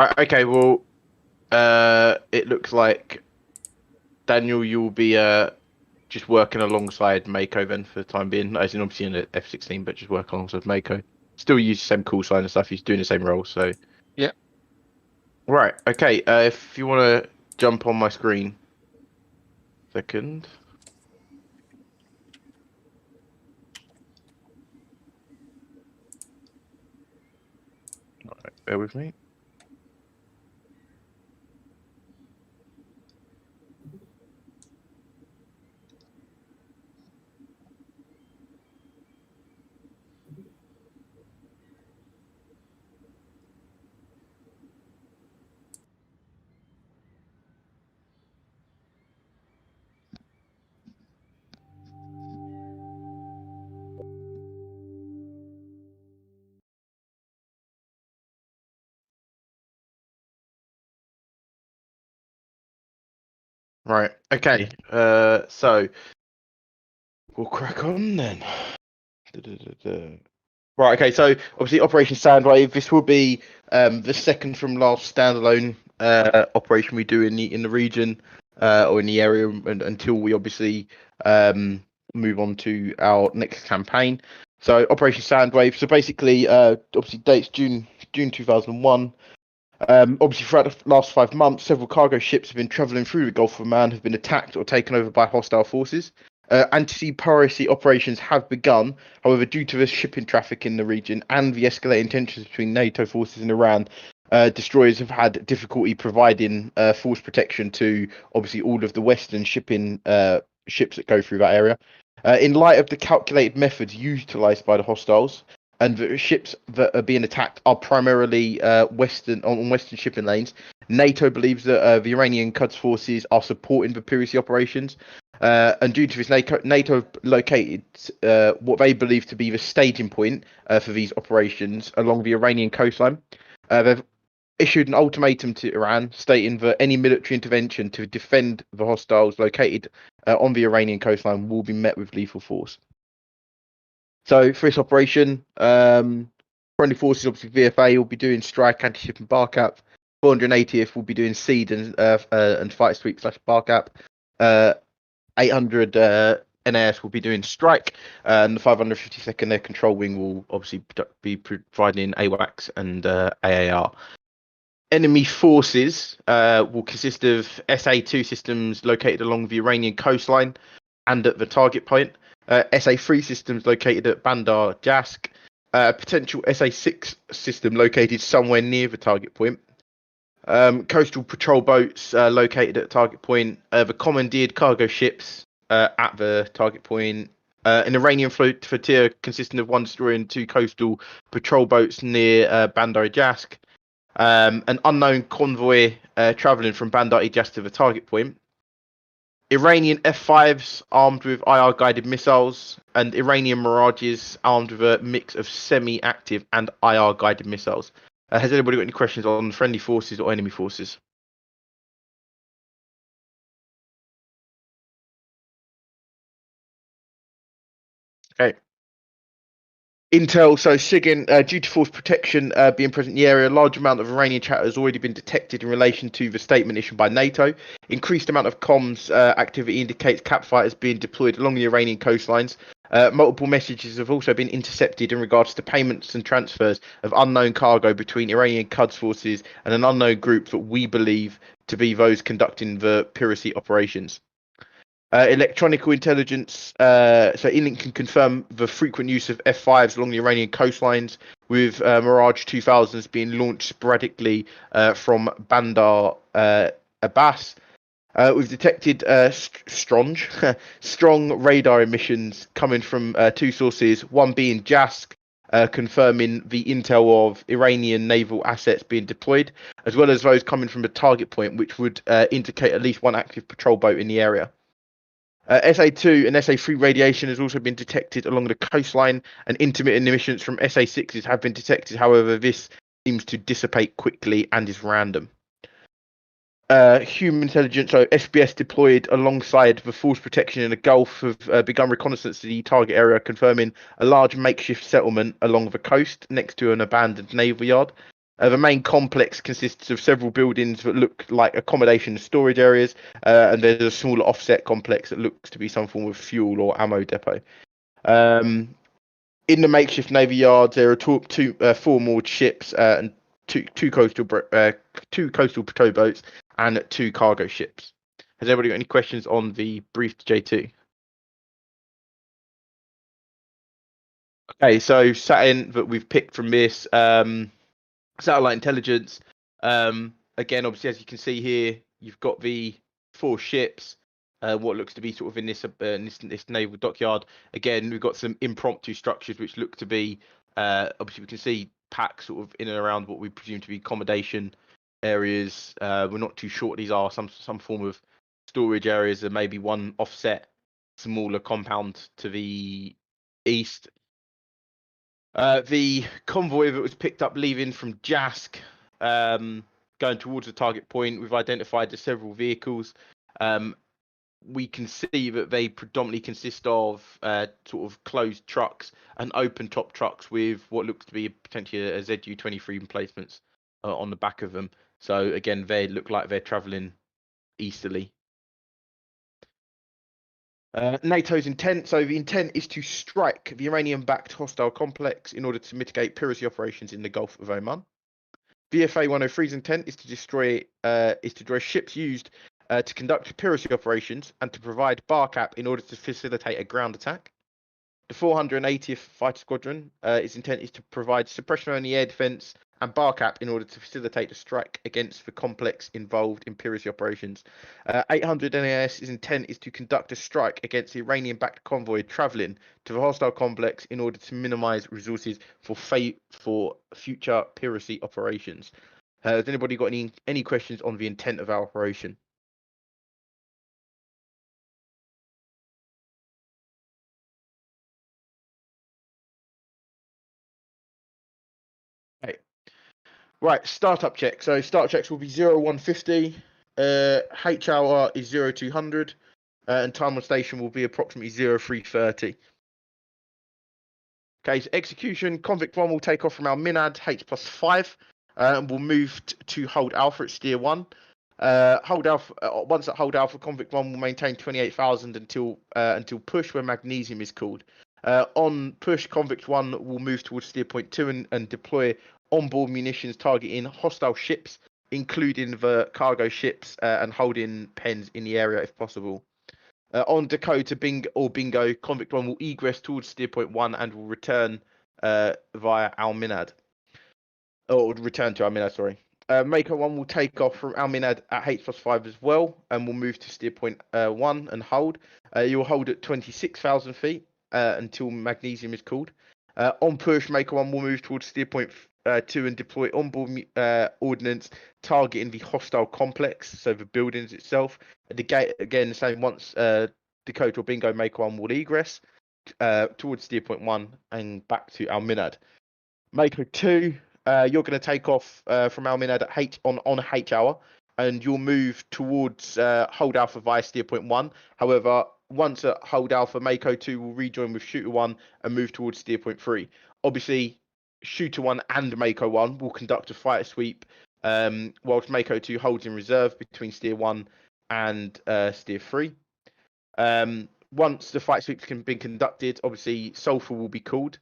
Okay, well, it looks like Daniel, you'll be just working alongside Mako then for the time being, as in obviously in the F-16, but just work alongside Mako. Still use the same call sign and stuff. He's doing the same role, so Yeah. right. Okay, if you want to jump on my screen, second. All right, bear with me. Right. Okay. So we'll crack on then. Da-da-da-da. Right, okay, so obviously Operation SANDWAVE, this will be the second from last standalone operation we do in the region or in the area until we obviously move on to our next campaign. So Operation SANDWAVE, so basically obviously dates June 2001. Obviously, throughout the last 5 months, several cargo ships have been traveling through the Gulf of Oman, have been attacked or taken over by hostile forces. Anti-sea piracy operations have begun. However, due to the shipping traffic in the region and the escalating tensions between NATO forces and Iran, destroyers have had difficulty providing force protection to obviously all of the Western shipping ships that go through that area. In light of the calculated methods utilised by the hostiles, and the ships that are being attacked are primarily Western shipping lanes. NATO believes that the Iranian Quds forces are supporting the piracy operations, and due to this, NATO located what they believe to be the staging point for these operations along the Iranian coastline. They've issued an ultimatum to Iran, stating that any military intervention to defend the hostiles located on the Iranian coastline will be met with lethal force. So for this operation, friendly forces, obviously VFA will be doing strike, anti-ship and bar cap. 480th will be doing seed and fight sweep / bar cap. 800 NAS will be doing strike, and the 552nd Air Control Wing will obviously be providing AWACS and AAR. Enemy forces will consist of SA-2 systems located along the Iranian coastline and at the target point. SA-3 systems located at Bandar Jask. Potential SA-6 system located somewhere near the target point. Coastal patrol boats located at target point. The commandeered cargo ships at the target point. An Iranian flotilla consisting of one destroyer and 2 coastal patrol boats near Bandar Jask. An unknown convoy traveling from Bandar Ijas to the target point. Iranian F-5s armed with IR-guided missiles, and Iranian Mirages armed with a mix of semi-active and IR-guided missiles. Has anybody got any questions on friendly forces or enemy forces? Okay. Intel, so SIGINT, due to force protection being present in the area, a large amount of Iranian chatter has already been detected in relation to the statement issued by NATO. Increased amount of comms activity indicates cap fighters being deployed along the Iranian coastlines. Multiple messages have also been intercepted in regards to payments and transfers of unknown cargo between Iranian Quds forces and an unknown group that we believe to be those conducting the piracy operations. Electronical intelligence, so E-Link can confirm the frequent use of F-5s along the Iranian coastlines, with Mirage 2000s being launched sporadically from Bandar Abbas. We've detected strong radar emissions coming from 2 sources, one being JASK, confirming the intel of Iranian naval assets being deployed, as well as those coming from the target point, which would indicate at least one active patrol boat in the area. SA-2 and SA-3 radiation has also been detected along the coastline, and intermittent emissions from SA-6s have been detected. However, this seems to dissipate quickly and is random. Human intelligence, so SBS deployed alongside the force protection in the Gulf have begun reconnaissance to the target area, confirming a large makeshift settlement along the coast next to an abandoned naval yard. The main complex consists of several buildings that look like accommodation and storage areas, and there's a smaller offset complex that looks to be some form of fuel or ammo depot. In the makeshift navy yards, there are four moored ships and two coastal patrol boats and two cargo ships. Has anybody got any questions on the brief to J2? Okay, so Saturn that we've picked from this satellite intelligence. Again, obviously, as you can see here, you've got the four ships. What looks to be sort of in this naval dockyard. Again, we've got some impromptu structures which look to be obviously we can see packs sort of in and around what we presume to be accommodation areas. We're not too sure what these are. Some form of storage areas, and maybe one offset smaller compound to the east. The convoy that was picked up leaving from Jask, going towards the target point, we've identified the several vehicles. We can see that they predominantly consist of sort of closed trucks and open top trucks with what looks to be potentially a ZU-23 emplacements on the back of them. So again, they look like they're traveling easterly. NATO's intent. So the intent is to strike the Iranian-backed hostile complex in order to mitigate piracy operations in the Gulf of Oman. VFA 103's intent is to destroy ships used to conduct piracy operations and to provide bar cap in order to facilitate a ground attack. The 480th Fighter Squadron, its intent is to provide suppression-only air defense and bar cap in order to facilitate a strike against the complex involved in piracy operations. 800 NAS's intent is to conduct a strike against the Iranian-backed convoy traveling to the hostile complex in order to minimize resources for future piracy operations. Has anybody got any questions on the intent of our operation? Okay. Right, startup check. So startup checks will be 0150. H hour is 0200, and time on station will be approximately 0330. Okay, so execution. Convict 1 will take off from our Minad H+5 and will move to hold Alpha at steer 1. Hold Alpha. Once at hold Alpha, Convict 1 will maintain 28,000 until push, where magnesium is called. On push, Convict 1 will move towards steer point 2 and deploy onboard munitions targeting hostile ships, including the cargo ships, and holding pens in the area if possible. On Dakota Bingo, Convict 1 will egress towards steer point 1 and will return via Al Minad. Or return to Al Minad, sorry. Mako 1 will take off from Al Minad at H+5 as well and will move to steer point 1 and hold. You'll hold at 26,000 feet until magnesium is called. On push, Mako 1 will move towards steer point 2 and deploy onboard ordnance targeting the hostile complex, so the buildings itself. The gate, again, the same. Once Dakota or Bingo, Mako 1 will egress towards steer point 1 and back to Al Minad. Mako 2, you're going to take off from Al Minad at on H hour, and you'll move towards hold Alpha via steer point 1. However, once at hold Alpha, Mako 2 will rejoin with Shooter 1 and move towards steer point 3. Obviously, Shooter 1 and Mako 1 will conduct a fighter sweep, whilst Mako 2 holds in reserve between steer 1 and steer 3. Once the fight sweeps can be conducted, obviously Sulfur will be called.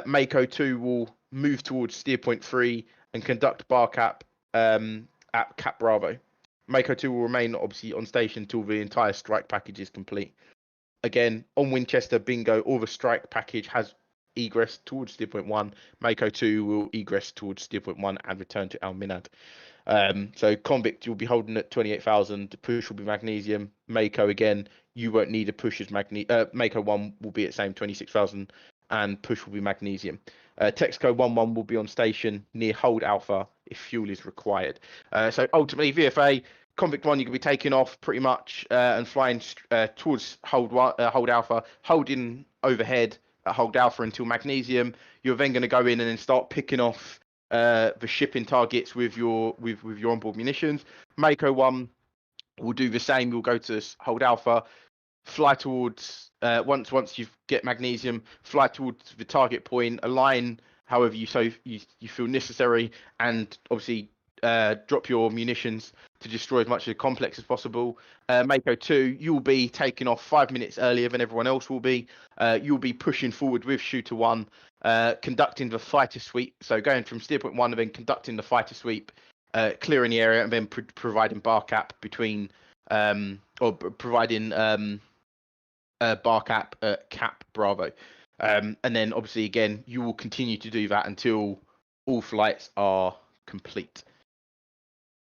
Mako 2 will move towards steer point 3 and conduct bar cap at Cap Bravo. Mako 2 will remain obviously on station until the entire strike package is complete. Again, on Winchester, Bingo, all the strike package has egress towards steer point 1. Mako 2 will egress towards steer point 1 and return to Al Minad. So Convict, you'll be holding at 28,000. The push will be magnesium. Mako, again, you won't need a push as Mako 1 will be at same 26,000 and push will be magnesium. Texco 1-1 will be on station near hold Alpha if fuel is required. So ultimately, VFA, Convict 1, you can be taking off pretty much and flying towards hold Alpha, holding overhead at hold Alpha until magnesium. You're then going to go in and then start picking off the shipping targets with your onboard munitions. Mako 1 will do the same. You'll go to hold Alpha, fly towards once you get magnesium, fly towards the target point, align however you feel necessary, and obviously drop your munitions to destroy as much of the complex as possible. Mako 2, you'll be taking off 5 minutes earlier than everyone else will be. You'll be pushing forward with Shooter 1, conducting the fighter sweep. So going from steer point 1 and then conducting the fighter sweep, clearing the area, and then providing bar cap between, providing bar cap cap Bravo. And then obviously again, you will continue to do that until all flights are complete.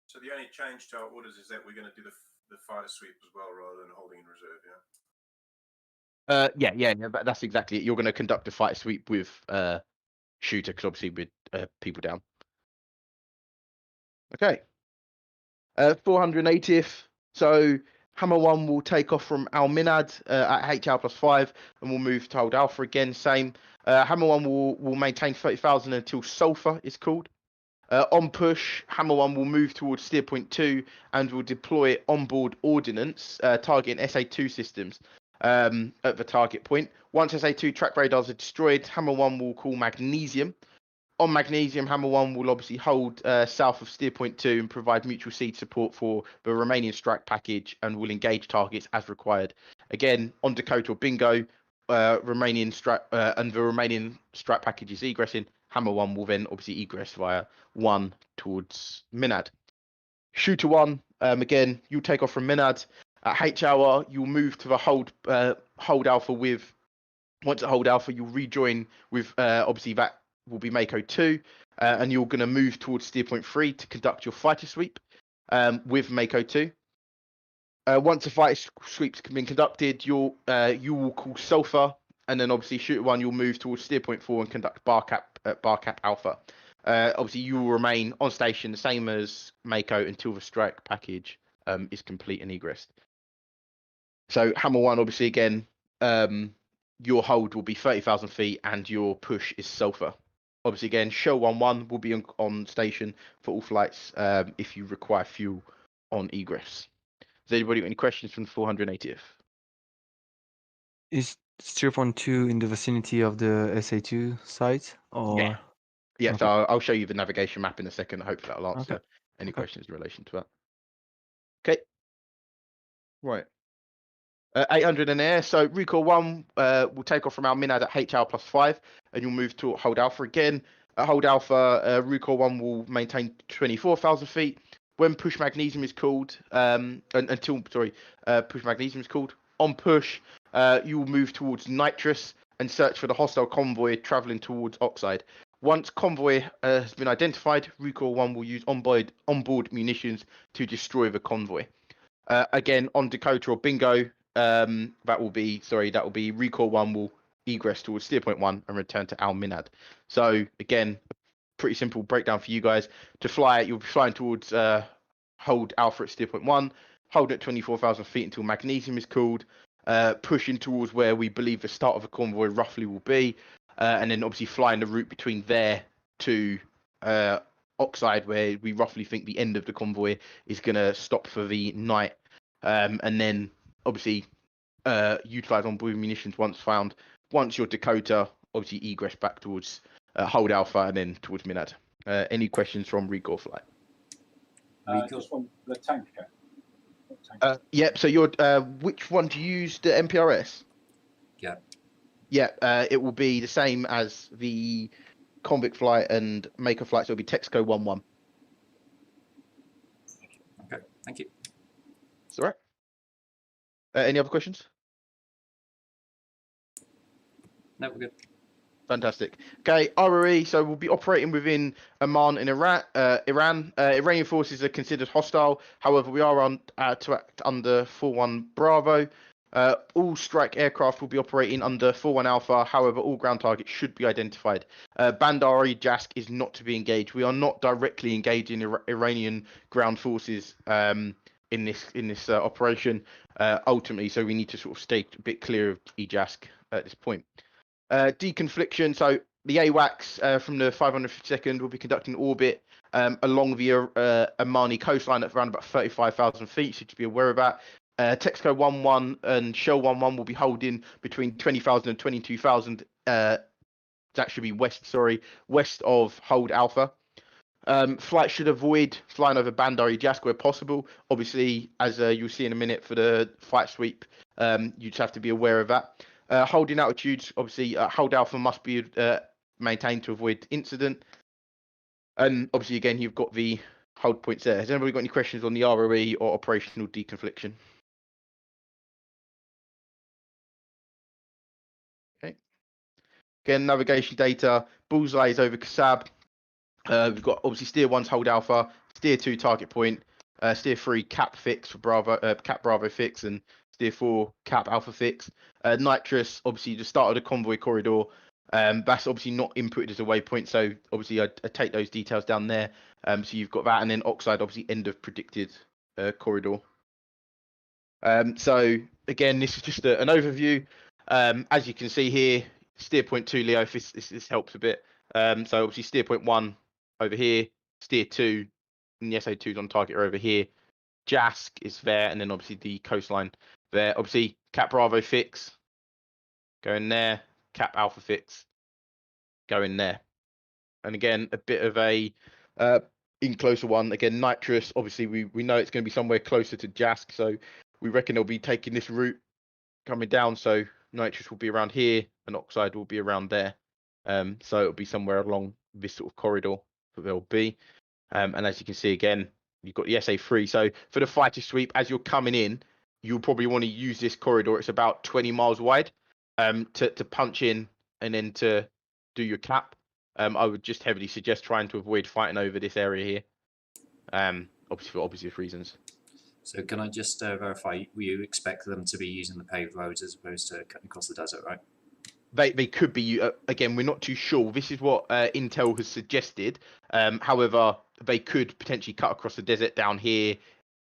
So the only change to our orders is that we're going to do the fighter sweep as well, rather than holding in reserve. Yeah, but that's exactly it. You're going to conduct a fighter sweep with Shooter, because obviously with people down. Okay. 480th. So Hammer 1 will take off from Al Minad at HR +5, and we'll move to hold Alpha again. Same. Hammer 1 will maintain 30,000 until Sulfur is called. On push, Hammer 1 will move towards steer point 2 and will deploy onboard ordnance targeting SA2 systems at the target point. Once SA2 track radars are destroyed, Hammer 1 will call Magnesium. On Magnesium, Hammer 1 will obviously hold south of steer point 2 and provide mutual seed support for the Romanian strike package, and will engage targets as required. Again, on Dakota or Bingo, Romanian strike and the Romanian strike package is egressing. Hammer 1 will then obviously egress via 1 towards Minad. Shooter 1, again, you'll take off from Minad. At H hour, you'll move to the hold Alpha with. Once at hold Alpha, you'll rejoin with obviously that will be Mako 2, and you're going to move towards steer point 3 to conduct your fighter sweep with Mako 2. Once the fighter sweep's been conducted, you will call Sulfur, and then obviously Shooter 1, you'll move towards steer point 4 and conduct bar cap Alpha. Obviously, you will remain on station the same as Mako until the strike package is complete and egressed. So Hammer 1, obviously again, your hold will be 30,000 feet and your push is Sulfur. Obviously again, Shell 1-1 will be on station for all flights if you require fuel on egress. Does anybody got any questions from the 480th? Is Steer point 2 in the vicinity of the SA2 site? Or... Yeah, okay. So I'll show you the navigation map in a second. I hope that'll answer any questions in relation to that. Okay. Right. 800 in air. So Recall 1 will take off from our Minad at HR +5, and you'll move to hold Alpha again. At hold Alpha, Recall 1 will maintain 24,000 feet. When push magnesium is called, push magnesium is called. On push, you will move towards nitrous and search for the hostile convoy traveling towards Oxide. Once convoy has been identified, Recall 1 will use onboard munitions to destroy the convoy. Again, on Dakota or Bingo, that will be Recall 1 will egress towards steer point 1 and return to Al Minad. So again, pretty simple breakdown for you guys. To fly it, you'll be flying towards hold Alpha at steer point 1, hold at 24,000 feet until magnesium is called, pushing towards where we believe the start of a convoy roughly will be, and then obviously flying the route between there to Oxide, where we roughly think the end of the convoy is going to stop for the night, and then obviously utilize onboard munitions once found. Once you're Dakota, obviously egress back towards hold Alpha and then towards Minad. Any questions from Recall flight? Just one, the tanker. Yep. So you're which one do you use? The MPRS? Yeah. Yeah. It will be the same as the Convict flight and Maker flight. So it'll be Texaco 1-1. Okay. Thank you. That's all right. Any other questions? No, we're good. Fantastic. Okay, ROE. So we'll be operating within Oman in Iran. Iranian forces are considered hostile. However, we are on to act under 4-1 Bravo. All strike aircraft will be operating under 4-1 Alpha. However, all ground targets should be identified. Bandar Jask is not to be engaged. We are not directly engaging Iranian ground forces in this operation. Ultimately, so we need to sort of stay a bit clear of EJASK at this point. Deconfliction. So the AWACS from the 552nd will be conducting orbit along the Omani coastline at around about 35,000 feet. So to be aware of that. Texaco 1-1 and Shell 1-1 will be holding between 20,000 and 22,000 That should be west. Sorry, west of Hold Alpha. Flight should avoid flying over Bandari Jask where possible. Obviously, as you'll see in a minute for the flight sweep, you just have to be aware of that. Holding altitudes, obviously, Hold Alpha must be maintained to avoid incident. And obviously, again, you've got the hold points there. Has anybody got any questions on the ROE or operational deconfliction? Okay. Again, navigation data, bullseye is over Kasab. We've got obviously steer 1's hold alpha, steer 2 target point, steer 3 cap fix for Bravo, cap Bravo fix, and steer 4 cap alpha fix. Nitrous, obviously the start of the convoy corridor. That's obviously not inputted as a waypoint, so obviously I take those details down there. So you've got that, and then oxide, obviously end of predicted corridor. So again, this is just an overview. As you can see here, steer point 2, Leo, if this helps a bit. So obviously steer point 1 over here, steer 2, and the SA2 is on target over here. Jask is there, and then obviously the coastline there. Obviously cap Bravo fix, go in there, cap Alpha fix, go in there. And again, a bit of a in closer one. Again, Nitrous, obviously we know it's going to be somewhere closer to Jask, so we reckon they'll be taking this route coming down. So Nitrous will be around here, and Oxide will be around there. So it'll be somewhere along this sort of corridor that they'll be. And as you can see again, you've got the SA3. So for the fighter sweep, as you're coming in, you'll probably want to use this corridor. It's about 20 miles wide to punch in and then to do your cap. I would just heavily suggest trying to avoid fighting over this area here. Obviously for obvious reasons. So can I just verify, you expect them to be using the paved roads as opposed to cutting across the desert, right? They could be, again, we're not too sure. This is what Intel has suggested. However, they could potentially cut across the desert down here.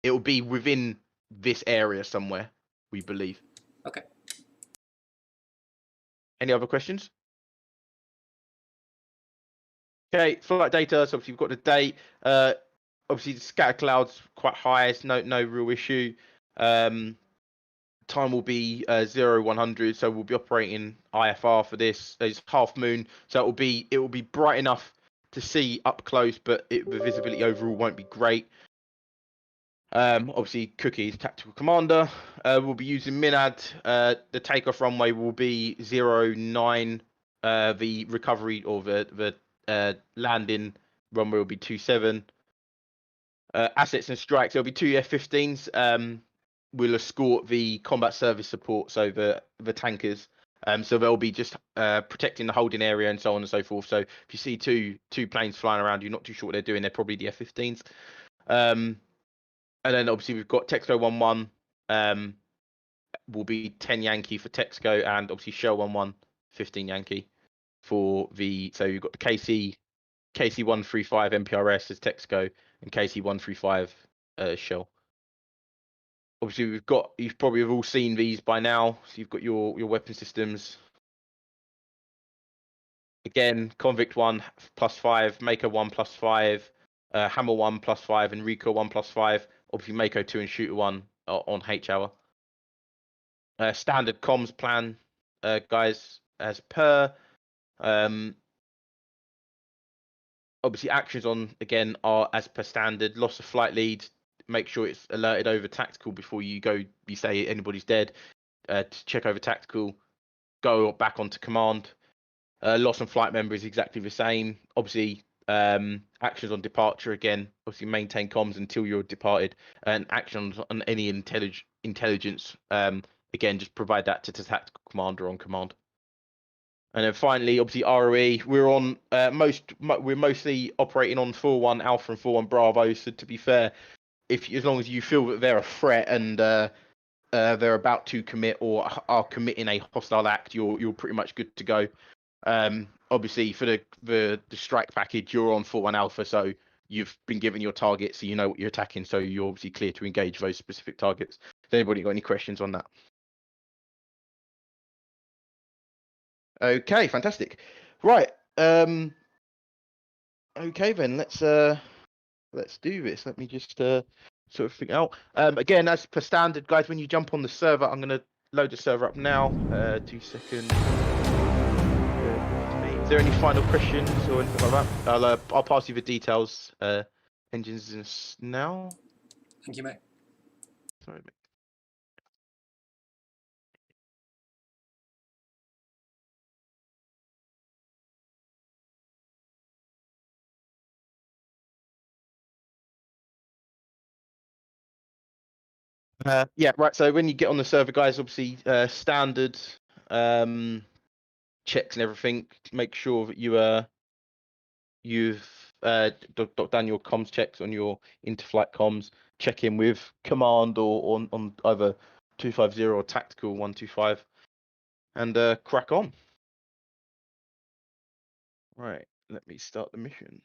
It will be within this area somewhere, we believe. Okay. Any other questions? Okay, flight data. So obviously we've got the date. Obviously the scatter clouds quite high. It's no real issue. Time will be 0-100, so we'll be operating IFR for this. There's half moon, so it will be bright enough to see up close, but the visibility overall won't be great. Obviously, Cookie's tactical commander. We'll be using Minad. The takeoff runway will be 09. The recovery or the landing runway will be 27. Assets and strikes. There'll be 2 F-15s. Will escort the combat service support, so the tankers. So they'll be just protecting the holding area and so on and so forth. So if you see two planes flying around, you're not too sure what they're doing. They're probably the F-15s. And then obviously we've got Texco 1-1. Will be 10 Yankee for Texco, and obviously Shell 1-1, 15 Yankee for the. So you've got the KC 135 MPRS as Texco and KC 135 Shell. Obviously, you've probably all seen these by now. So you've got your weapon systems. Again, Convict 1 +5, Mako 1 +5, Hammer 1 +5, and Rico 1 +5. Obviously, Mako 2 and Shooter 1 on H hour. Standard comms plan, guys, as per. Obviously, actions on again are as per standard. Loss of flight lead. Make sure it's alerted over tactical before you go. You say anybody's dead. To check over tactical. Go back onto command. Loss on flight member is exactly the same. Obviously, actions on departure again. Obviously, maintain comms until you're departed. And actions on any intelligence. Again, just provide that to the tactical commander on command. And then finally, obviously ROE. We're mostly operating on 4-1 Alpha and 4-1 Bravo. So to be fair, as long as you feel that they're a threat and they're about to commit or are committing a hostile act, you're pretty much good to go. Obviously for the strike package, you're on 4-1 Alpha, so you've been given your target, so you know what you're attacking, so you're obviously clear to engage those specific targets. Has anybody got any questions on that? Okay, fantastic. Right. Okay then, let's do this. Let me just sort of figure out. Again, as per standard, guys, when you jump on the server, I'm gonna load the server up now. 2 seconds. Is there any final questions or anything like that? I'll pass you the details. Engines now. Thank you, mate. Sorry, mate. Yeah, right. So when you get on the server, guys, obviously standard checks and everything. Make sure that you've done your comms checks on your interflight comms. Check in with command or on either 250 or tactical 125, and crack on. Right. Let me start the mission.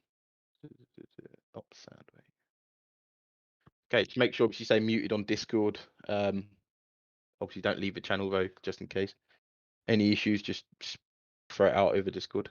Up SANDWAVE. Okay, just make sure you say muted on Discord. Obviously, don't leave the channel though, just in case. Any issues, just throw it out over Discord.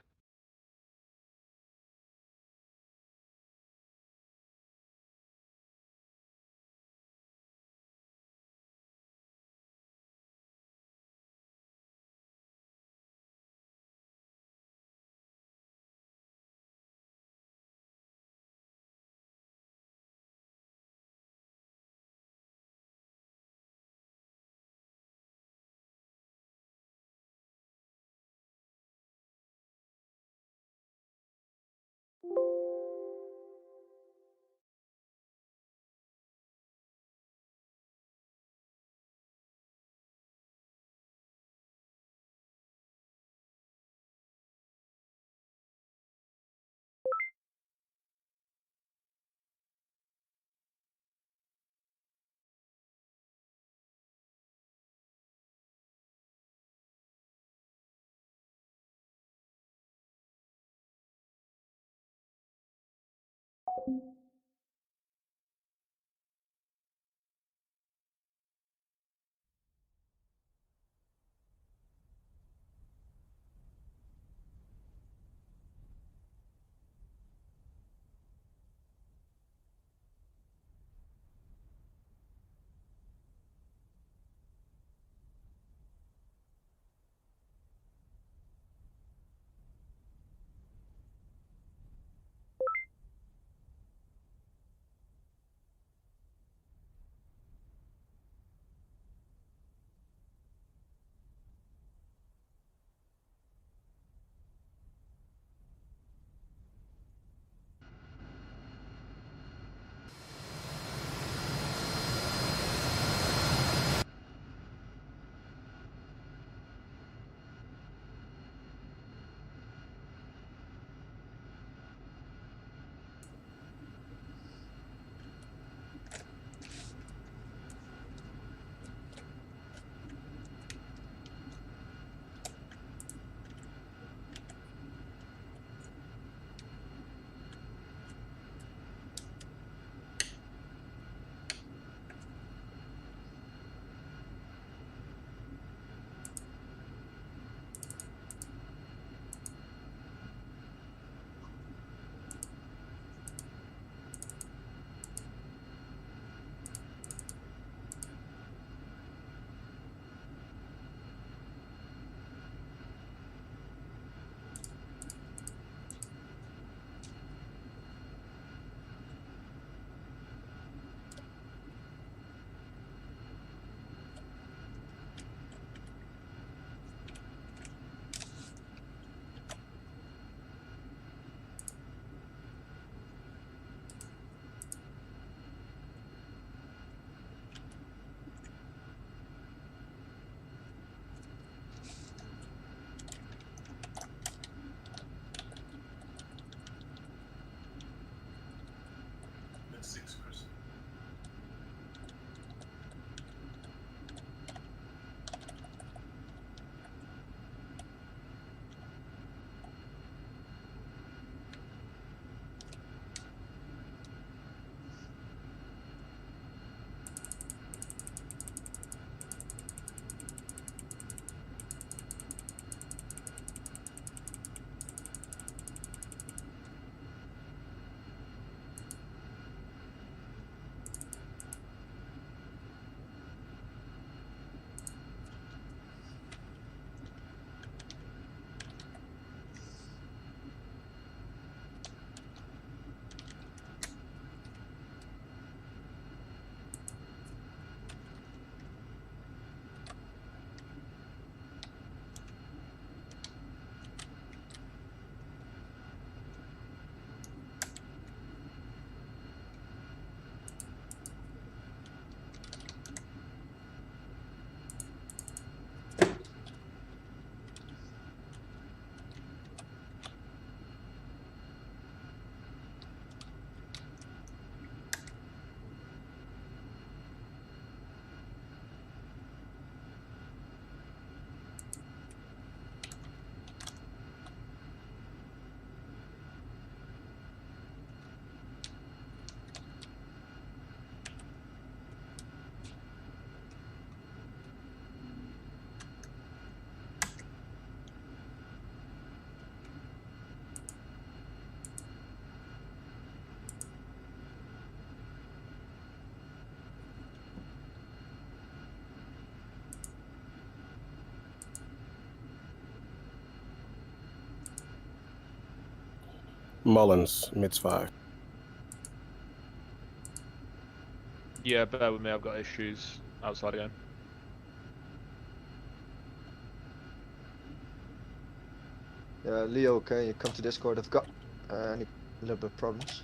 Mullins, mids 5. Yeah, bear with me. I've got issues outside again. Leo, can you come to Discord? I've got any little bit of problems.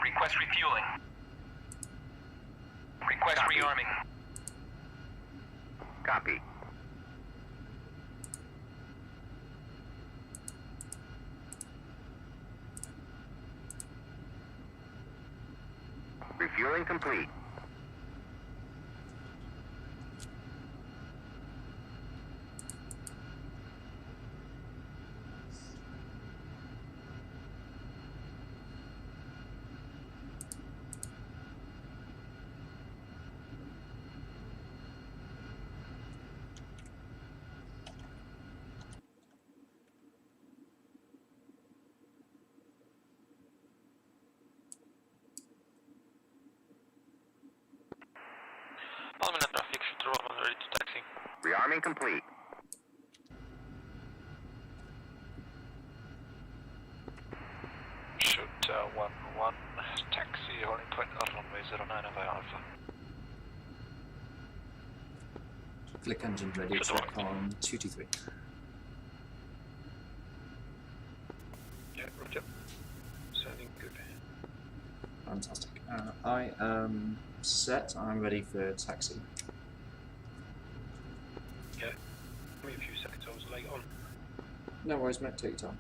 Request refueling. Request rearming. Copy. Refueling complete. Palmina traffic should roll on ready to taxi. Rearming complete. Shoot 1-1, taxi holding point on runway 09 of Alpha. Click engine ready, check on 223. Yeah, roger. Sounding good. Fantastic. I am set. I'm ready for taxi. Okay. Give me a few seconds, I was late on. No worries, mate. Take your time.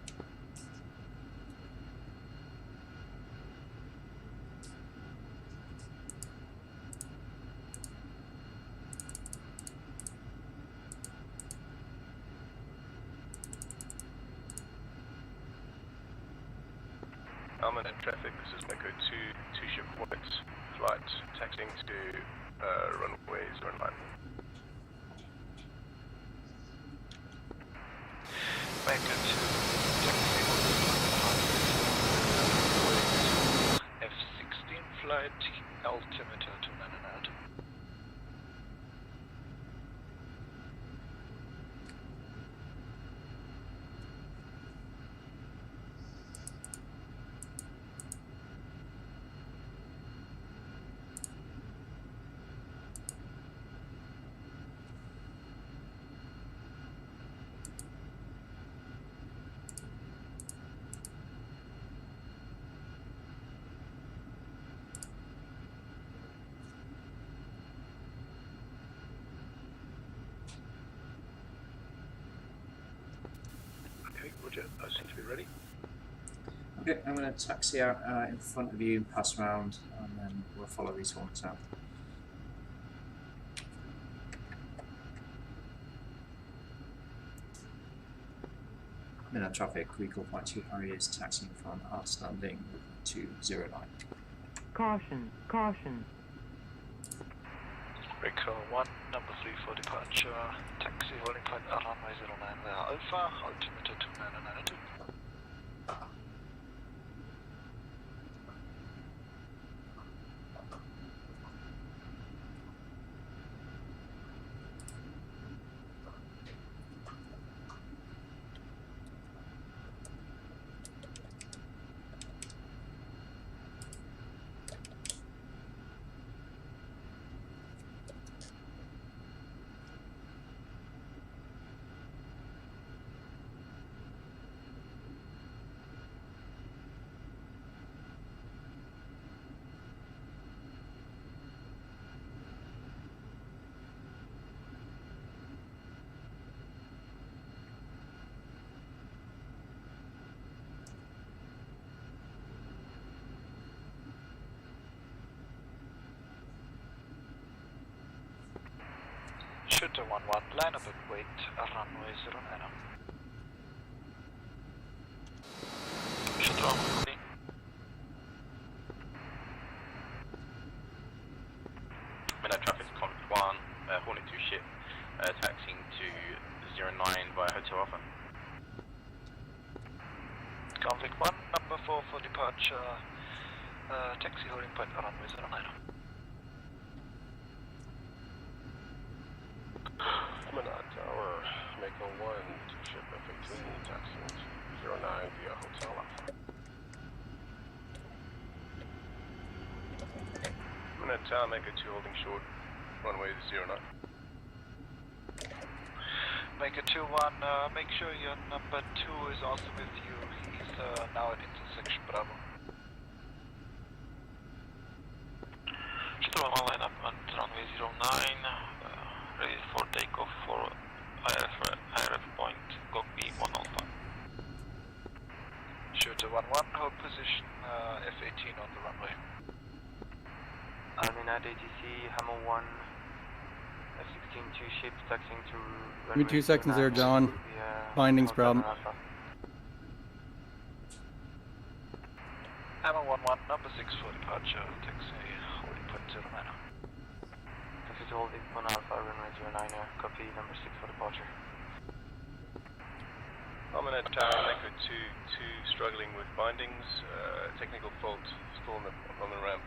I'm in traffic. This is Mako 2 ship points. Flight taxiing to runway 09. Mako 2 taxi F-16 flight altimeter to Mananad. Roger, those seem to be ready. Okay, I'm going to taxi out in front of you, pass around, and then we'll follow these hornets out. Minute traffic, recall point 2 Harriers, taxiing from outstanding 209. Caution, caution. Recall 1, number 3 for departure. Taxi holding point runway 09 via Alpha, altimeter 2992. Shooter 1-1, line up and wait, runway 09. Shooter 1-1. Minute traffic conflict 1, Hornet 2 ship, taxiing to 09 via Hotel Alpha. Conflict 1, number 4 for departure, taxi holding point runway 09. Minute Tower, Mako 1 to ship F-18, taxiing to 09 via Hotel Alpha. Minute Tower, Mako 2 holding short, runway 09. Mako 2-1, make sure your number 2 is also with you. He's now at intersection Bravo. Shuttle 1 line up on runway 09, ready for takeoff for IRF point, Gokby 1 Alpha. Shooter 1-1, hold position, F-18 on the runway. Armin at ATC, Hammer 1, F-16 2 ships taxiing to Give me 2 seconds there, John. Findings problem. Hammer 1-1, number 6 for departure, taxi holding point 09. Taxi to holding point Alpha, runway 09, copy, number 6 for departure. Prominent Tower, Mako 2 struggling with bindings, technical fault, still on the ramp.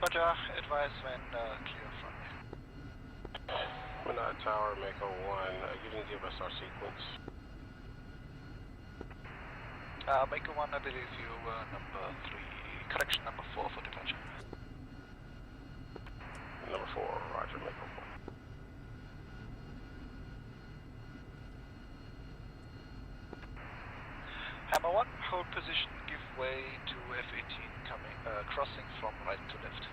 Roger, advise when clear from me. Minute Tower, Mako 1, you didn't give us our sequence. Mako 1, I believe you were number 3, correction number 4 for departure. Number 4, Roger, Mako 1. Hammer 1, hold position, give way to F-18 coming, crossing from right to left.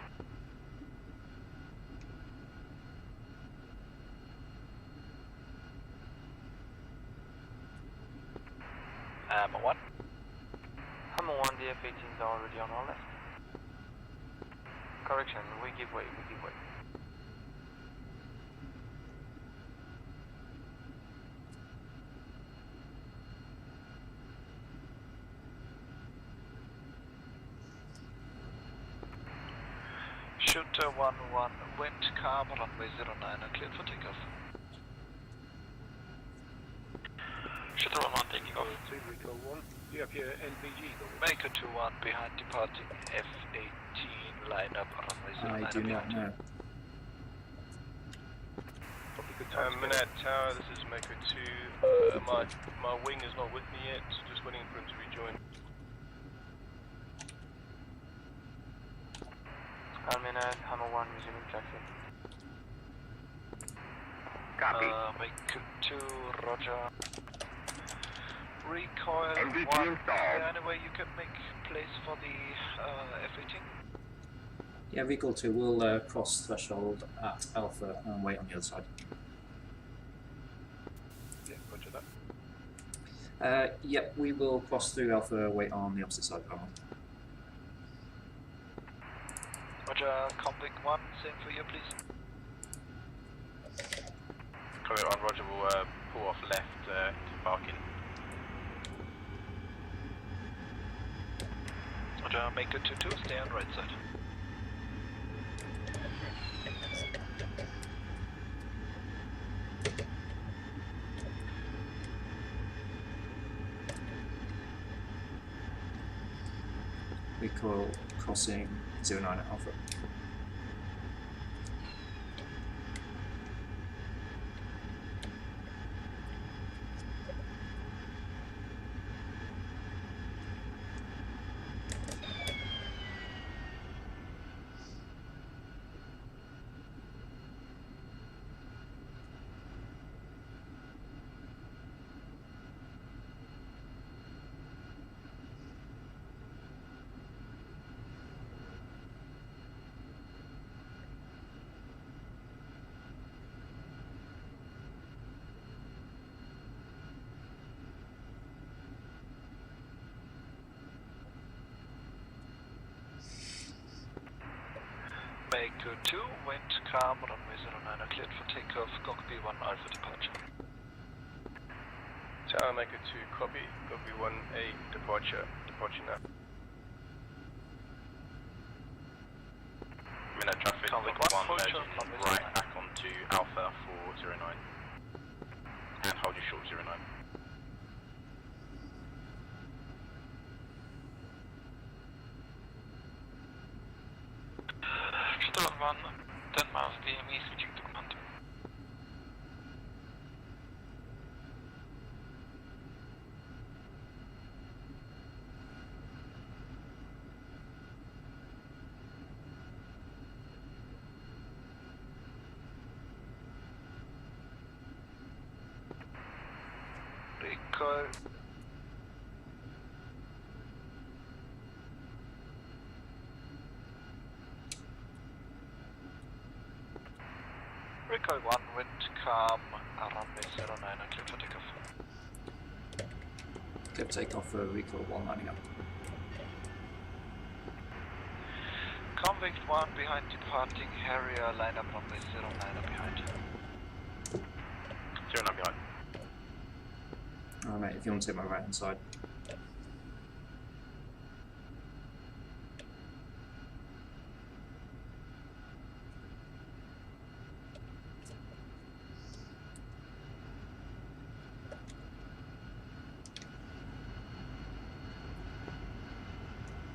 Hammer 1. Hammer 1, the F-18 is already on our left. Correction, we give way, we give way. Shooter 1-1, wind calm, runway 09, cleared for takeoff. Shooter 1-1 taking off. Recall 1, do you have your NVG? Mako 2-1, behind departing F-18, line up, runway 09. I do not know. Minette Tower, this is Mako 2. My wing is not with me yet, just waiting for him to rejoin. Armin at Hammer 1, resuming taxi. Copy. Mako 2, Roger. Recoil NVG 1, installed. is there any way you can make place for the F-18? Yeah, recall 2 will cross threshold at Alpha and wait on the other side. Yeah, roger that. Yep, we will cross through Alpha, wait on the opposite side of the runway. Roger, Convict 1, same for you, please. Convict 1, Roger, will pull off left into parking. Roger, make it 2-2, stay on right side. Recoil crossing 09 at Alpha. Make 2-2, wind calm, runway 09 cleared for takeoff, Gokby 1 Alpha departure. Tower Maker 2, copy. Copy 1A, departure. Departure now. Minute traffic, Convict 1, 1, merging runway right 09. back onto Alpha for 09. And hold your short 09. Start 1, 10 miles DME, switching to command. Recoil. Recoil 1, wind calm, runway 09 cleared for takeoff. Clear for takeoff for recoil 1 lining up. Convict 1 behind departing Harrier, line up runway 09 behind. 09 behind. Alright mate, if you want to take my right hand side.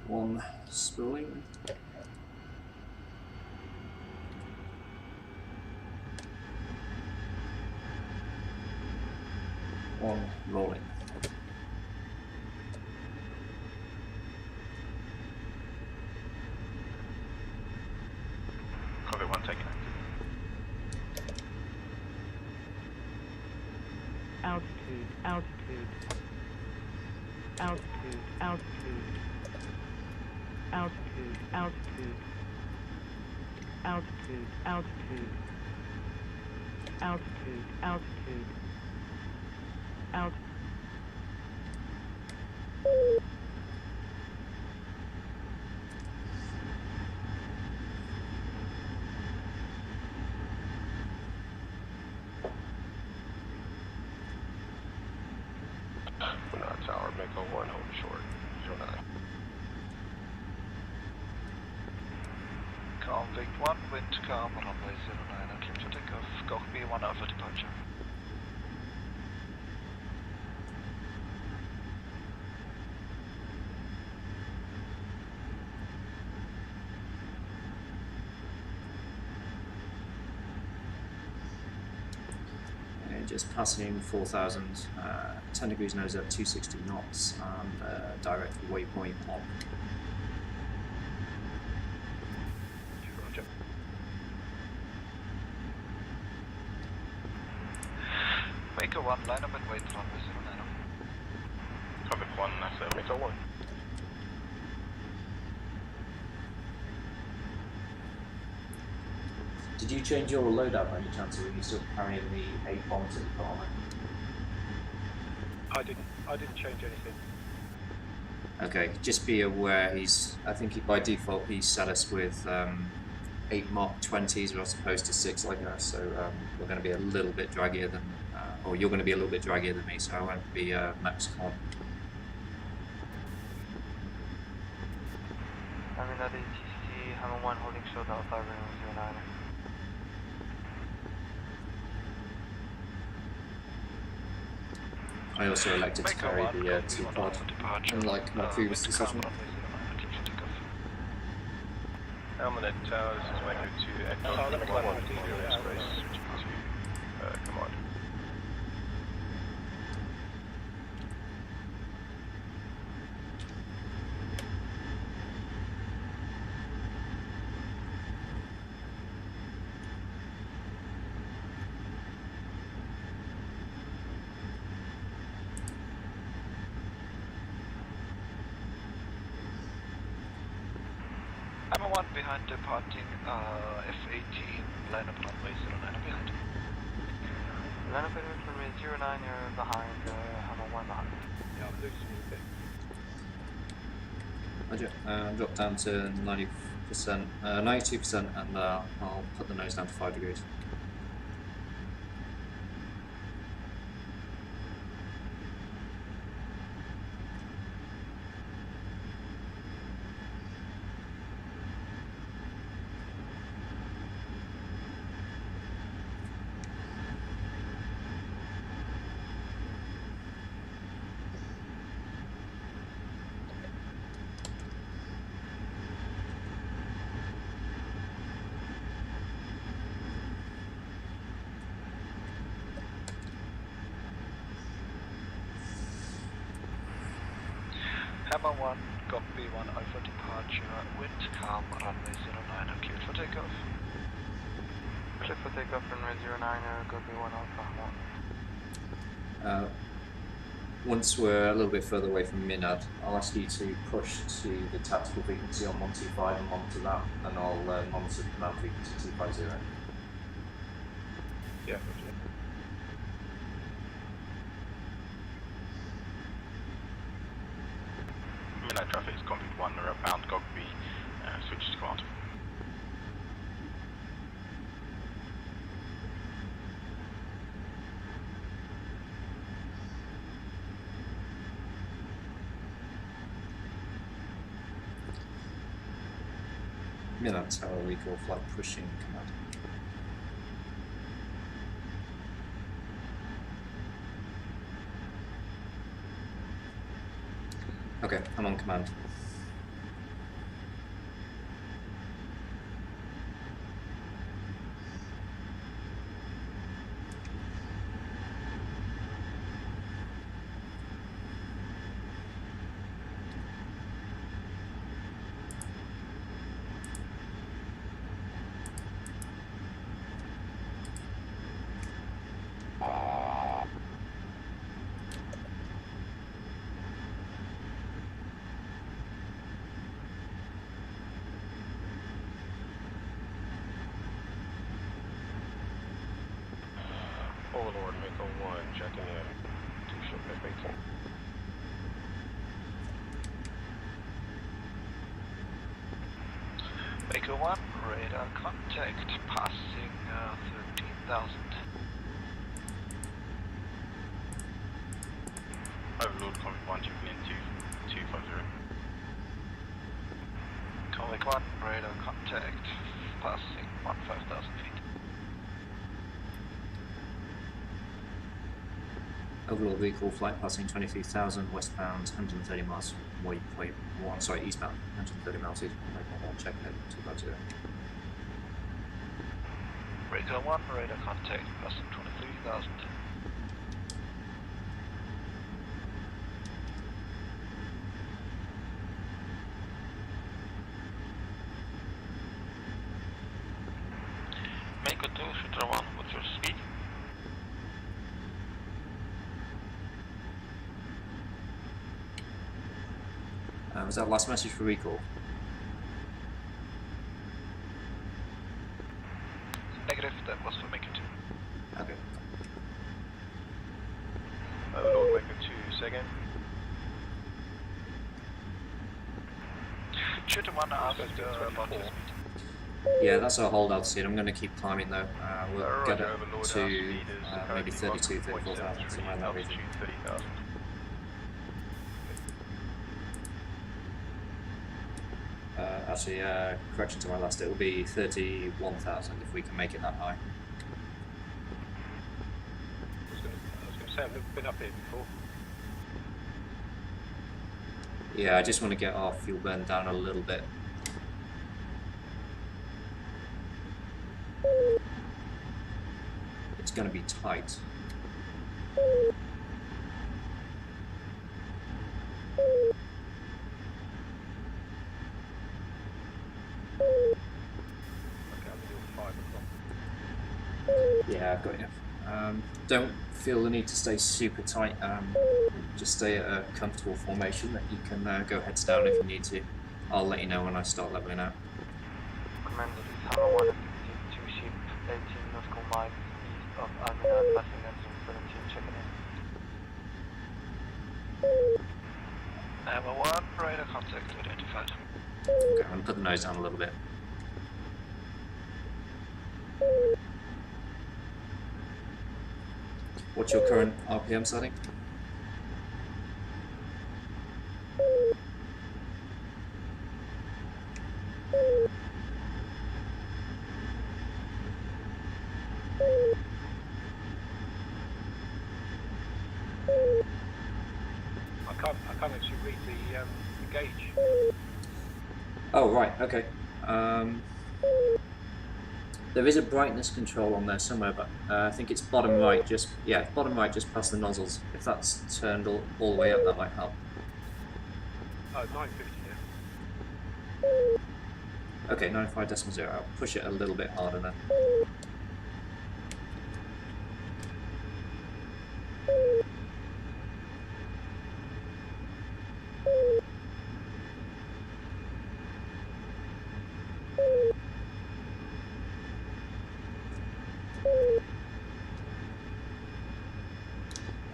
One spooling. One rolling. Convict 1 taking active. Altitude, altitude. Altitude, altitude. Altitude, altitude. Altitude, altitude. Altitude, altitude. Altitude. Tower, make a 1, hold short. 09. Convict 1, wind calm, runway 09 cleared for takeoff, Gokby 1 Alpha departure. Just passing 4,000, 10 degrees nose up, 260 knots, and direct waypoint on. Roger. Maker 1, line up and wait, runway 09. Convict 1, that's Make a 1. Did you change your loadout by any chance, or are you still carrying the 8 bombs at the car? I didn't change anything. Okay, just be aware I think by default he set us with 8 Mach 20s as opposed to 6 like us, so we're going to be a little bit draggier than, or you're going to be a little bit draggier than me, so I won't be max con. I'm in at ATC, Hammer 1 holding short Alpha runway 09. I also elected to carry the 2-pod, unlike my previous decision. Almanet Tower, this is Mako 2, Echo 1 Imperial Space, switching to command. I'm a 1 behind departing F-18, line up runway 09 behind. Line up runway 09, you're behind, Hammer 1 behind. Yeah, I'm losing a bit. I drop down to 90%, 92%, and I'll put the nose down to 5 degrees. Hammer 1, copy 1 Alpha departure, wind calm, runway 09, I'm cleared for takeoff. Cleared for takeoff, runway 09, copy 1 Alpha. Once we're a little bit further away from Minad, I'll ask you to push to the tactical frequency on 125 and monitor that, and I'll monitor the command frequency 250. Yeah, okay. Midnight traffic is Convict 1, or Outbound, Gog B, switch to command. Minad Tower recall flight pushing command. Okay, I'm on command. Overlord, Mako 1, checking in. 2 ship F-18. Mako 1, radar contact, passing 13,000. Overlord, Convict 1, checking in 250. Convict 1, radar contact, passing 15,000 feet. Overlord recall flight passing 23,000 westbound, 130 miles waypoint 1, sorry, eastbound, 130 miles east. I'll check that 250. Radar 1, radar contact, passing 23,000. Mako 2, shooter 1, what's your speed? Was that last message for recall? Negative, that was for Mako 2. Okay. Overlord, Mako 2, again. Shooter 1 asked about your speed. Yeah, that's our hold altitude. I'm going to keep climbing though. We'll get Roger, it Overlord. Our to speed is maybe currently 32, 34,000, 1.73, somewhere in that region. altitude 30,000. Actually, correction to my last, it will be 31,000 if we can make it that high. I was going to say, I've never been up here before. Yeah, I just want to get our fuel burn down a little bit. It's going to be tight. Yeah, I've got you. Don't feel the need to stay super tight. Just stay at a comfortable formation that you can go heads down if you need to. I'll let you know when I start leveling out. Commander, this is Hammer 1 2 ship 18 nautical miles east of Almina, passing engine 17, checking in. Hammer 1, radar contact identified. Okay, I'm going to put the nose down a little bit. What's your current RPM setting? I can't actually read the gauge. Oh, right, okay. There is a brightness control on there somewhere, but I think it's bottom right, bottom right just past the nozzles. If that's turned all the way up, that might help. Oh, 950 now. Okay, 95.0, I'll push it a little bit harder then.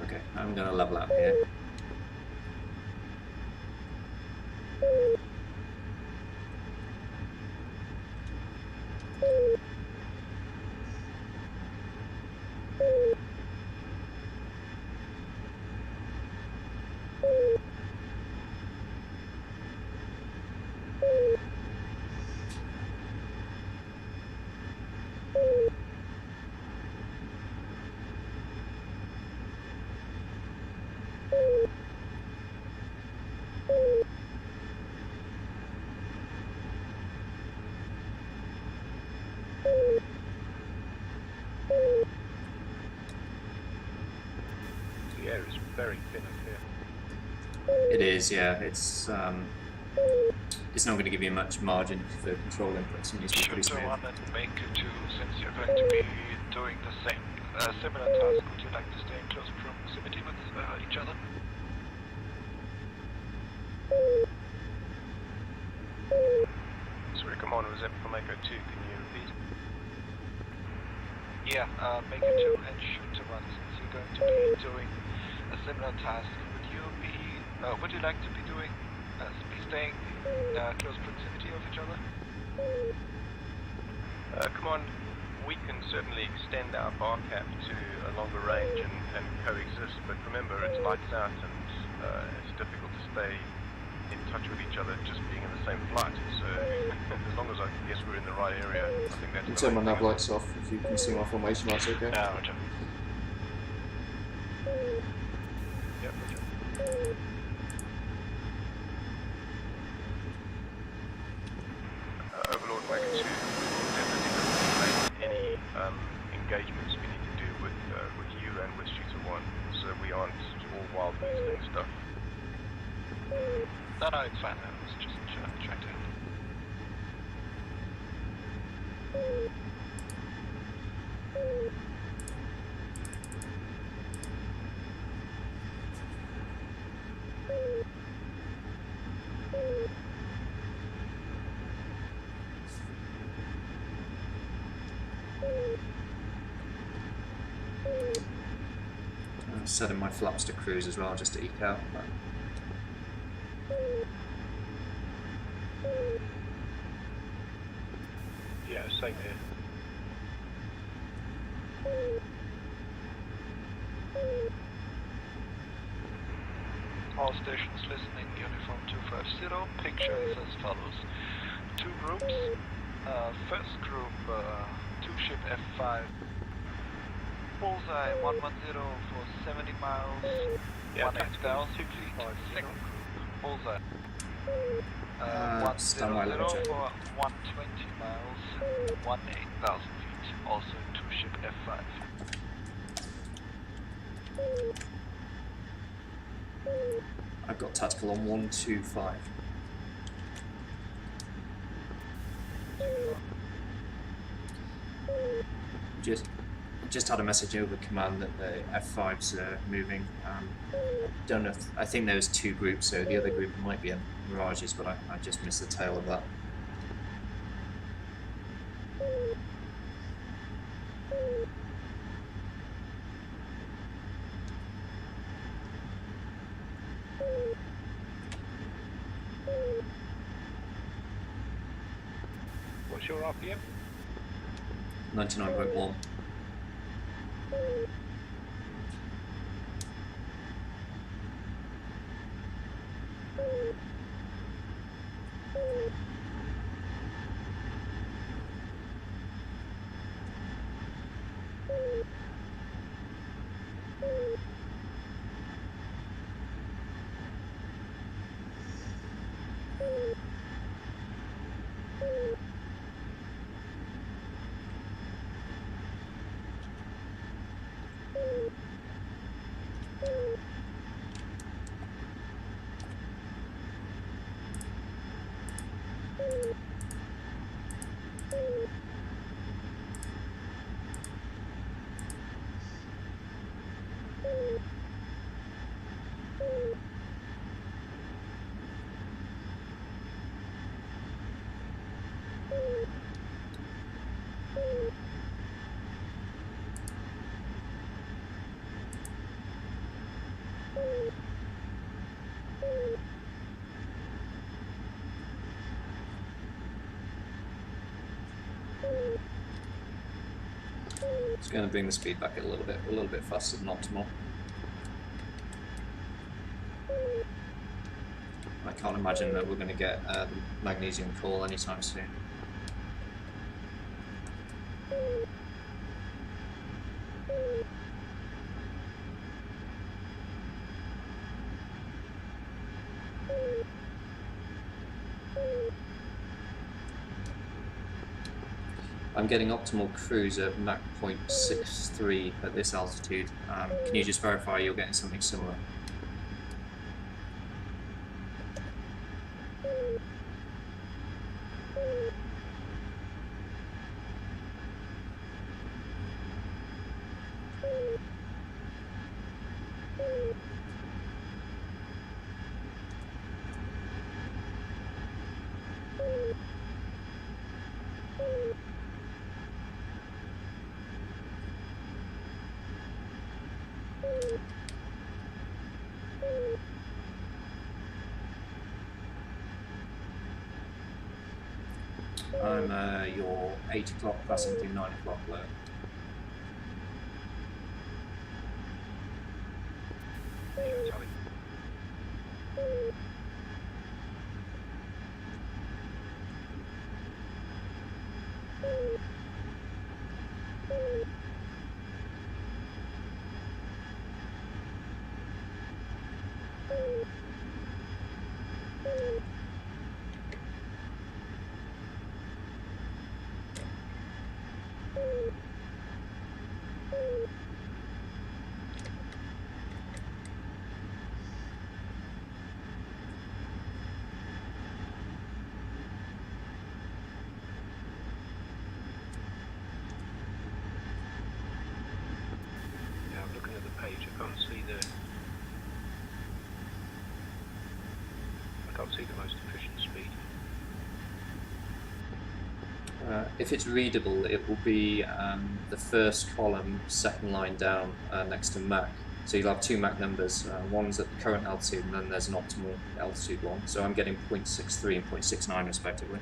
Okay, I'm going to level out here. The air is very thin up here. It is, yeah. It's not going to give you much margin for control inputs. It needs to be pretty Shooter smooth. 1 and make 2, since you're going to be doing the same similar task, would you like to stay in close proximity with each other? Sorry, Commander, was that from Echo 2? Can you repeat? Yeah, make 2 and Shooter 1, since you're going to be doing a similar task. Would you like to be doing, staying in close proximity of each other? Come on, we can certainly extend our bar cap to a longer range and coexist, but remember it's lights out and it's difficult to stay in touch with each other just being in the same flight. So as long as I guess we're in the right area, I think that's I'll turn my nav lights off if you can see my formation, that's okay? No, Roger. Yep, Roger. Overlord Wagon 2 will definitely make any engagements we need to do with you and with Shooter 1, so we aren't all wild weaseling stuff. No, it's fine. I was just trying to help. setting my flaps to cruise as well, just to eke out. But Yeah, same here. All stations listening, Uniform 250. Picture is as follows. 2 groups. First group, 2-ship F5. Bullseye 110 for 70 miles, Yeah, 18,000 feet. Second group, Bullseye. stand by, 100 let me check. for 120 miles, 18,000 feet. Also 2-ship F5. I've got tactical on 125. Just had a message over command that the F5s are moving. Don't know if, I think there was 2 groups, so the other group might be in Mirages, but I just missed the tail of that. What's your RPM? 99.1. It's going to bring the speed back a little bit faster than optimal. I can't imagine that we're going to get the magnesium call anytime soon. I'm getting optimal cruise at Mach 0.63 at this altitude. Can you just verify you're getting something similar? I'm your 8 o'clock passing through 9 o'clock low. If it's readable, it will be the first column, second line down next to Mac. So you'll have two Mach numbers. One's at the current altitude, and then there's an optimal altitude one. So I'm getting 0.63 and 0.69 respectively.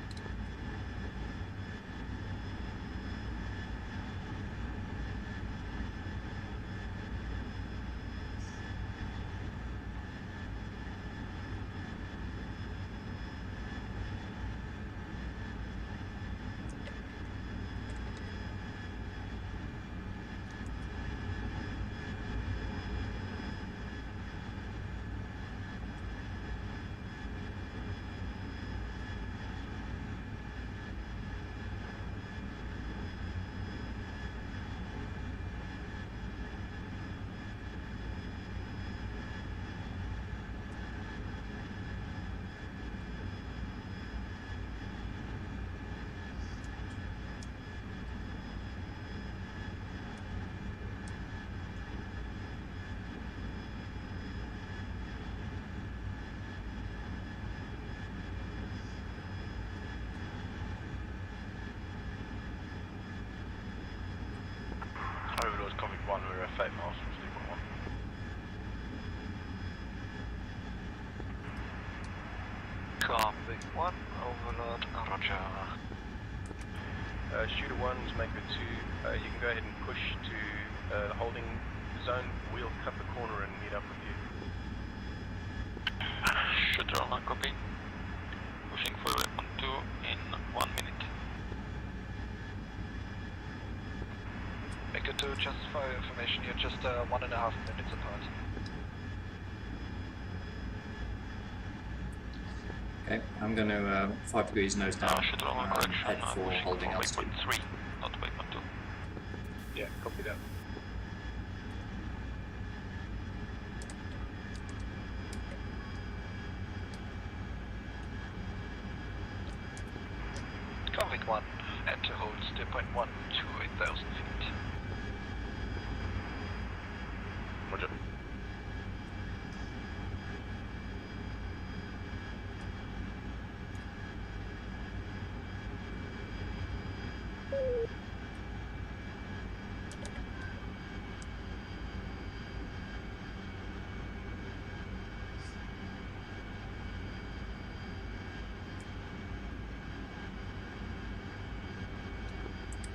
Overlord Convict 1, we're 5 miles from Sleeper 1. Convict 1, Overlord, roger. Shooter 1's Maker 2, you can go ahead and push to the holding zone. We'll cut the corner and meet up with you. Shooter 1, copy. Pushing forward on 2 in 1 minute. Maker 2, just for your information, you're just 1.5 minutes apart. Okay, I'm going to 5 degrees nose down, Shooter 1, correction. head for holding altitude. 3, not waypoint 2. Yeah, copy that. Convict 1, enter hold steer point 1 to 8,000 feet. Roger.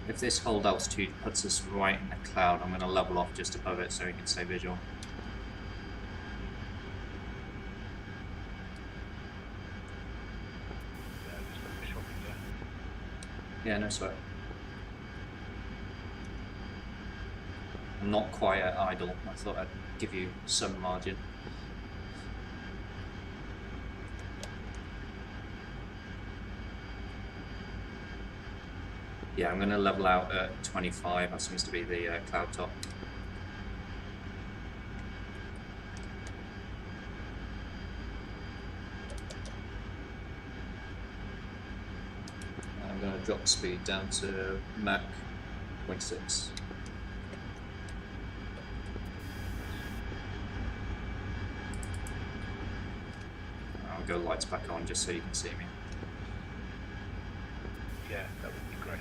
If this hold altitude puts us right in the cloud, I'm going to level off just above it so we can stay visual. Yeah, no sweat. I'm not quite at idle. I thought I'd give you some margin. Yeah, I'm going to level out at 25. That seems to be the cloud top. I'm going to drop the speed down to Mach 0.6. I'll go lights back on just so you can see me. Yeah, that would be great.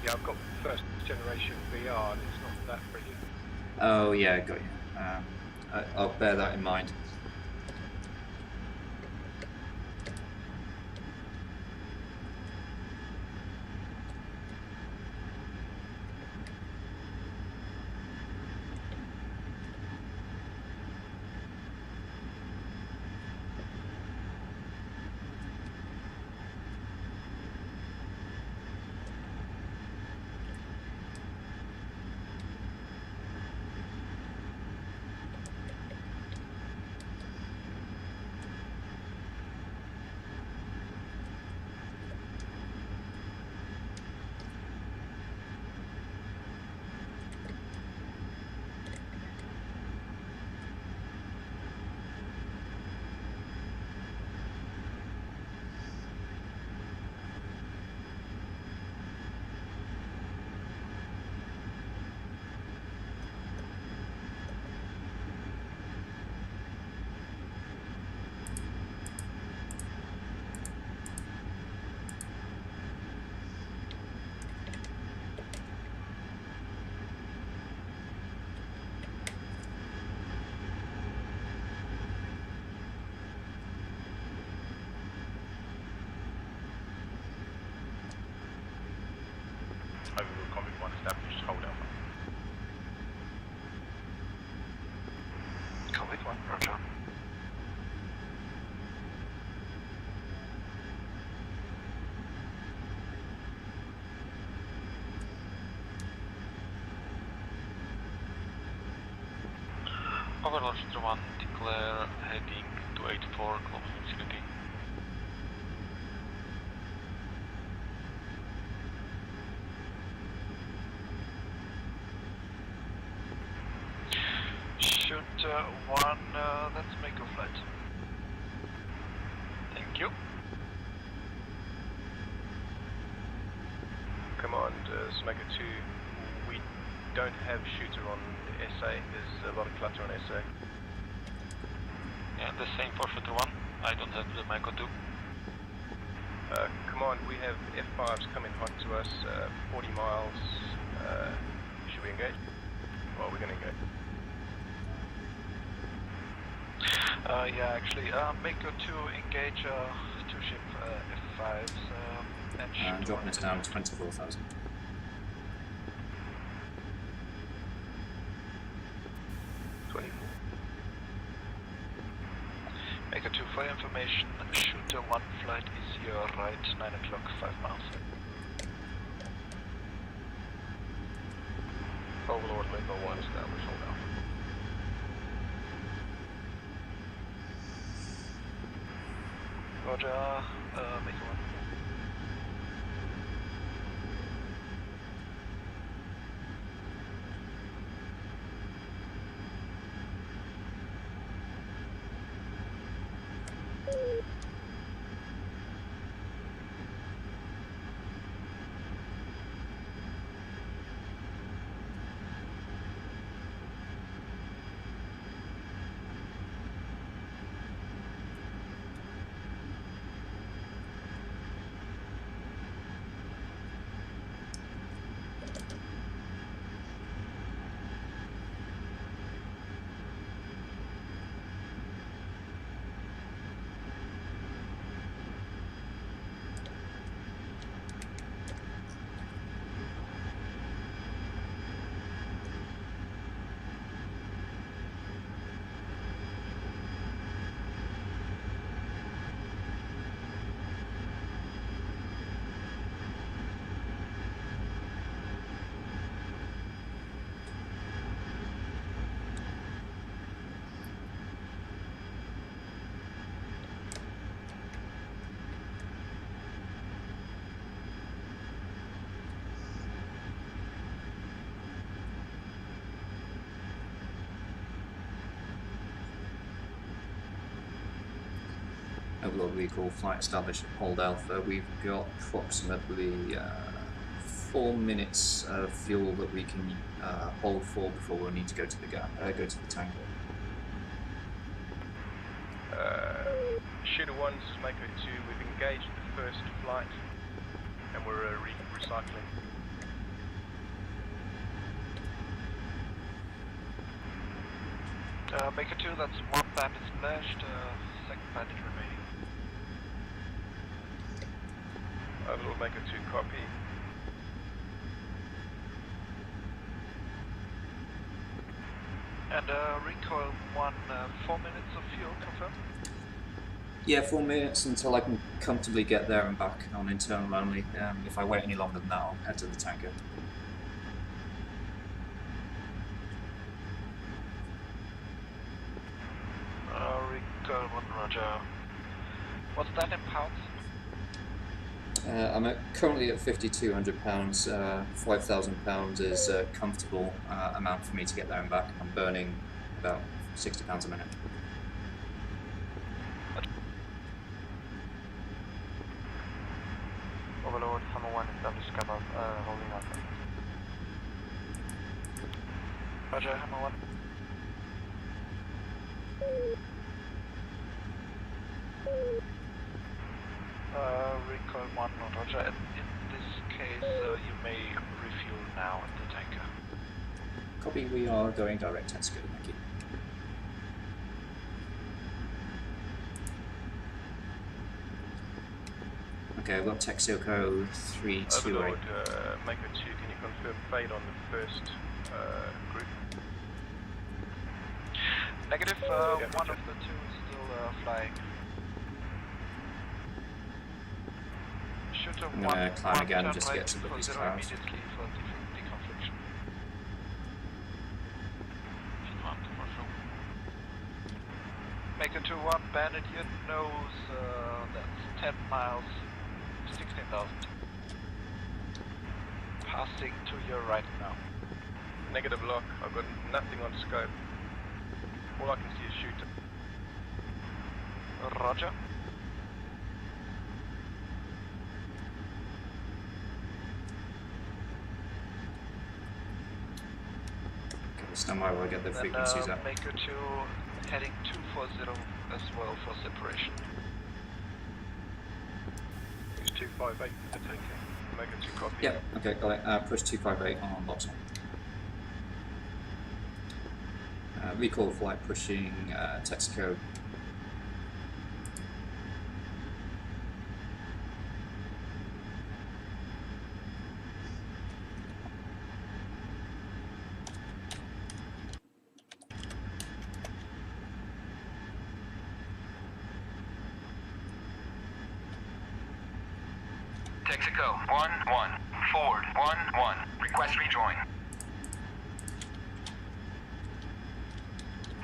Yeah, I've got first generation VR and it's not that brilliant. Oh yeah, got you. I'll bear that in mind. established. Hold Alpha. Copy 1, roger. Overlord 1, declare heading to 84 global vicinity. Shoot 1, let's make a flight. Thank you. Command, Smaker 2, we don't have shooter on SA. There's a lot of clutter on SA. Yeah, the same for shooter 1. I don't have the Mako 2. Command, we have F5s coming hot to us, 40 miles. Should we engage? Well, we're going to engage. Yeah, actually, Mako 2 engage 2 ship F5s and shoot dropping us down 24,000. Mako 2 for information, shooter 1 flight is your right, 9 o'clock, 5 miles. Overlord, Mako 1 established. Hold Alpha. Roger, Mako 1. Overlord recall, flight established at Hold Alpha. We've got approximately 4 minutes of fuel that we can hold for before we'll need to go to the tanker. Shooter 1, this is Mako 2. We've engaged the first flight and we're recycling. Mako 2, that's 1 bandit splashed, 2nd bandit remaining. Overlord Mako 2, copy. And recoil 1, 4 minutes of fuel, confirm? Yeah, 4 minutes until I can comfortably get there and back on internal only. If I wait any longer than that, I'll head to the tanker. Recoil 1, roger. What's that in pounds? I'm currently at 5,200 pounds. 5,000 pounds is a comfortable amount for me to get there and back. I'm burning about 60 pounds a minute. Overlord, Hammer 1 established cover, holding up. Roger, Hammer 1. Recoil 1, roger. In this case, you may refuel now at the tanker. Copy, we are going direct test good, thank you. Okay, I've got Texaco 328. Overlord, Mako 2, can you confirm fade on the first group? Negative, one of the two is still flying. Shooter I'm 1, gonna climb again turn just to right get to for these 0 clouds. immediately for deconfliction. Maker 2-1, bandit, your nose, that's 10 miles, 16,000. Passing to your right now. Negative lock, I've got nothing on scope. All I can see is shooter. Roger. Okay, stand by while I get the frequencies up. Maker 2 heading 240 as well for separation. It's 258 for the tanker. Maker 2 copy. Yep, okay, got it. Push 258 on boxing. Recall flight pushing Texaco. Texaco 1-1. Forward 1-1. Request rejoin.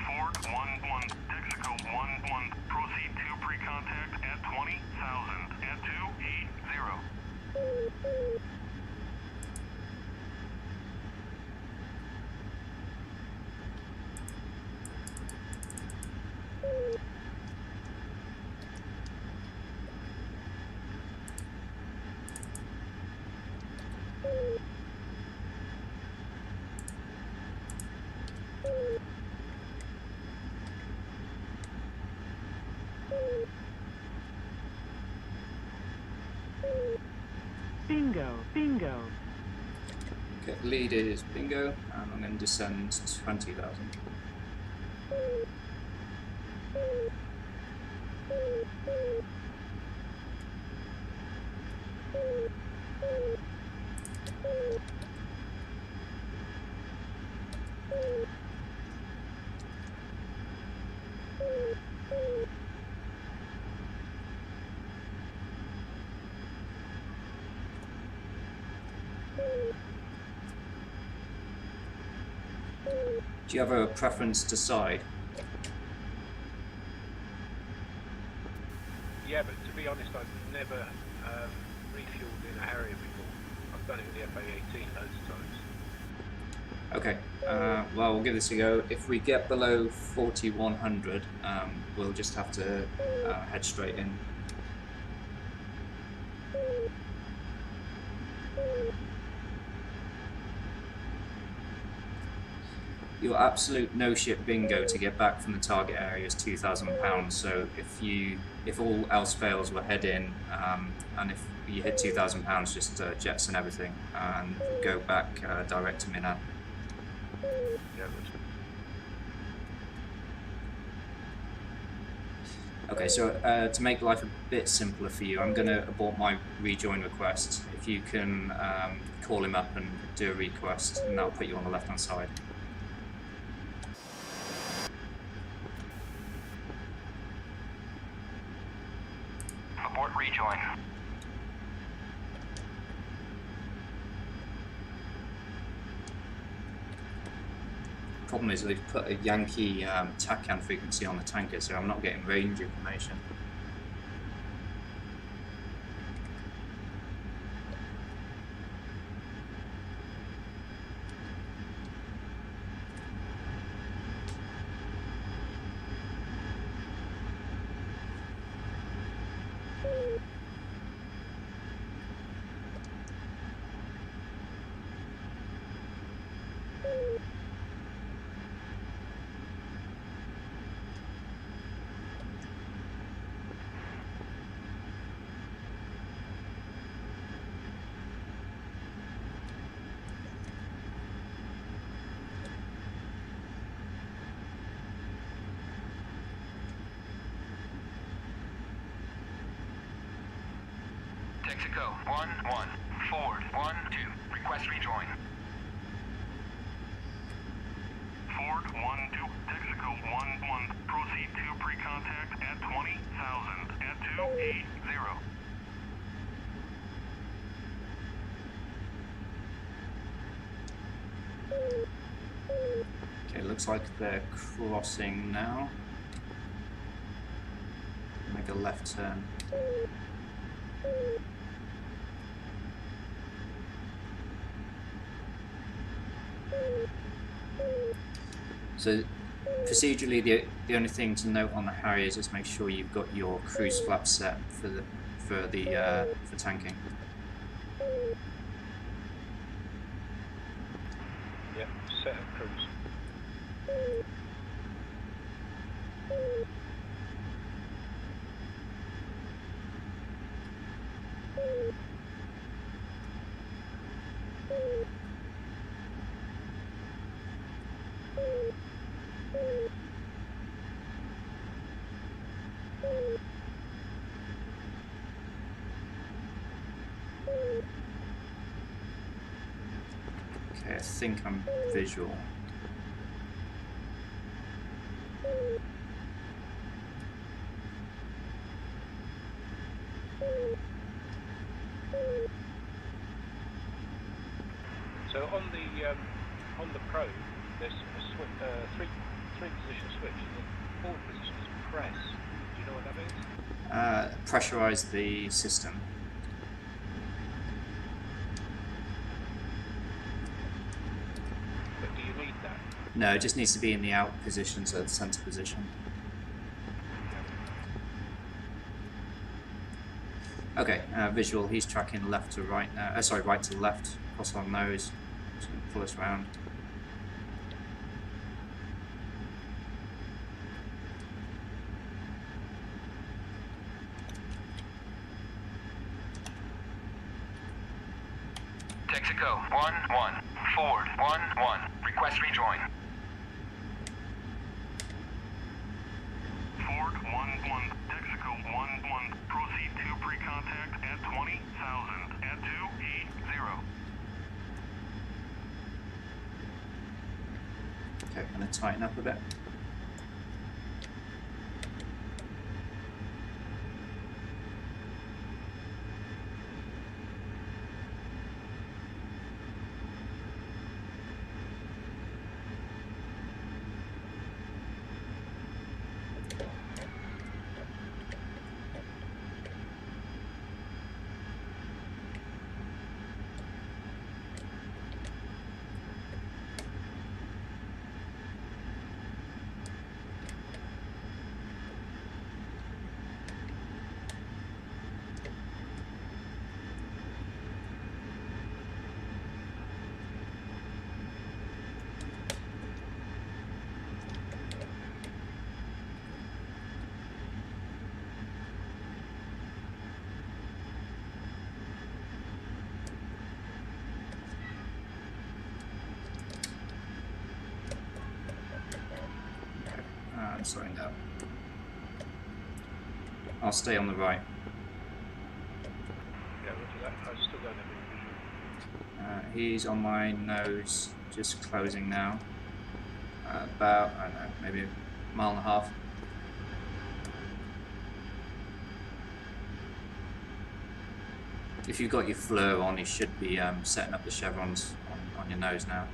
Forward 1-1. Texaco 1-1. Proceed to pre-contact at 20,000 at 280. Bingo, bingo. Okay, lead is bingo, and I'm going to descend 20,000. Do you have a preference to side? Yeah, but to be honest, I've never refueled in a Harrier before. I've done it with the FA-18 loads of times. Okay, well, we'll give this a go. If we get below 4100, we'll just have to head straight in. Your absolute no shit bingo to get back from the target area is £2,000. So if all else fails, we'll head in, and if you hit £2,000, just jettison everything and go back direct to Minan. Okay, so to make life a bit simpler for you, I'm going to abort my rejoin request. If you can call him up and do a request, and that'll put you on the left-hand side. Abort rejoin. Problem is they've put a Yankee TACAN frequency on the tanker, so I'm not getting range information. Texaco 1-1. Ford 1-2. Request rejoin. Ford 1-2. Texaco 1-1. Proceed to pre-contact at 20,000 at 280. Okay, looks like they're crossing now. Make a left turn. So procedurally, the only thing to note on the Harriers is make sure you've got your cruise flap set for tanking. Yep, set of cruise. Okay, I think I'm visual. So on the probe, there's a three position switch. The forward position is press. Do you know what that means? Pressurize the system. But do you need that? No, it just needs to be in the out position, so the center position. Okay, visual, he's tracking left to right now. Sorry, right to left, across our nose. Just gonna pull us around. Texaco 1-1. Ford 1-1. Request rejoin. Ford 1-1. Texaco 1-1. Proceed to pre-contact at 20,000 at 280. Okay, gonna tighten up a bit. I'm slowing down. I'll stay on the right. Yeah, look at that. I still don't have any visual. He's on my nose, just closing now. About, I don't know, maybe a mile and a half. If you've got your flare on, you should be setting up the chevrons on your nose now.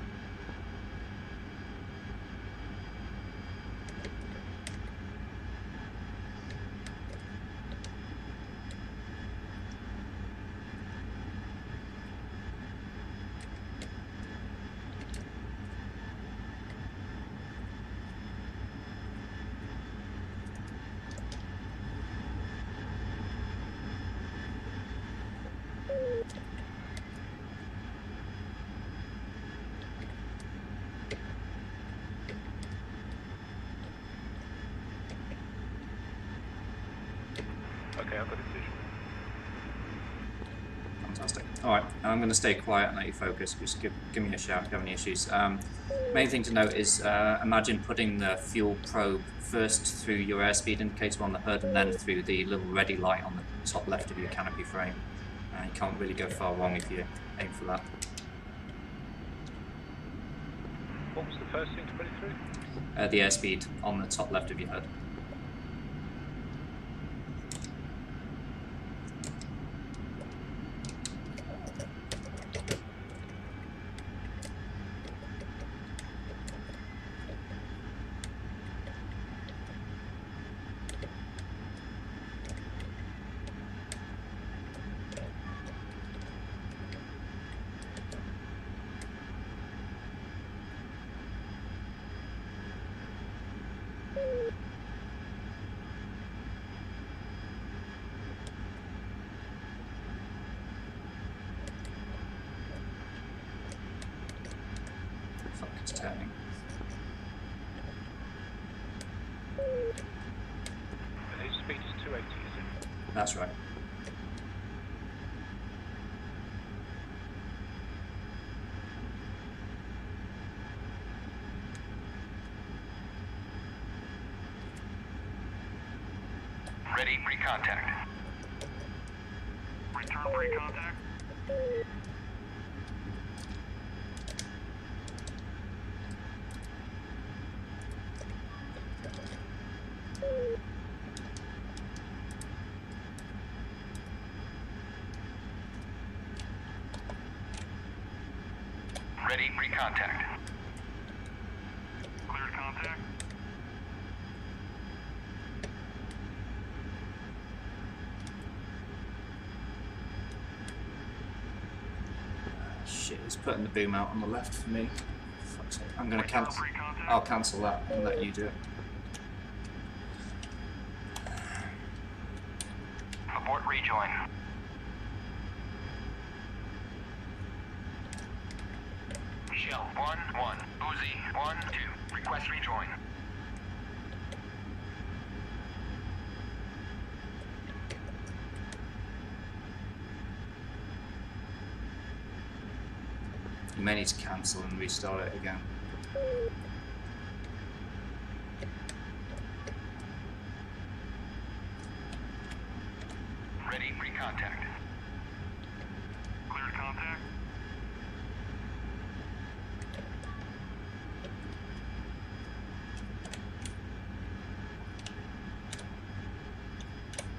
Okay, I've got it visual. Fantastic. Alright, I'm going to stay quiet and let you focus. Just give me a shout if you have any issues. Main thing to note is imagine putting the fuel probe first through your airspeed indicator on the HUD and then through the little ready light on the top left of your canopy frame. You can't really go far wrong if you aim for that. What was the first thing to put it through? The airspeed on the top left of your HUD. Fuck, it's turning. His speed is 280, is it? That's right. Ready, pre-contact. Return pre-contact. Ready, pre-contact. Cleared contact. Shit, it's putting the boom out on the left for me. Fuck's sake. I'm gonna cancel. I'll cancel that and let you do it. Abort rejoin. Shell 1-1. Uzi 1-2. Request rejoin. You may need to cancel and restart it again. Ready, pre-contact. Cleared contact.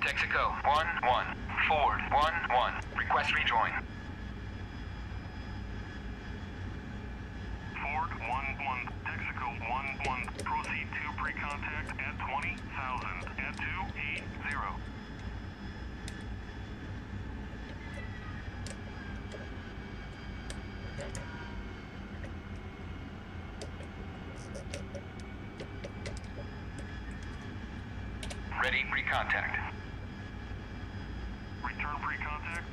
Texaco 1-1. Ford 1-1. Request rejoin. Ford 1-1. Texaco 1-1. Proceed to pre-contact at 20,000. At 280. Ready, pre-contact. Return pre-contact.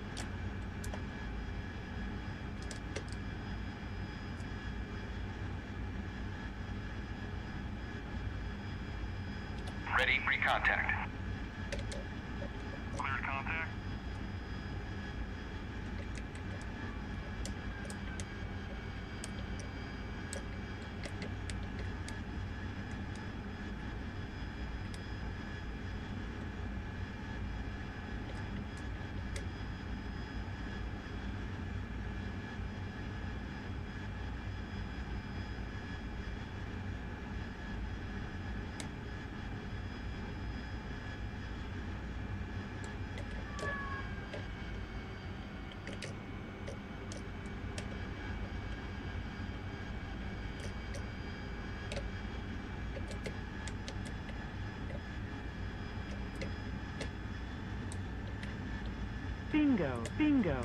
Ready, pre-contact. Cleared contact. Bingo, bingo.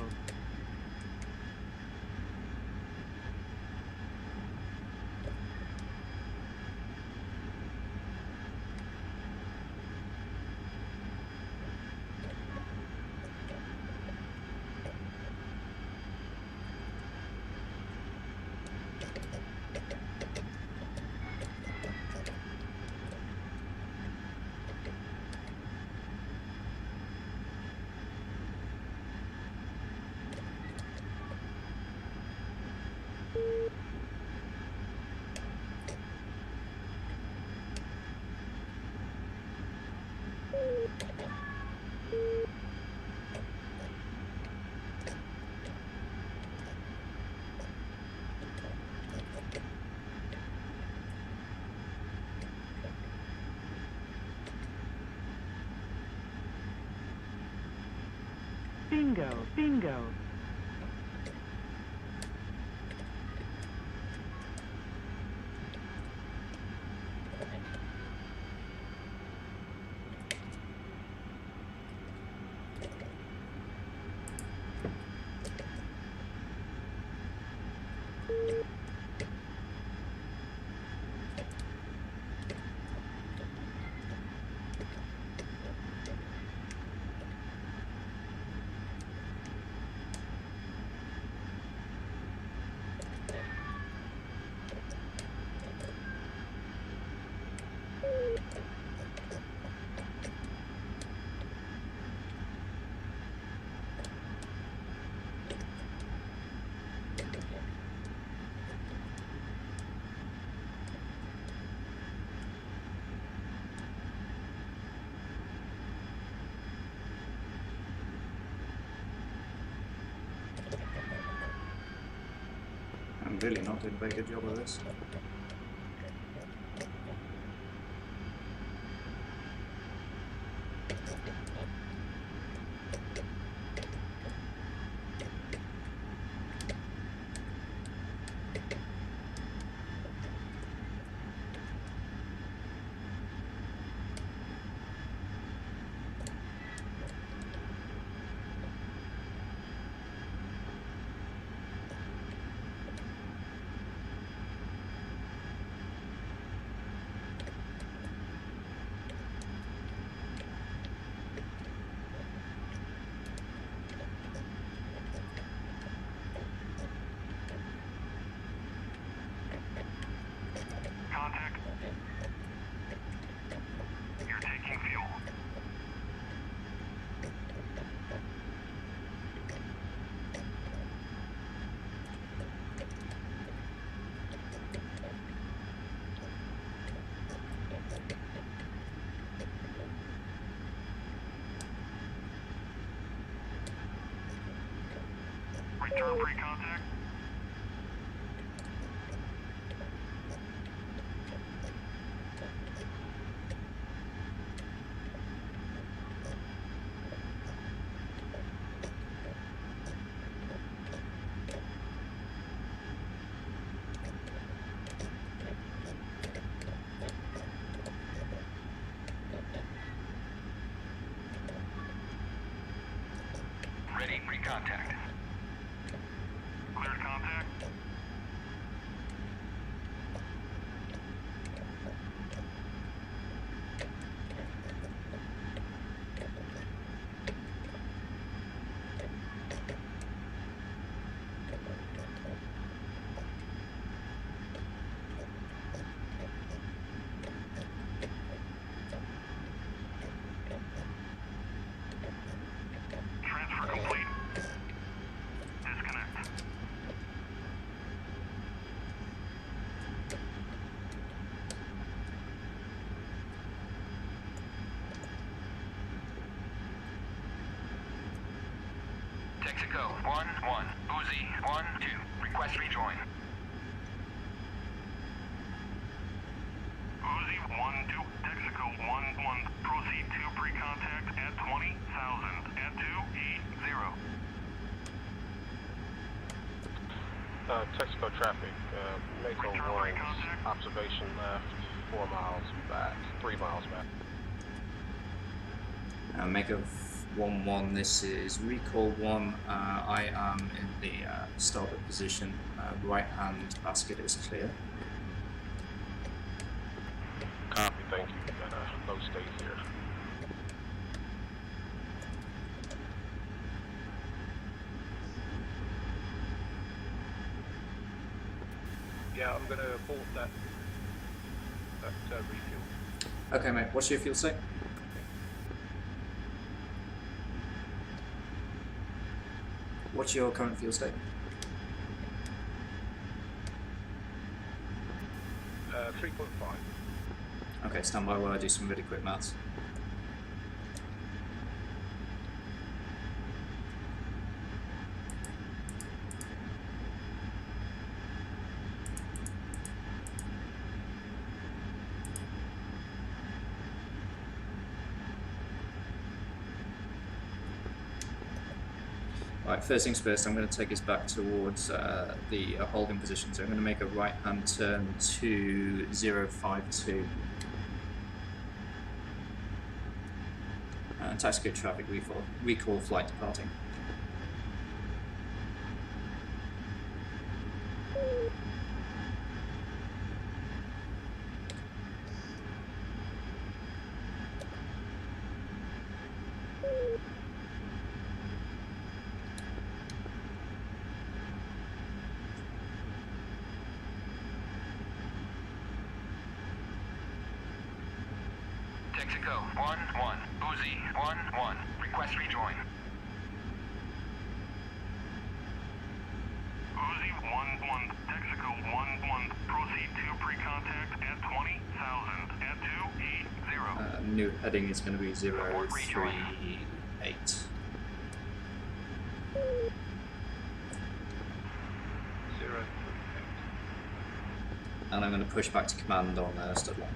Bingo, bingo. I'm really not doing a very good job of this. Contact. You're taking fuel. Return pre-contact. Ready, pre-contact. Cleared contact. Transfer complete. Disconnect. Texaco 1-1. Uzi 1-2. Request rejoin. Uzi 1-2. Texaco 1-1. Proceed to pre-contact at 20,000. At 2E0. Texaco traffic, Mako 1, observation left, 4 miles back, 3 miles back. Mega 1-1, this is recall 1. I am in the starboard position. Right hand basket is clear. Copy, thank you. Got a low state here. Yeah, I'm going to abort that refuel. Okay, mate, what's your fuel state? What's your current fuel state? 3.5. Okay, stand by while I do some really quick maths. Right, first things first, I'm going to take us back towards the holding position. So I'm going to make a right-hand turn to 052. Taxi code traffic recall flight departing. Texaco 1-1. Uzi 1-1. Request rejoin. Uzi 1-1. Texaco 1-1. Proceed to pre-contact at 20,000. At 280. New heading is going to be 038. And I'm going to push back to command on Studline.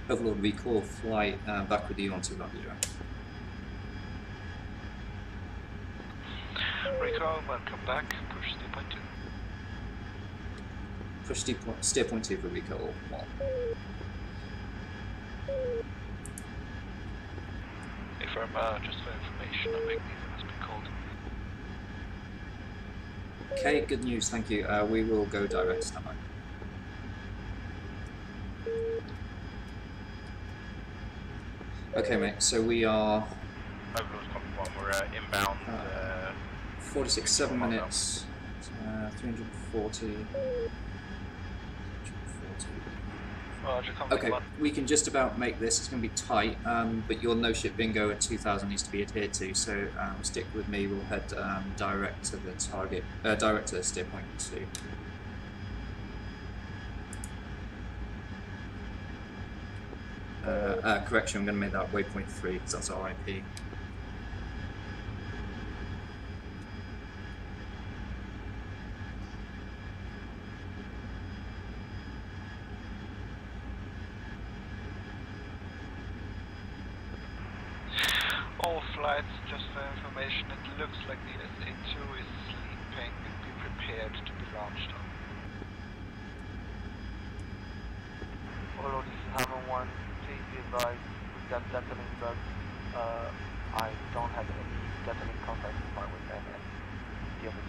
Overlord recall flight back with you on 210. Recall, welcome back. Push steer point 2. Push steer point 2 for recall 1. Affirm, just for information, a big diesel has been called. Okay, good news, thank you. We will go direct standby. Okay, mate, so we are Overlord's copy 1, we're inbound. 46, 7 minutes, 340. Okay, we can just about make this. It's going to be tight, but your no-ship bingo at 2,000 needs to be adhered to, so stick with me. We'll head direct to the target, direct to steer point 2. Correction, I'm going to make that waypoint 3 because that's our IP. All flights, just for information, it looks like the SA-2 is sleeping and be prepared to be launched on. Overlord, this is Hammer 1. Please be advised, we've got Detonate bugs. I don't have any Detonate contact with my wingman and the other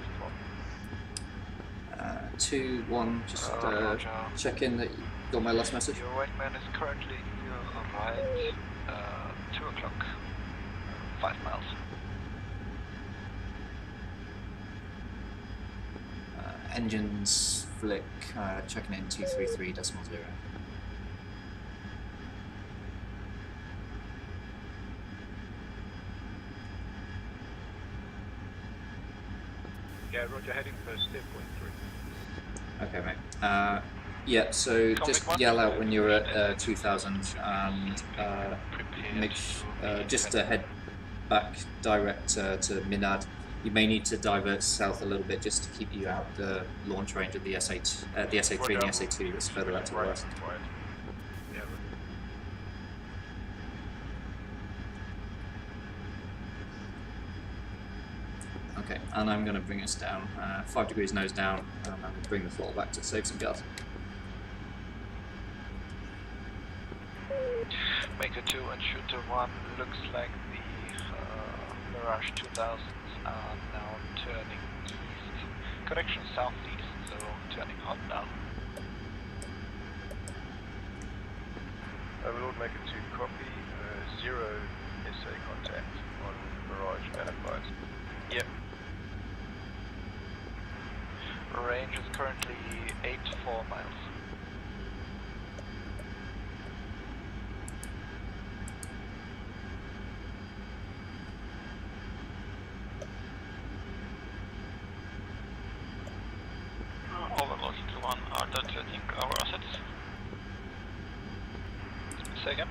just 2, 1, just check in that you got my last message. Your wingman is currently right 2 o'clock, 5 miles. Engines flick, checking in 233.0. Yeah, roger, heading for steer point 3. Okay, mate. Yeah, so just yell out when you're at 2,000 and just to head back direct to Minad. You may need to divert south a little bit just to keep you out the launch range of the SA3 and the SA2 that's further out to the west. Okay, and I'm going to bring us down 5 degrees nose down, and I'm going to bring the throttle back to save some gas. Maker 2 and Shooter 1 looks like the Mirage 2000s are now turning east. Correction, southeast, so turning hot now. Overlord Maker 2 copy, 0 SA contact on Mirage and advise. Yep. Range is currently 84 miles. Overlord to 1, are detecting our assets. Say again?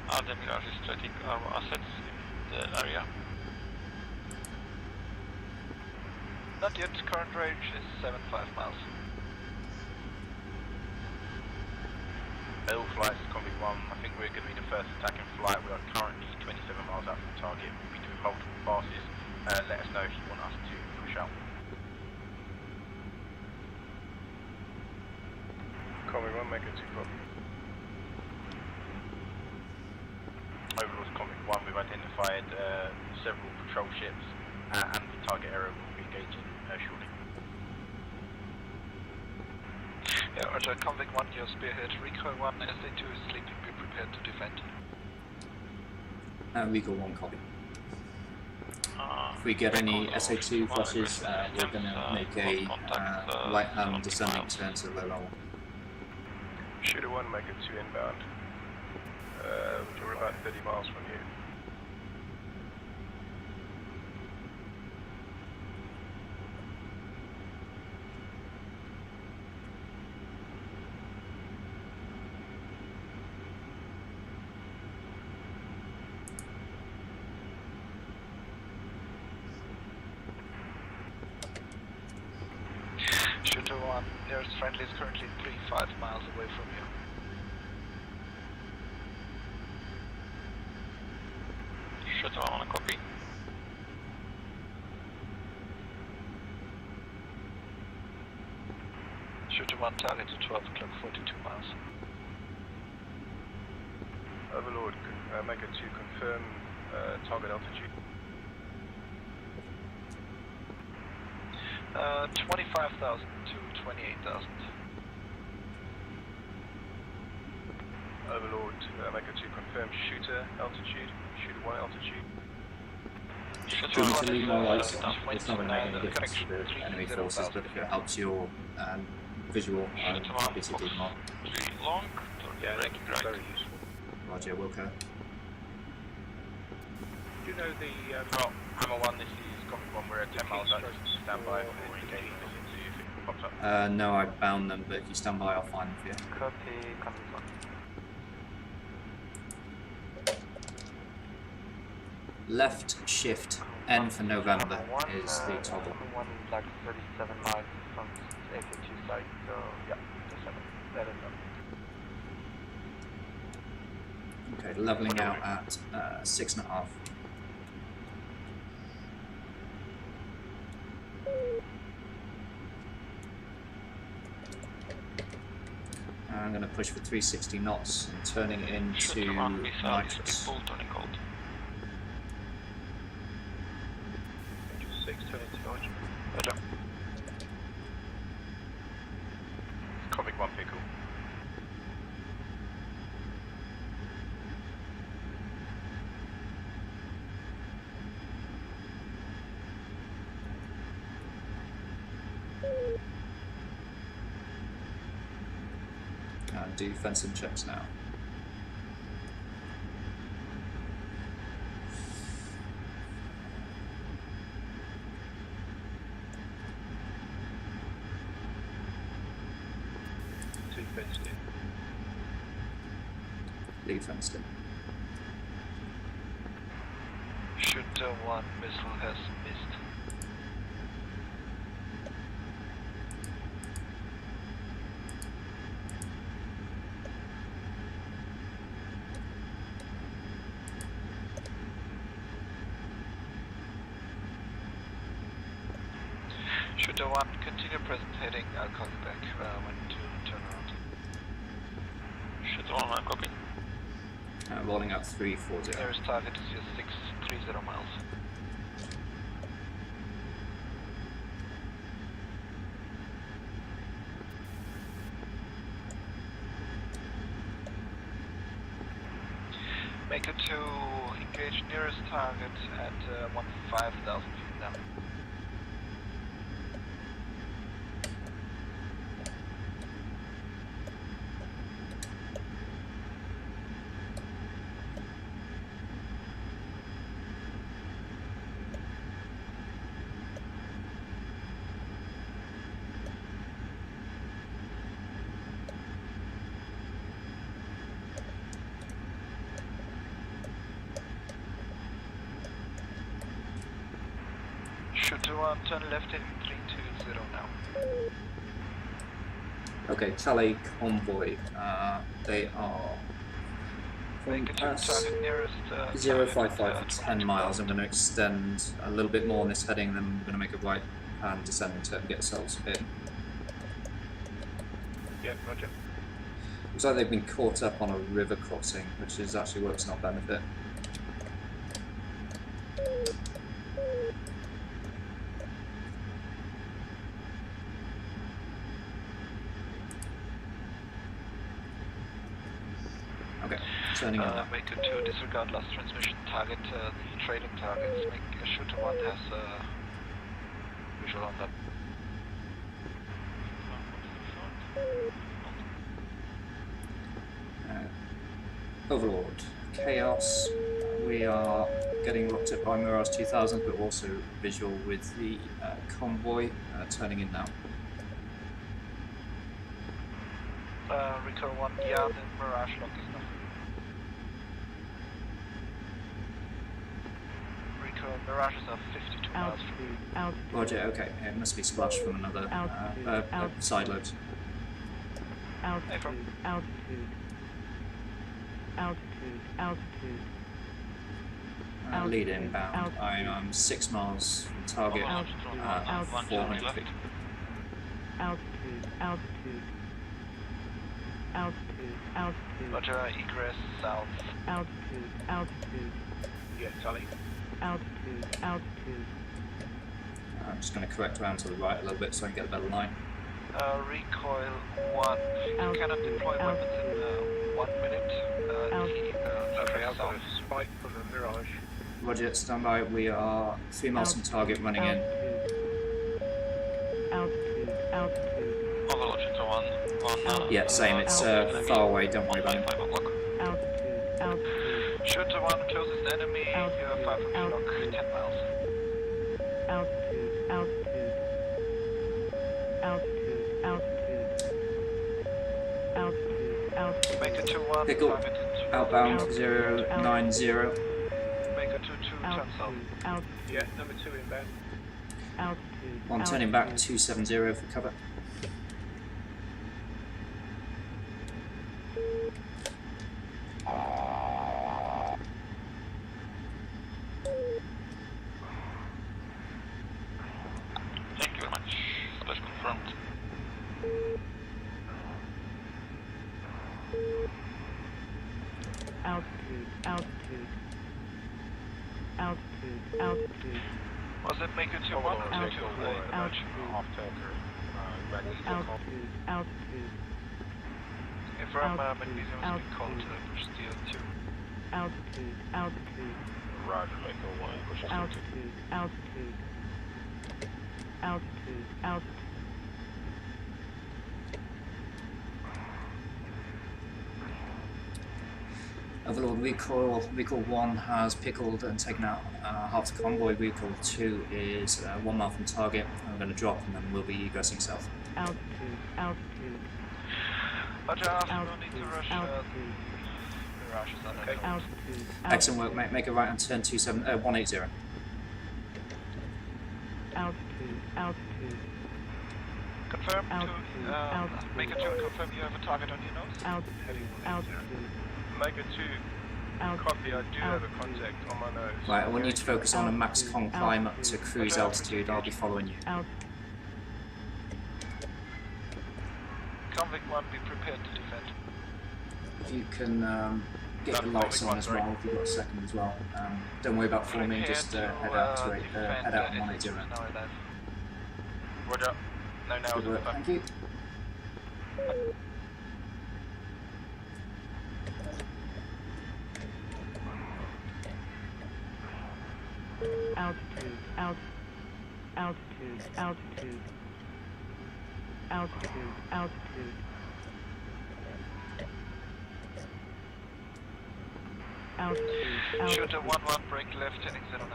Are the Mirage is detecting our assets in the area? Not yet, current range is 75 miles. All flights, Convict 1, I think we're going to be the first attacking flight. We are currently 27 miles out from the target. We'll be doing multiple passes. Let us know if you want us to push out. Convict 1, make a 2 copy. Overlord Convict 1, we've identified several patrol ships and the target area will be engaging shortly. Yeah, Roger, Convict 1, your spearhead. Recoil 1, SA2 is sleeping, be prepared to defend. Recoil 1, copy. If we get any SA2 flushes, we're going to make a right-hand descending turn to low level. Shooter 1, make a 2 inbound. We're about 30 miles from you. Shooter 1, nearest friendly is currently 3-5 miles away from you. Shooter 1 on a copy. Shooter 1, target to 12 o'clock, 42 miles. Overlord, make a 2 confirm target altitude. 25,000 to 28,000. Overlord, make a 2 confirm shooter altitude. Shooter 1 altitude. Do you want to leave more lights? It's not going to make any difference to the enemy forces, but if it helps your visual, I'm happy to do more. Long, yeah, that's very useful. Roger, Wilco. Do you know the Hammer 1, this is Convict 1, we're at 10 miles out. Stand by for engaging if it pops up. No, I bound them, but if you stand by, I'll find them for you. Copy, Convict 1. Left shift N for November is the toggle. One is like 37 miles from SA2 site, so yeah, just let us know. Okay, leveling out at 6.5. I'm going to push for 360 knots and turning into nitrous. 6, turn into nitrogen. Roger. Convict 1 pickle. And do fencing checks now. Lead fenced in. Shooter 1 missile has missed. Shooter 1, continue present heading, I'll call you back when to turn around. Shooter 1, I copy. Rolling out 340. Nearest target is your 630 miles. Make it to engage nearest target at 15,000 feet now. Shooter 1, turn left heading 320 now. Okay, Charlie Convoy. They are from us 055 for 10 miles. I'm going to extend a little bit more on this heading, then we're going to make a right hand descending turn and get ourselves in. Yeah, roger. Looks like they've been caught up on a river crossing, which is actually works in our benefit. Okay, turning in now. Make it to disregard last transmission. Target the trailing targets. Make shooter 1 has visual on them. Overlord, Chaos. We are getting locked up by Mirage 2000, but also visual with the convoy turning in now. Recall 1, yeah, the Mirage lock is not. Recall, Mirages are 52 miles from. Roger, okay, it must be splashed from another side loads. Altitude. Lead inbound. I'm 6 miles from target, 400 feet. Altitude. Roger, egress south. Altitude. Yeah, Charlie. Altitude. I'm just going to correct around to the right a little bit so I can get a better line. Recoil 1. You cannot deploy weapons in 1 minute. Okay, I've got a spike from the Mirage. Roger, stand by. We are 3 miles from target, running in. Altitude. Overlord to 1. Yeah, same. It's far away. Don't worry about it. Altitude. Shooter 1, closest enemy. You have 5 o'clock, 10 miles. Altitude. Make it 2-1. Pickle. Outbound 090. Make it 2-2, turn south. Yeah, number 2 inbound. I'm turning back 270 for cover. Thank you very much. Splash confirmed. Altitude. Was it make it 2-1 or 2-2? Off tanker. Altitude. If I'm magnesium is being called to push steel 2. Altitude. Roger, make 1, push steel 2. Altitude. Overlord, Recall 1 has pickled and taken out half the convoy. Recall 2 is 1 mile from target. I'm going to drop and then we'll be egressing south. Altitude. Roger, no need to rush. Mirage is on okay. Excellent work, mate. Make a right hand turn 180. Altitude. Confirm to make a 2 and confirm you have a target on your nose. Altitude. Make a 2. Copy, I do have a contact on my nose. Right, I want you to focus on a max con climb up to cruise altitude. I'll be following you. Convict 1, be prepared to defend. If you can get your lights on as well, if you've got a second as well. Don't worry about forming, just head out to head out 180. Roger. No, Good work, thank you. Altitude. Shooter 1-1, break left, heading 090.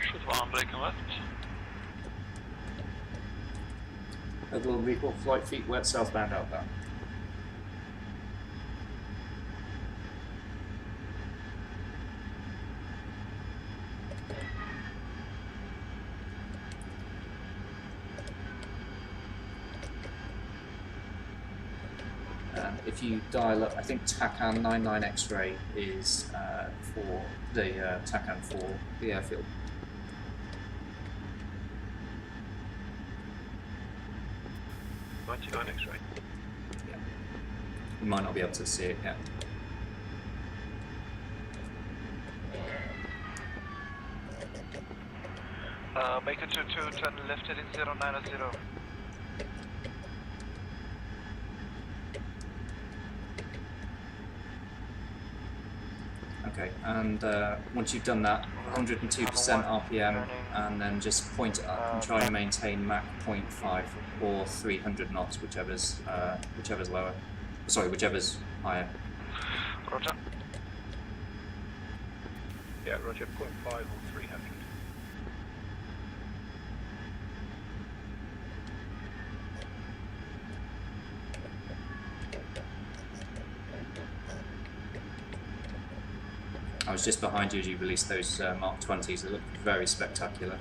Shoot 1, breaking left. Overlord, Recall, flight feet wet, southbound, outbound. if you dial up, I think TACAN 99 X-ray is for the TACAN for the airfield. X-ray. Yeah. You might not be able to see it yet. Make it to 2, turn left heading 090. Okay, and once you've done that, 102% RPM, and then just point it up and try and maintain Mach 0.5 or 300 knots, whichever's lower. Sorry, whichever's higher. Roger. Yeah, Roger. 0.5 or 300. I was just behind you as you released those Mark 20s. They look very spectacular.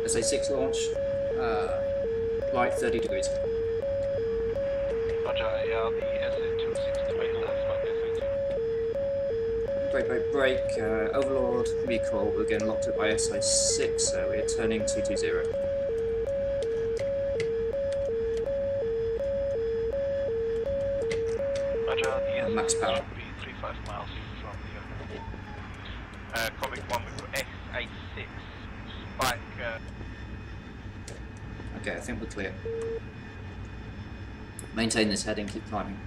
SA6 launch, right 30 degrees. Roger, yeah, the SA-260 make left, but SA-2. Break, Overlord, recall, we're getting locked up by SA6, so we're turning 220. Roger, the max power. should be 35 miles from the Comic 1, we've got SA6, spike. Okay, I think we're clear. Maintain this heading, keep climbing.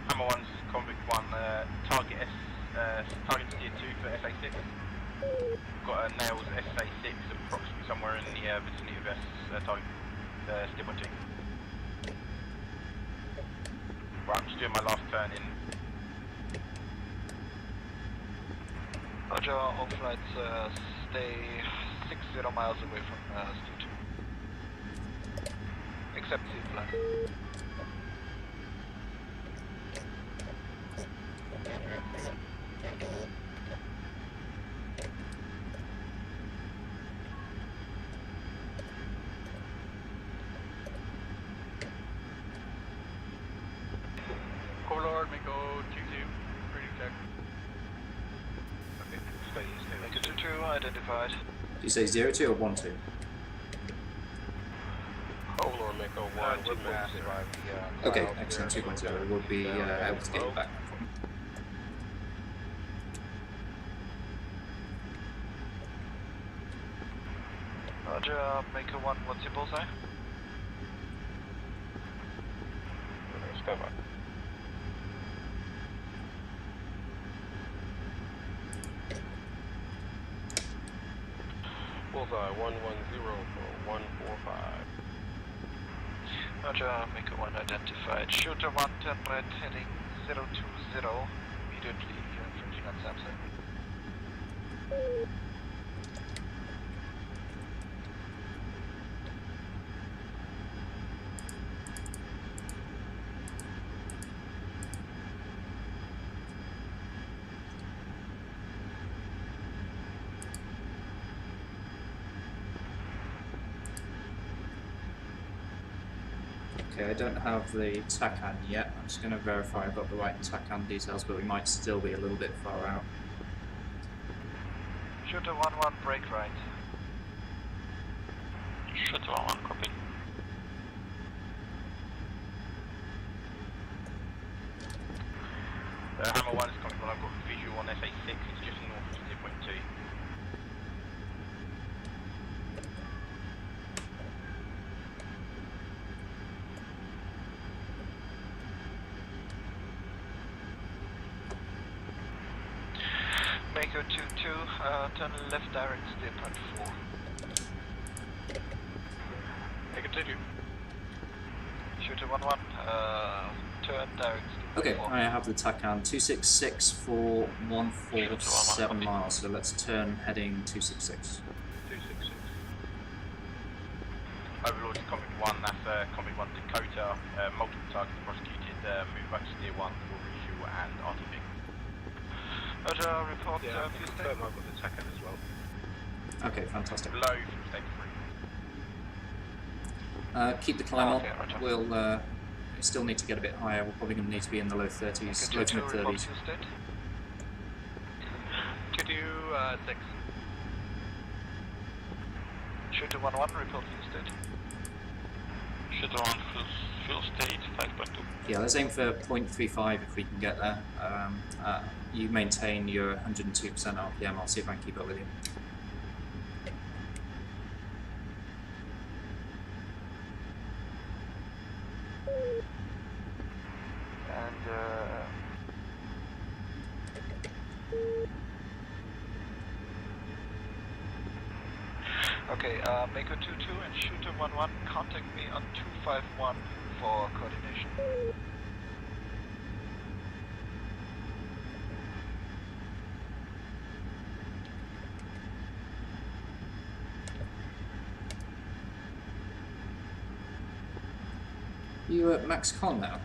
Hammer 1's Convict 1, target steer 2 for SA6. Got a nails SA6 approximately somewhere in the vicinity of target steer 1 2. Right, I'm just doing my last turn in. Roger, all flights stay 60 miles away from steer 2. Except sea flight. Overlord, Mako 2-2, reading check. Okay, stay. Make it 2-2, identified. Do you say 0-2 or 1-2? Overlord, Mako 1-2, massive. Okay, excellent, 2.0. We'll be able to get you back. Roger, Mako 1, what's your bullseye? Stand by. Bullseye 110 for 145. Roger, Mako 1 identified. Shooter 1, turn right, heading 020, immediately infringing on Samsung. Okay, I don't have the TACAN yet. I'm just going to verify I've got the right TACAN details, but we might still be a little bit far out. Shooter 1-1, break right. Shooter 1-1, copy. Hammer 1 is coming when I've got visual on SA6, it's just north of 0.2. Mako 2-2, turn left direct, steer point 4. Continue. Shooter 1-1, turn direct, steer Okay, point 4. I have the TACAN 266 for 147 miles, so let's turn heading 266. 266. Overlord to Convict 1, that's Convict 1 Dakota, multiple targets prosecuted, move back to Steer 1 for refuel and RTB. Roger, report, Yeah, I please stay. confirm I've got the TACAN as well. Okay, fantastic. Low from stage 3. Keep the climb Okay, up. roger. We'll still need to get a bit higher. We're probably going to need to be in the low 30s, low to mid 30s. Could you 6? Shooter 1-1, report fuel state. Shooter 1, fuel state 5.2. Yeah, let's aim for 0.35 if we can get there. You maintain your 102% RPM. I'll see if I can keep up with you. And okay, Mako 2-2 and Shooter 1-1, contact me on 251 for coordination. You at max con now?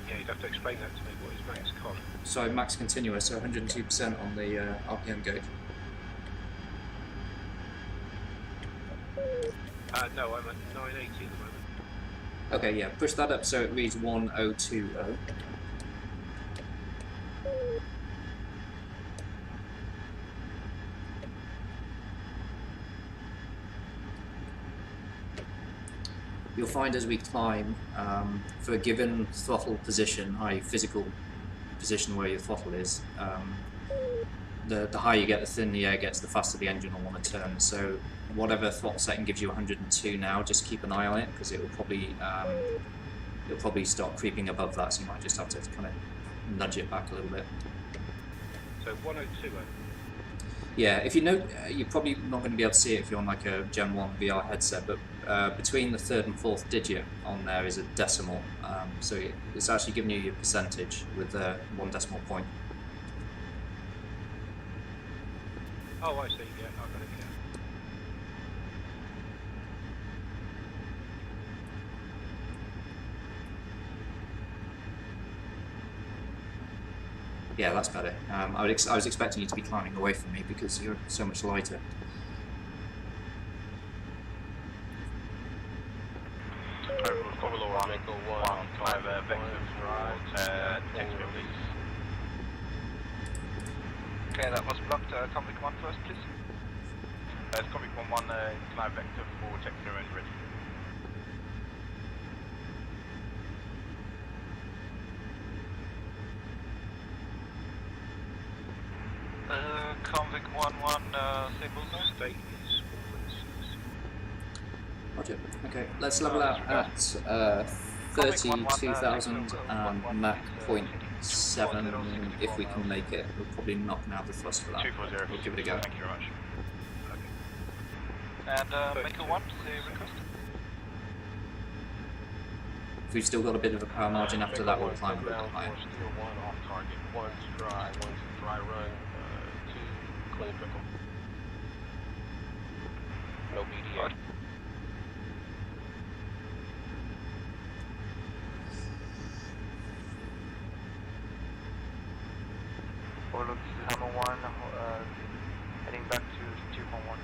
Yeah, you'd have to explain that to me. What is max con? So max continuous, so 102% on the RPM gauge. No, I'm at 980 at the moment. Okay, yeah, push that up so it reads 1020. You'll find as we climb, for a given throttle position, i.e. physical position where your throttle is, the higher you get, the thinner the air gets, the faster the engine will want to turn. So whatever throttle setting gives you 102 now, just keep an eye on it, because it will probably start creeping above that, so you might just have to kind of nudge it back a little bit. So 1020. Yeah, if you know, you're probably not going to be able to see it if you're on like a Gen 1 VR headset, but between the 3rd and 4th digit on there is a decimal, so it's actually giving you your percentage with 1 decimal point. Oh, I see. Yeah, I got it. Yeah. Yeah, that's better. I was expecting you to be climbing away from me because you're so much lighter. Overlord, Mako 1, climb vector text me, please. Okay, that was blocked. Convict 1 first, please. It's Convict 1-1, climb vector for text and ready. Convict 1-1, say bullseye. State is 4.6. Roger. Okay, let's level out at 32,000 and Mach 0.7 if we can make it. We're probably knocking out the thrust for that. 240. We'll give it a go. Thank you very much. And Mako 1, say request. If we've still got a bit of a power margin after that, we'll climb a little bit higher. Steer 1 off target, 1's dry, 1's dry run, 2 clean pickle. No BDA. Overlord, this is Hammer 1, heading back to 2.1.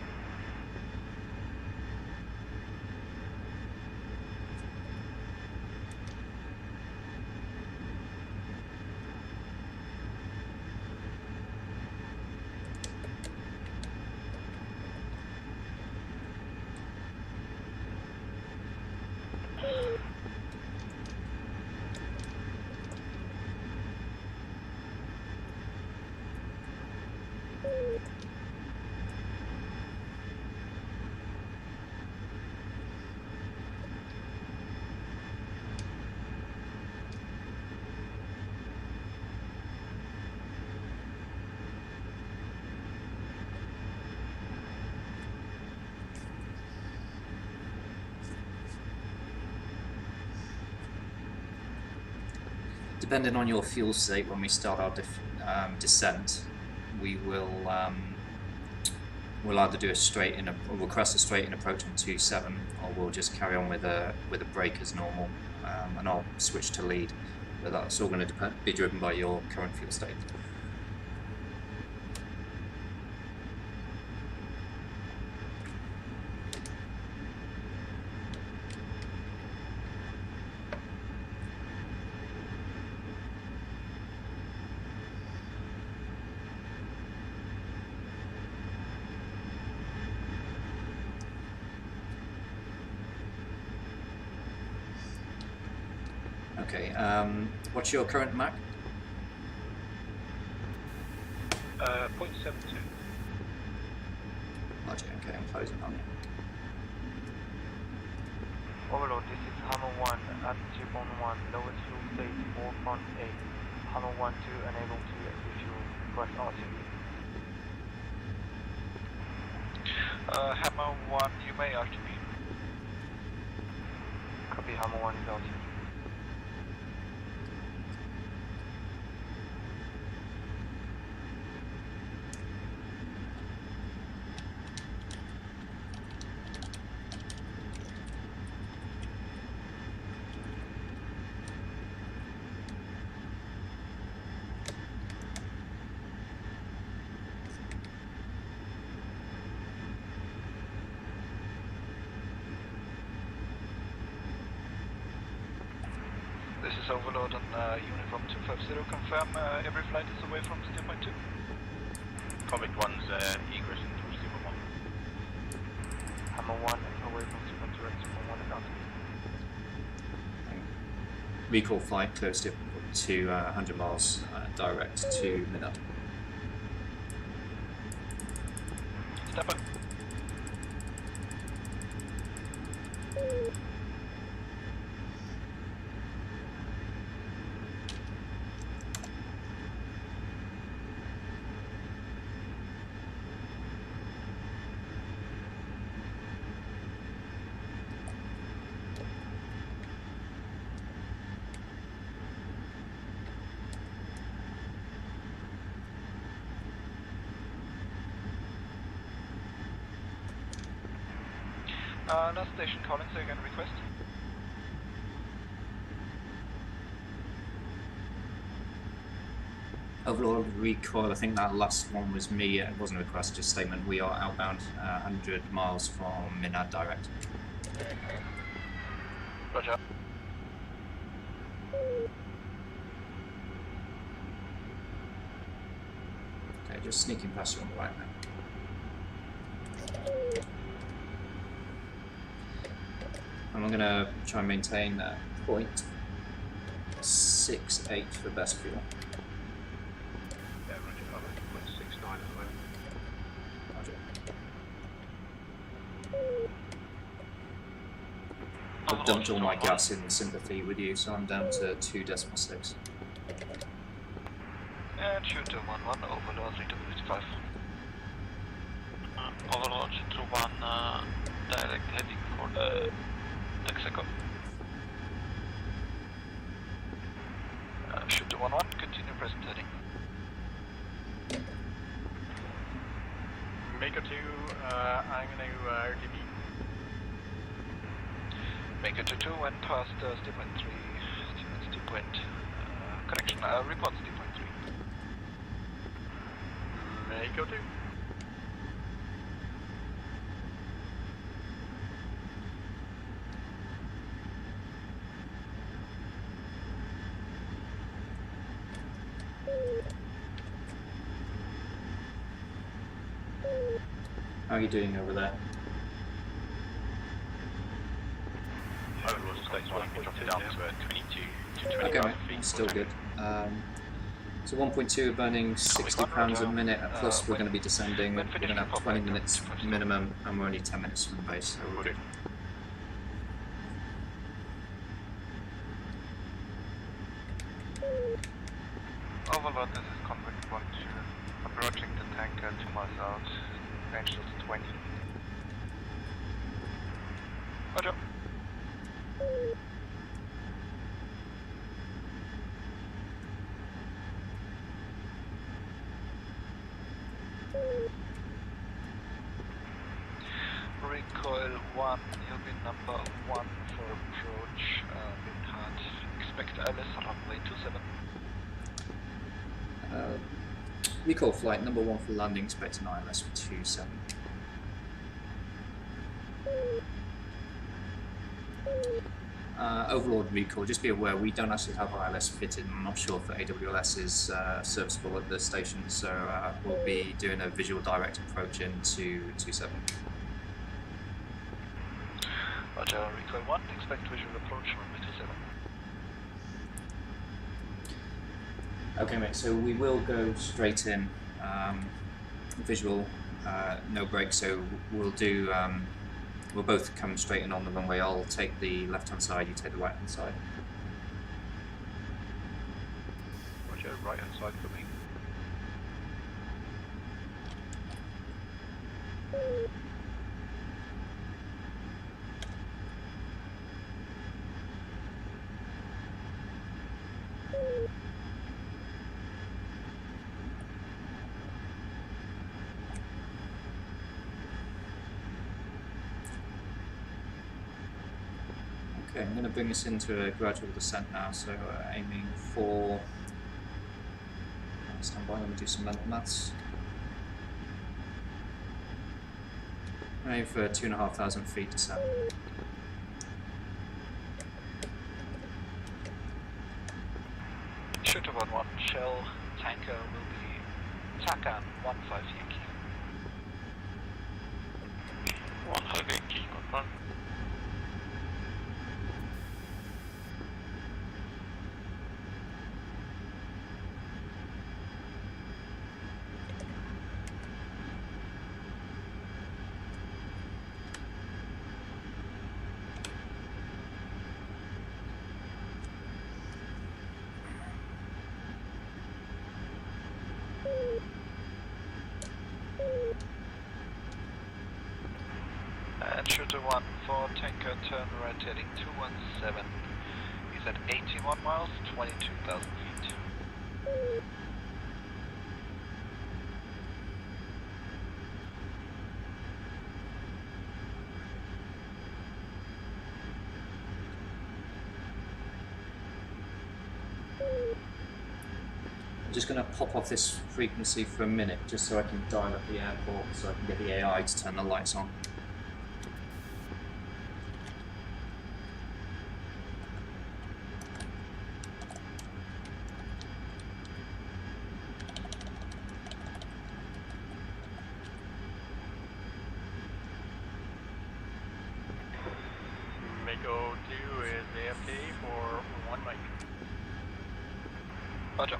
Depending on your fuel state, when we start our descent, we will we'll either do a straight in, or we'll crest a straight in approach on 2.7, or we'll just carry on with a brake as normal, and I'll switch to lead. But that's all going to be driven by your current fuel state. Okay, what's your current Mach? 0.72. Roger, okay, I'm closing on you. Overlord, this is Hammer 1, attitude on 1, lowest fuel state 4.8. Hammer 1 to enable to refuel, request RTB. Hammer 1, you may RTB. Copy, Hammer 1 is RTB. This is Overlord on Uniform 250. Confirm every flight is away from steer point 2. Convict 1's egress into steer point 1. Hammer 1 away from steer point 2 and steer point 1 is RTB. Recall flight close to 100 miles direct to Minot. Step up. NAS station calling, so again request. Overlord recoil, I think that last one was me, it wasn't a request, just statement. We are outbound 100 miles from Minad direct. Roger. Okay, just sneaking past you on the right now. And I'm going to try and maintain 0.68 for best fuel. Yeah, roger. I'm at 0.69 at the moment. Roger. I've dumped all my gas in sympathy with you, so I'm down to 2.6. And shoot to 1-1, Overlord 355. Overlord to 1, direct heading for the Texaco. Shoot to 1-1, continue present heading. Maker 2, I'm going to RTB. Maker to 2 went past steer point 3, steer point, correction, report steer point 3. Maker 2. How are you doing over there? Overlord states 1, we dropped it down to 22 to 25 Okay, mate, feet. still good. So 1.2 burning 60 pounds a minute, plus we're going to be descending. We're going to have 20 minutes minimum, and we're only 10 minutes from the base, so we're good. Overlord, this is Convict 1-2, approaching the tanker 2 miles out, range is 20. Roger. recoil 1, you'll be number 1 for approach, wind hard. Expect ILS runway 27. Recall flight number 1 for landing, expecting ILS for 27. Overlord recall, just be aware we don't actually have ILS fitted. I'm not sure if the AWLS is serviceable at the station, so we'll be doing a visual direct approach into 27. Roger, recoil 1, expect visual approach runway 27. Okay, mate, so we will go straight in, visual, no break, so we'll do, we'll both come straight in on the runway. I'll take the left-hand side, you take the right-hand side. Roger, right-hand side for me. Okay, I'm going to bring us into a gradual descent now, so aiming for... stand by, let me do some mental maths. Aim for 2,500 feet descent. Shooter 1-1, Shell tanker will be Takan 1-5 Yankee. 1 Yankee, confirm. And Shooter 1 for tanker, turn right heading 217. He's at 81 miles, 22,000 feet. I'm just going to pop off this frequency for a minute, just so I can dial up the airport, so I can get the AI to turn the lights on. Mako 2 is AFK for 1 mic. Roger.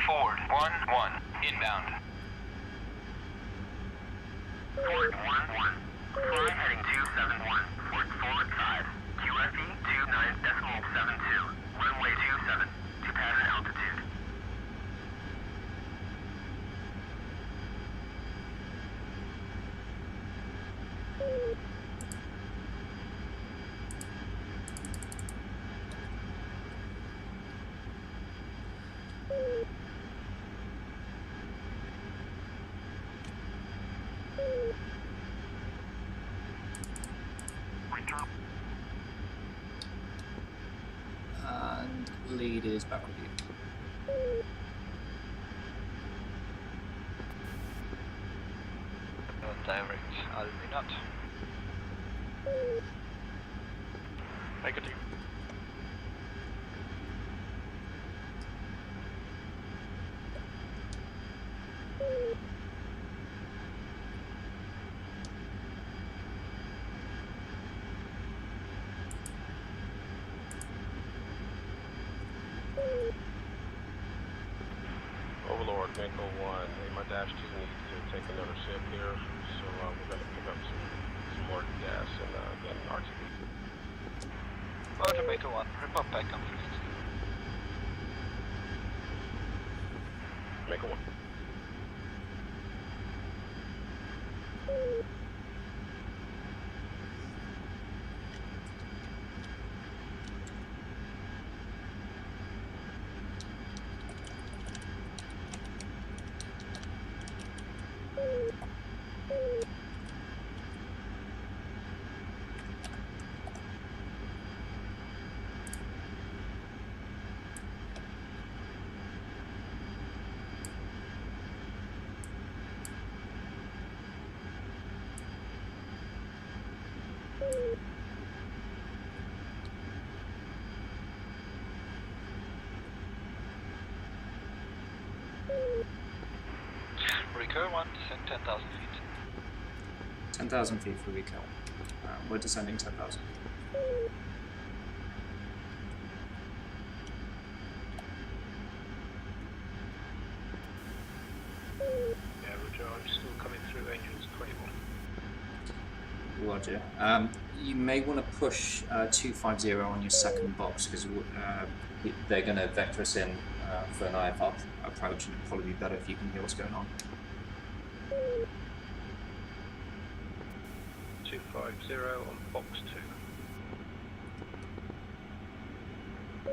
Ford 1-1, inbound. Ford 1-1, fly heading 271, Ford forward 5, QFE 29.72, runway 27, to pattern altitude. And lead is back with you. direct Alminat. Negative. Overlord, Mako 1. Hey, my Dash 2 needs to take another sip here, so we're going to pick up some more gas and then RTB. Roger, Mako 1. Report back on first. Mako 1. Recur 1, descend 10,000 feet. 10,000 feet for recall. We're descending 10,000. Yeah, Roger, I'm still coming through engines 21. Roger. You may want to push 250 on your second box because they're going to vector us in for an IFR approach, and it'll probably be better if you can hear what's going on. 250 on box 2.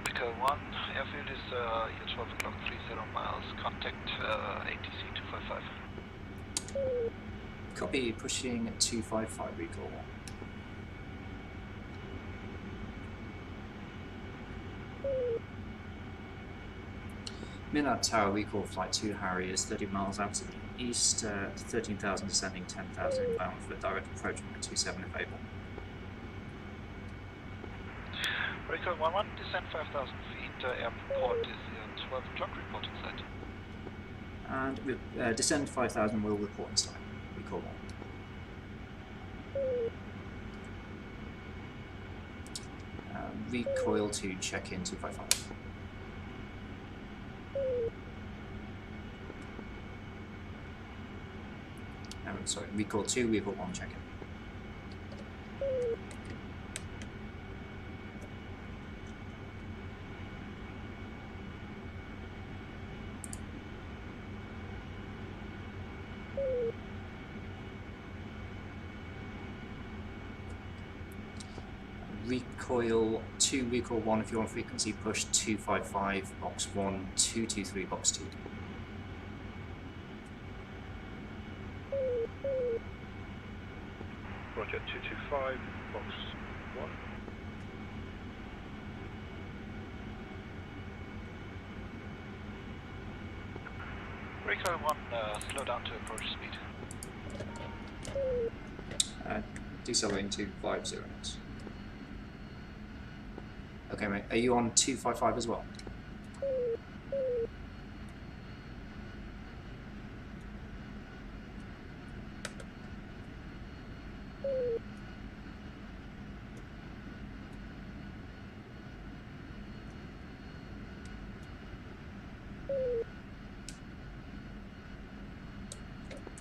Recur 1, airfield is your 12 o'clock, 30 miles, contact ATC 255. Copy, pushing 255 recall. Minard Tower, recall flight 2 Harry is 30 miles out to the east, 13,000 descending, 10,000 inbound for direct approach on 27 if able. Recall 1-1, descend 5,000 feet, airport is 12 o'clock, reporting site. And descend 5,000 will report inside. Recall 1. Recoil to check in 255. Sorry, recall 2, recall 1, check in. Recoil 2, recoil 1 if you're on frequency, push 255, box 1, 223, box 2. Roger, 225, box 1. Recoil 1, slow down to approach speed. Decelerating to 50 knots. Okay, mate. Are you on 255 as well?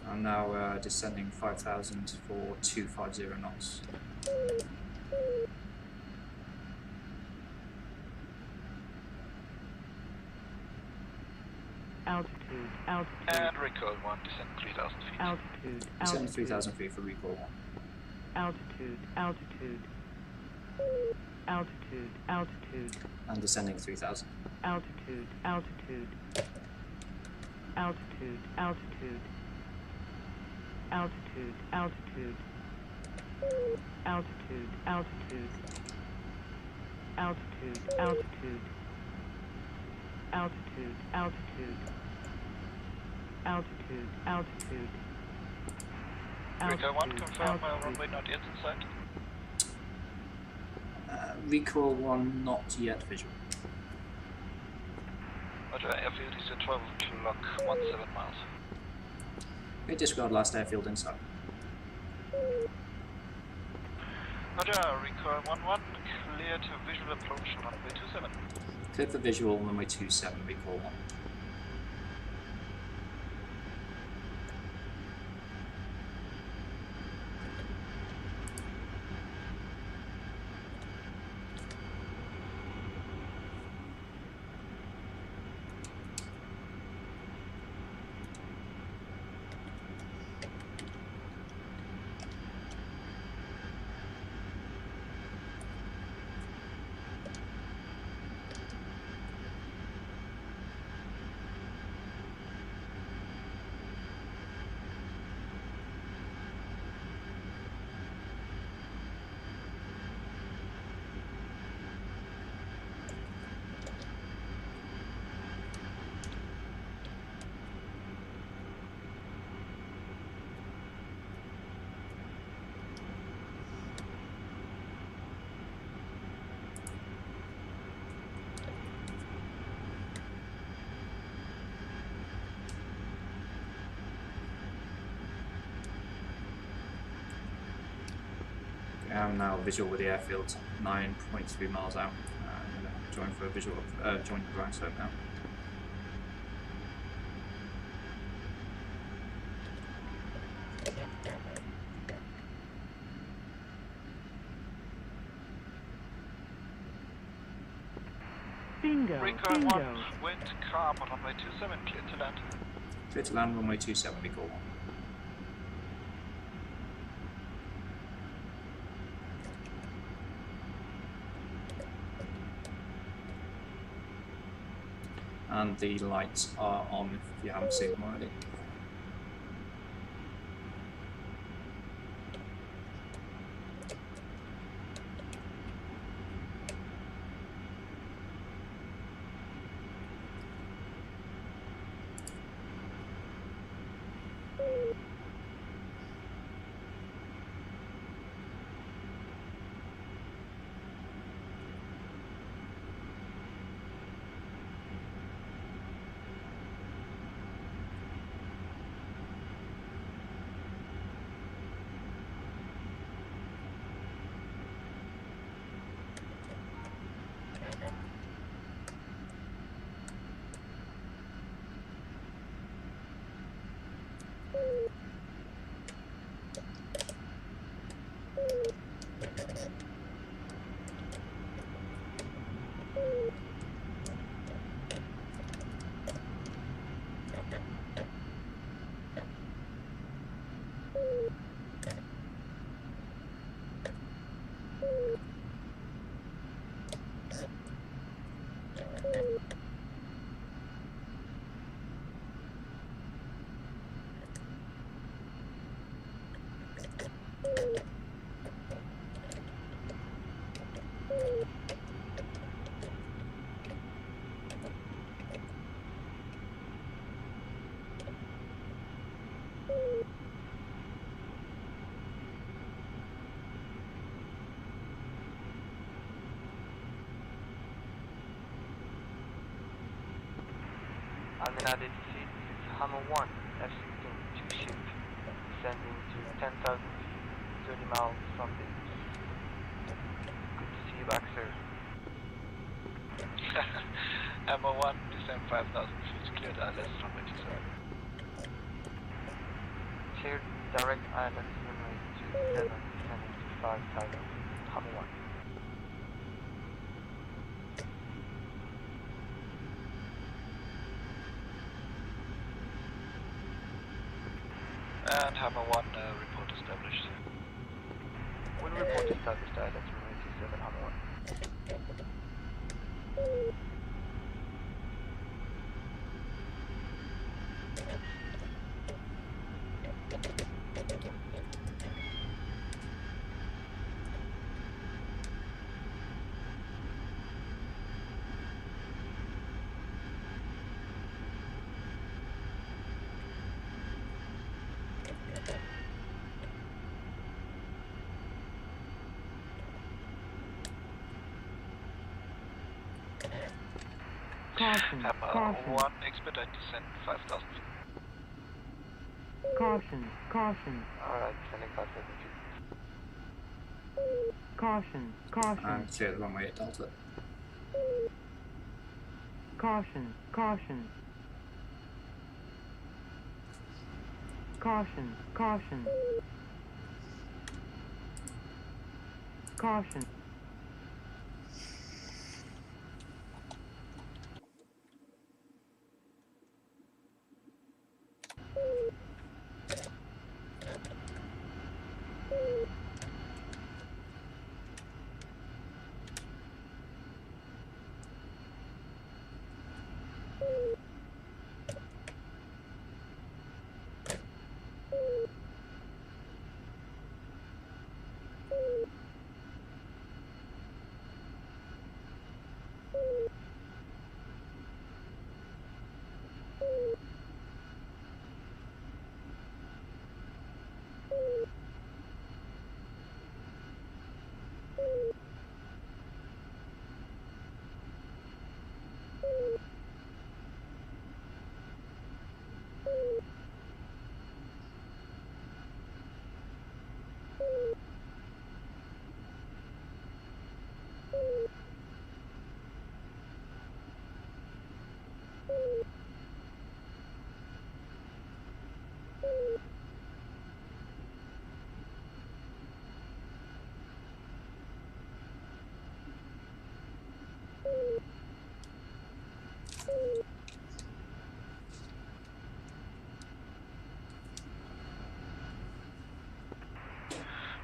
I'm now descending 5,000 for 250 knots. Altitude, altitude. And recoil 1, descend 3,000 feet. Altitude, Descend 3,000 feet for recoil 1. Altitude, altitude. Altitude, altitude. And descending 3,000. Altitude, altitude. Altitude, altitude. Altitude, altitude. Altitude, altitude. Altitude, altitude. Altitude, altitude. Altitude, altitude. Recall 1, confirm runway not yet in sight. Recall 1, not yet visual. Roger, airfield is at 12 o'clock, 17 miles. Okay, disregard last airfield inside. Roger, recall 1-1, clear to visual approach runway 27. Clear for visual, runway 27, recall 1. I'm now visual with the airfield, 9.3 miles out. I'm going to join for a visual, join the ground slope now. Bingo. Recall Bingo. 1, wind calm, runway 27, clear to land. Clear to land, runway 27, recall 1. And the lights are on if you haven't seen them already. United States, this is Hammer 1, F-16, 2 ship, descending to 10,000 feet, 30 miles from the east. Good to see you back, sir. Hammer 1, descend 5,000 feet, cleared ILS runway 27. Cleared direct ILS runway 27, descending to 5,000 feet, Hammer 1. And Hammer 1, report established. When report established, ILS runway 27, Hammer 1. Caution. Caution. 1, expedite descent 5,000 feet. Caution. Caution. Alright, descending 5,000 feet. Caution. Caution. Clear the runway at Delta. Caution. Caution. Caution. Caution. Caution.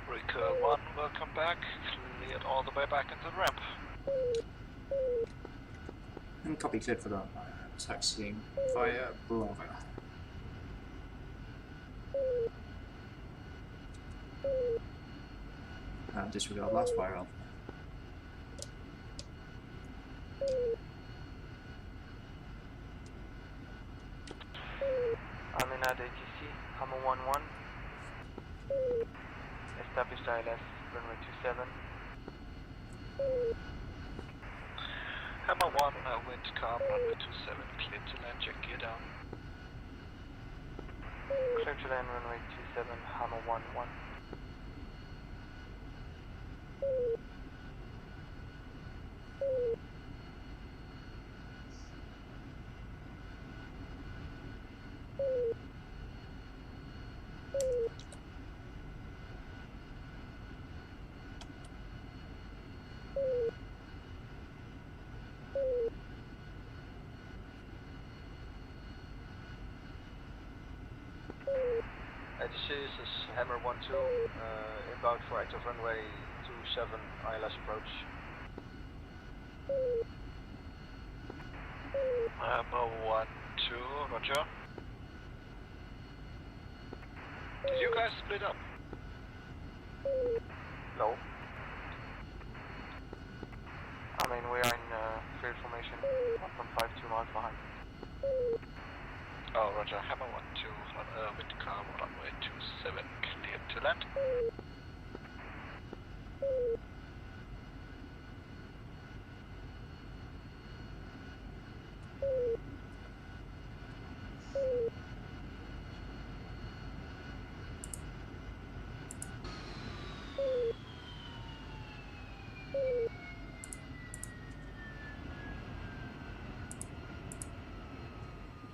Recur 1, welcome back. Cleared all the way back into the ramp. And copy cleared for that. Taxiing via Bravo. Disregard last fire Alpha. I'm in at ATC, Hammer 1-1. Established ILS, runway 27. Hammer 1, wind calm, runway 27, clear to land, check gear down. Clear to land, runway 27, Hammer 1-1. ATC, this is Hammer 1-2, inbound for active runway 27, ILS approach. Hammer 1-2, roger. Did you guys split up? No. I mean, we are in field formation 1.52 miles behind. Oh, roger. Hammer 1-2, wind calm, runway 27, cleared to land.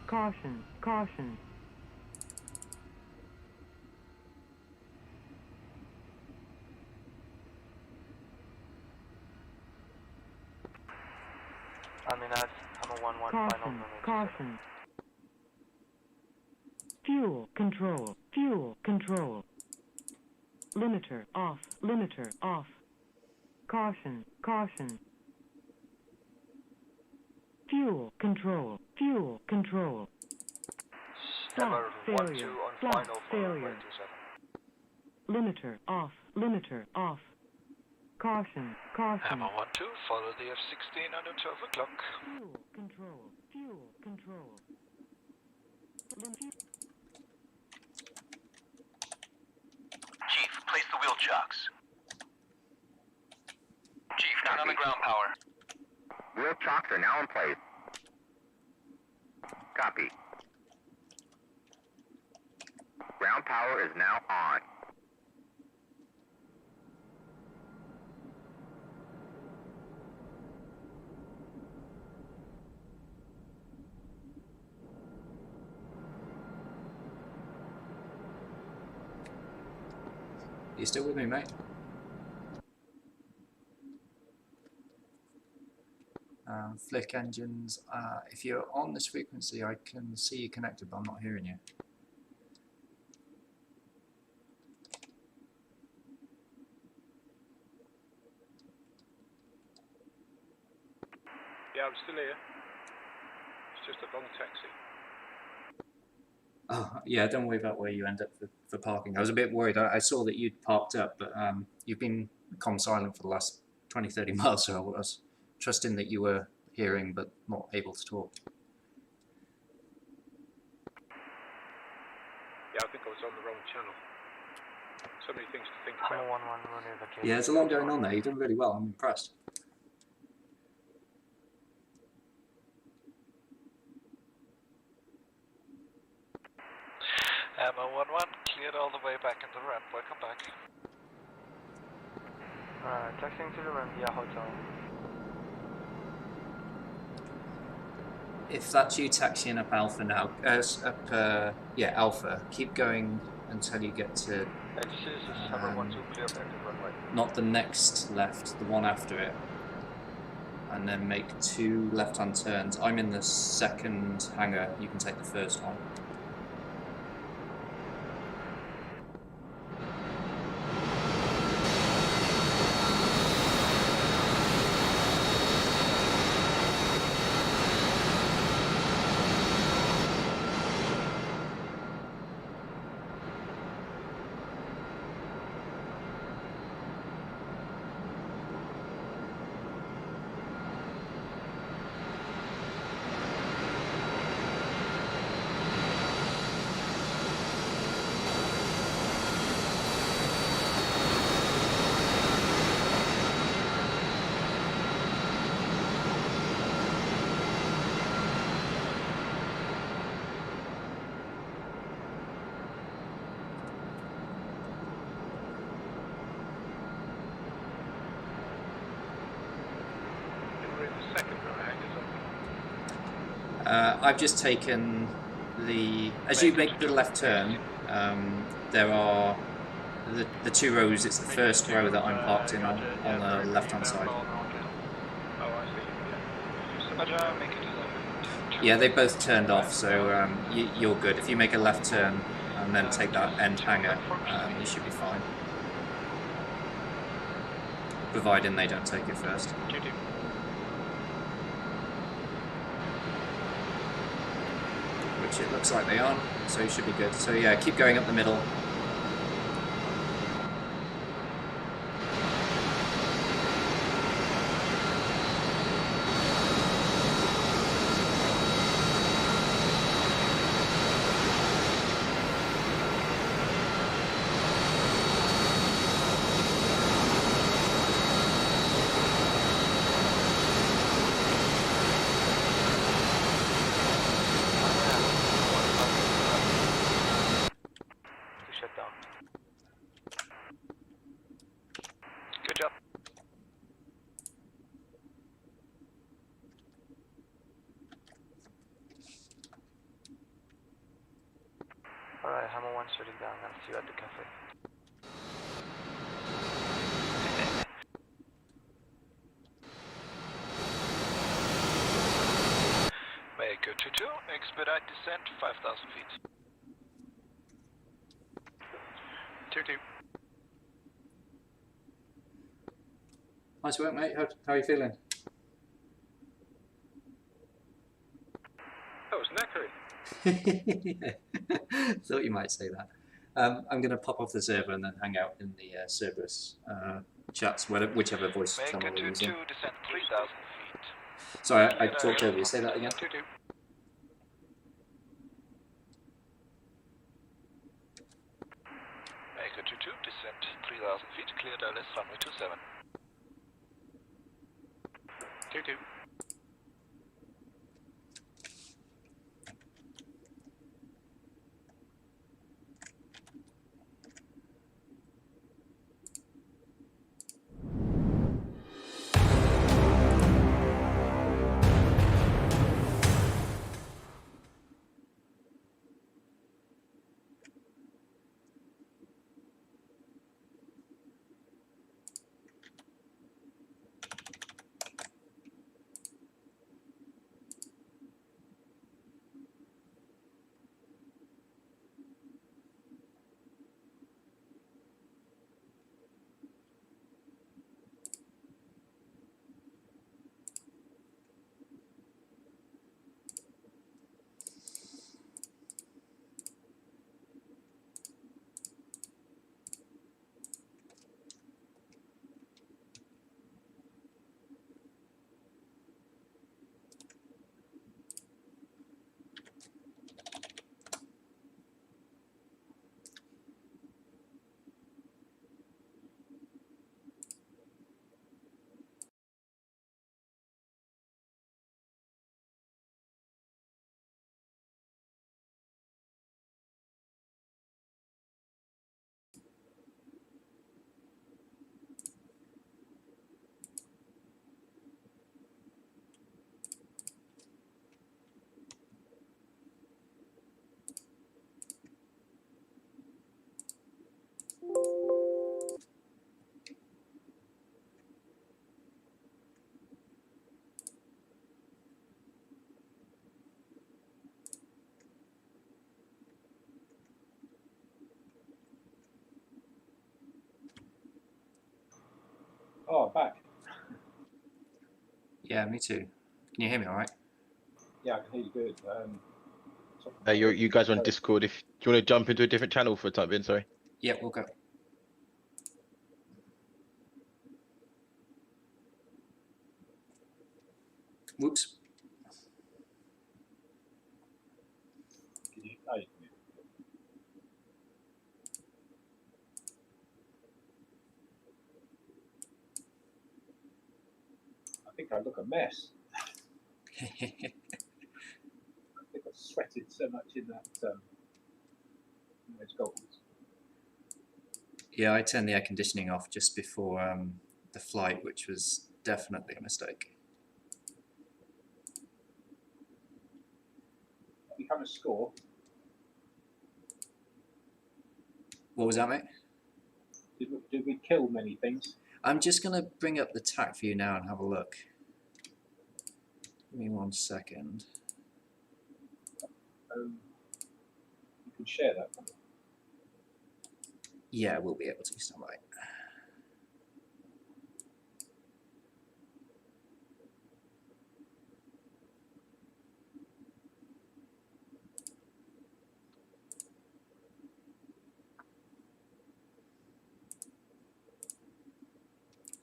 Caution. Caution. I'm in at Hammer 1-1, final Caution. runway 27. Caution. Fuel control. Fuel control. Limiter off. Limiter off. Caution. Caution. Fuel control. Fuel control. Hammer 1-2 on final for failure. Limiter off. Limiter off. Caution. Caution. Hammer 1-2, follow the F-16 under 12 o'clock. Fuel control. Fuel control. Chief, place the wheel chocks. Chief, turn on the ground power. Wheel chocks are now in place. Copy. Ground power is now on. You still with me, mate? Flick engines. If you're on this frequency, I can see you connected, but I'm not hearing you. Yeah, I'm still here. It's just a long taxi. Oh, yeah, don't worry about where you end up for parking. I was a bit worried. I saw that you'd parked up, but you've been comm silent for the last 20, 30 miles, so I was trusting that you were hearing but not able to talk. Yeah, I think I was on the wrong channel. So many things to think about. Yeah, there's a lot going on there. You've done really well. I'm impressed. Ammo 1-1, cleared all the way back in the ramp. Welcome back. Taxiing to the ramp via hotel. If that's you taxiing up Alpha now, yeah, Alpha, keep going until you get to not the next left, the one after it, and then make 2 left-hand turns. I'm in the second hangar, you can take the first one. I've just taken the, as you make the left turn, there are the 2 rows. It's the first row that I'm parked in on the left hand side. Yeah, they both turned off, so you're good. If you make a left turn and then take that end hangar, you should be fine. Providing they don't take it first. Which it looks like they aren't, so you should be good. So yeah, keep going up the middle. Alright, Hammer 1 shutting down. I'll see you at the cafe. Maker 22, expedite descent 5,000 feet. 22. Nice work, mate. How are you feeling? That was knackered. Thought you might say that. I'm going to pop off the server and then hang out in the Cerberus chats, whichever voice channel we're using. Maker 22, descent 3,000 feet. Sorry, I talked over you. Say that again. 22. Maker 22, descent 3,000 feet, cleared LS runway 27. 22. Oh, I'm back. Yeah, me too. Can you hear me all right? Yeah, I can hear you good. You guys are on Discord. If do you want to jump into a different channel for a time being, sorry. Yeah, we'll go. Whoops. I think I look a mess. I think I sweated so much in that those goggles. Yeah, I turned the air conditioning off just before the flight, which was definitely a mistake. Become a score. What was that, mate? Did we kill many things? I'm just going to bring up the TAC view now and have a look. Give me 1 second. You can share that. Yeah, we'll be able to. Stand by.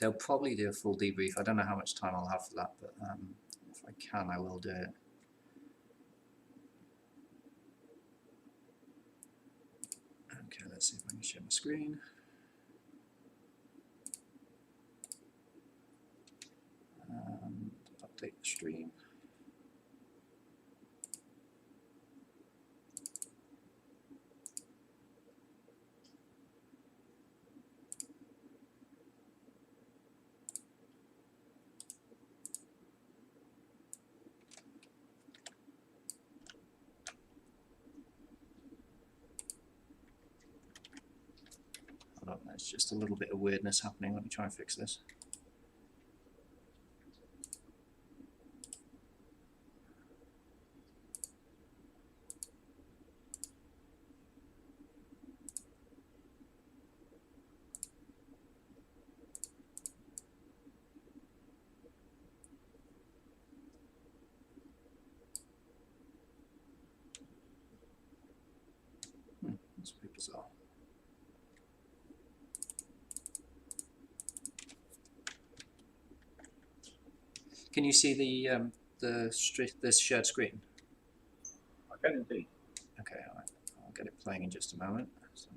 They'll probably do a full debrief. I don't know how much time I'll have for that, but if I can, I will do it. Okay, let's see if I can share my screen. Update the stream. Hold on, there's just a little bit of weirdness happening. Let me try and fix this. That's a bit bizarre. Can you see the shared screen? I can indeed. Okay, all right. I'll get it playing in just a moment. So,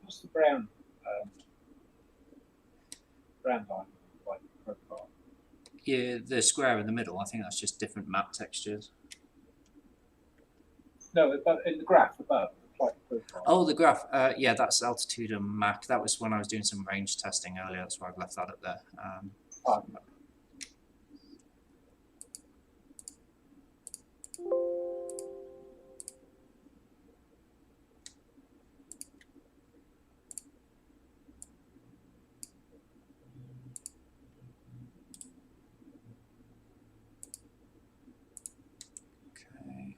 What's the brown line like profile? yeah, the square in the middle, I think that's just different map textures. No, but in the graph above, like profile. Oh, the graph. Yeah, that's altitude and Mach. That was when I was doing some range testing earlier. That's why I've left that up there. Okay.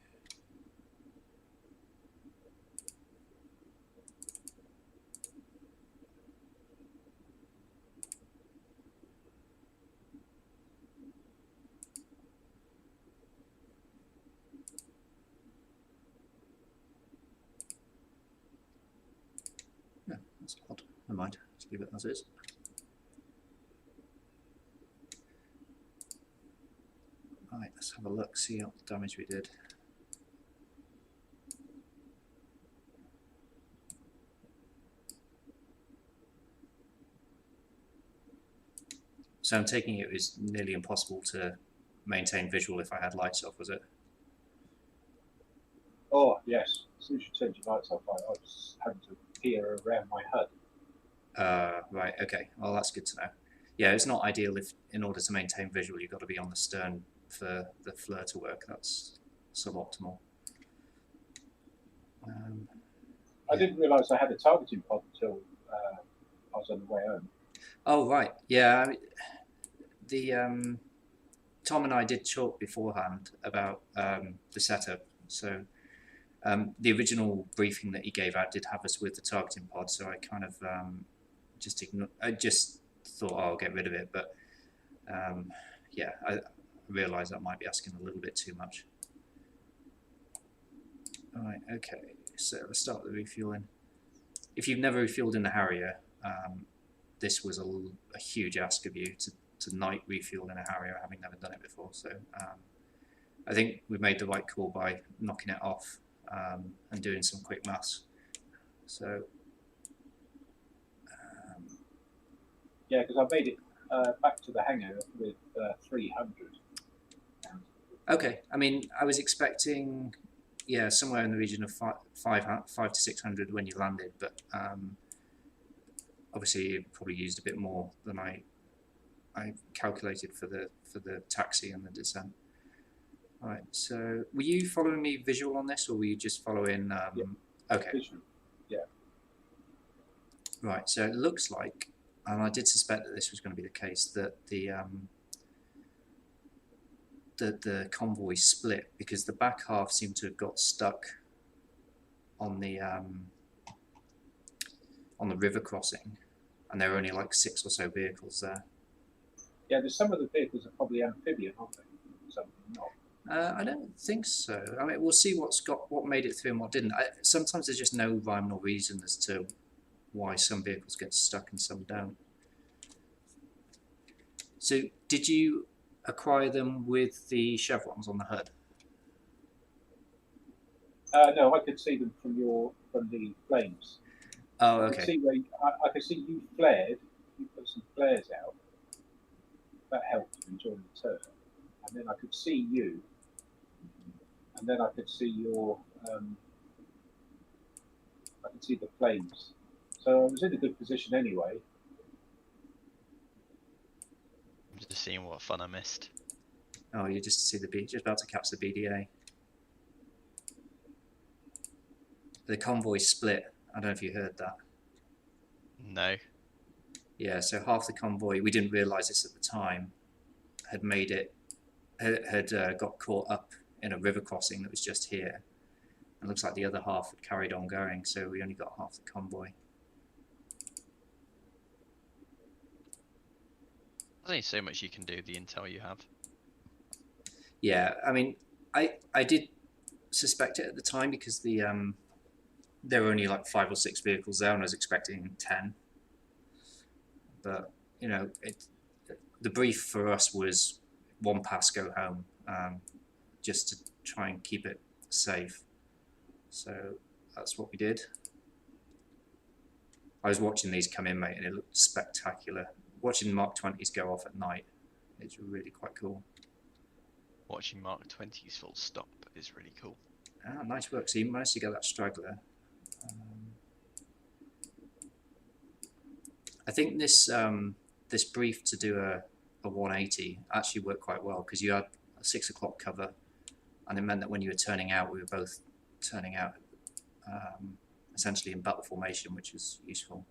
Yeah, that's odd. Never mind. Let's leave it as is. Right, let's have a look, see what damage we did. So I'm taking it was nearly impossible to maintain visual if I had lights off, was it? Oh, yes. As soon as you turned your lights off, I was having to peer around my HUD. Right, okay. Well, that's good to know. Yeah, it's not ideal if, in order to maintain visual, you've got to be on the stern for the FLIR to work. That's suboptimal. I didn't realise I had a targeting pod until I was on the way home. Oh right, yeah. I mean, the Tom and I did talk beforehand about the setup. So the original briefing that he gave out did have us with the targeting pod. So I kind of I just thought, oh, I'll get rid of it. But yeah, I realised that might be asking a little bit too much. All right, okay. So let's start the refueling. If you've never refueled in the Harrier, this was a huge ask of you to night refuel in a Harrier, having never done it before. So I think we made the right call by knocking it off and doing some quick maths. So yeah, because I made it back to the hangar with 300. Okay, I mean, I was expecting, yeah, somewhere in the region of 5 to 600 when you landed, but obviously you probably used a bit more than I calculated for the taxi and the descent. All right, so were you following me visual on this, or were you just following? Yeah. Okay. Visual. Yeah. Right, so it looks like, and I did suspect that this was going to be the case, that the convoy split because the back half seemed to have got stuck on the river crossing, and there were only like 6 or so vehicles there. Yeah, there's some of the vehicles are probably amphibian, aren't they? Some not. I don't think so. I mean, we'll see what made it through and what didn't. Sometimes there's just no rhyme or reason as to why some vehicles get stuck and some don't. So, did you acquire them with the chevrons on the hood? No, I could see them from the flames. Oh, I okay. could see I could see you flared. You put some flares out. That helped me during the turn, and then I could see you, and then I could see your. I could see the flames. So I was in a good position anyway. I'm just seeing what fun I missed. Oh, you just see just about to catch the BDA. The convoy split. I don't know if you heard that. No. Yeah, so half the convoy, we didn't realise this at the time, had got caught up in a river crossing that was just here. It looks like the other half had carried on going, so we only got half the convoy. There's only so much you can do with the intel you have. Yeah, I mean, I did suspect it at the time because there were only like 5 or 6 vehicles there, and I was expecting 10. But you know, the brief for us was 1 pass, go home, just to try and keep it safe. So that's what we did. I was watching these come in, mate, and it looked spectacular. Watching Mark 20s go off at night, it's really quite cool. Watching Mark 20s full stop is really cool. Ah, nice work. So you managed to get that straggler. I think this this brief to do a 180 actually worked quite well because you had a 6 o'clock cover, and it meant that when you were turning out, we were both turning out essentially in battle formation, which was useful.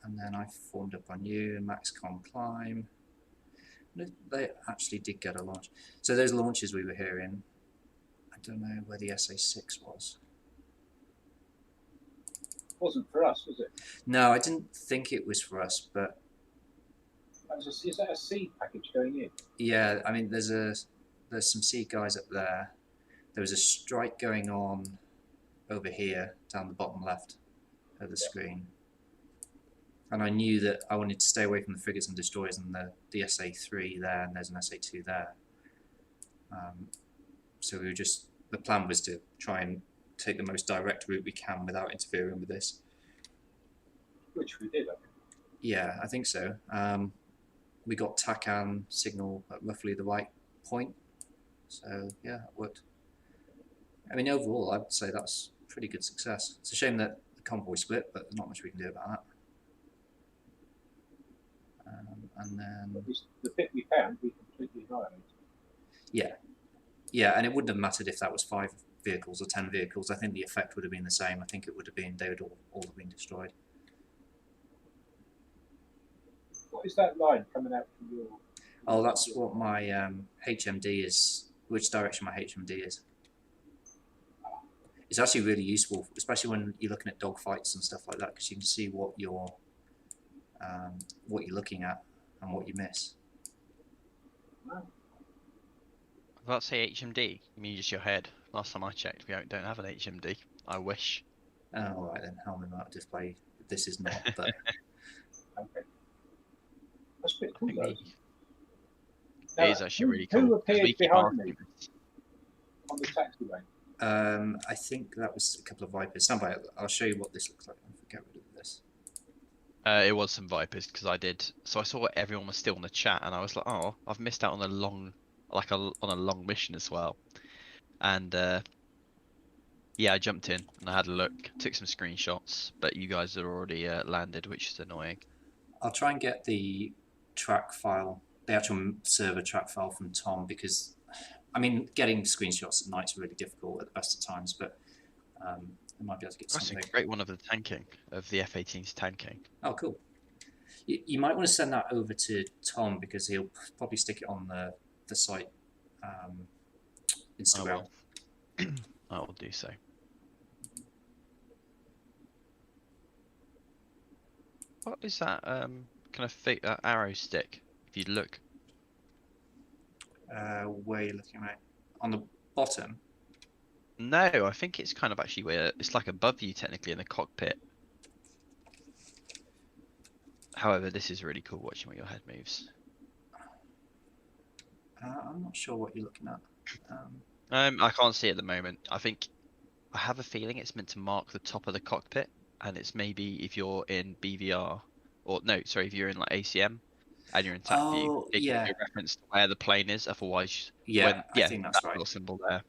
And then I formed up on you, MaxCom climb. They actually did get a launch. So those launches we were hearing, I don't know where the SA6 was. Wasn't for us, was it? No, I didn't think it was for us, but is that a seed package going in? yeah, I mean, there's some seed guys up there. There was a strike going on over here, down the bottom left of the screen. And I knew that I wanted to stay away from the frigates and destroyers and the SA3 there, and there's an SA2 there. So we were the plan was to try and take the most direct route we can without interfering with this. Which we did, I think. Yeah, I think so. We got TACAN signal at roughly the right point. So yeah, it worked. I mean, overall, I'd say that's pretty good success. It's a shame that the convoy split, but there's not much we can do about that. And then the bit we found, we completely annihilated. Yeah, and it wouldn't have mattered if that was vehicles or 10 vehicles, I think the effect would have been the same. I think it would have been, they would all have been destroyed. What is that line coming out from your... Oh, that's what my HMD is, which direction my HMD is. It's actually really useful, especially when you're looking at dogfights and stuff like that, because you can see what you're looking at and what you miss. I was about to say HMD. You mean just your head? Last time I checked, we don't have an HMD. I wish. Oh, all right then. Helmet mount display. This is not, but. Okay. That's a bit cool, though. It is actually really cool. Who appeared behind me on the taxiway? I think that was a couple of Vipers. Stand by, I'll show you what this looks like. I'll get rid of this. It was some Vipers because I did. So I saw everyone was still in the chat, and I was like, "Oh, I've missed out on a long, on a long mission as well." And yeah, I jumped in and I had a look, took some screenshots, but you guys had already landed, which is annoying. I'll try and get the track file, the actual server track file from Tom, because I mean, getting screenshots at night is really difficult at the best of times, but I might be able to get something. That's a great one of the tanking, of the F-18's tanking. Oh, cool. You might want to send that over to Tom, because he'll probably stick it on the site Instagram. I will do so. What is that kind of that arrow stick? If you look. Where are you looking at? On the bottom? No, I think it's kind of actually where it's like above you technically in the cockpit. However, this is really cool watching what your head moves. I'm not sure what you're looking at. I can't see it at the moment. I have a feeling it's meant to mark the top of the cockpit, and it's maybe if you're in BVR, or no, sorry, if you're in like ACM and you're in TAP view, it can be a reference to where the plane is. Otherwise, I think that's right. Little symbol there.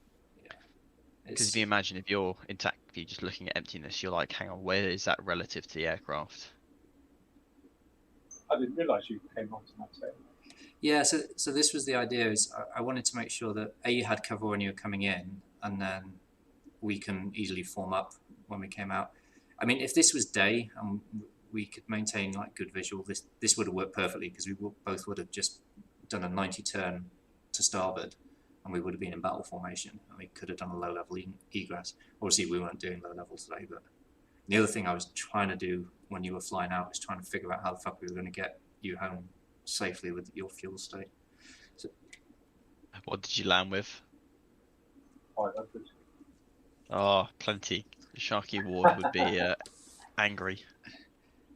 Because if you imagine if you're in TAP view just looking at emptiness, you're like, hang on, where is that relative to the aircraft? I didn't realise you came onto that tail. Yeah, so this was the idea. Is I wanted to make sure that you had cover when you were coming in, and then we can easily form up when we came out. I mean, if this was day and we could maintain like good visual, this would have worked perfectly, because we both would have just done a 90 turn to starboard, and we would have been in battle formation, and we could have done a low level egress. Obviously, we weren't doing low level today, but the other thing I was trying to do when you were flying out was trying to figure out how the fuck we were going to get you home safely with your fuel state. So, what did you land with? 500. Oh, plenty. Sharky Ward would be angry.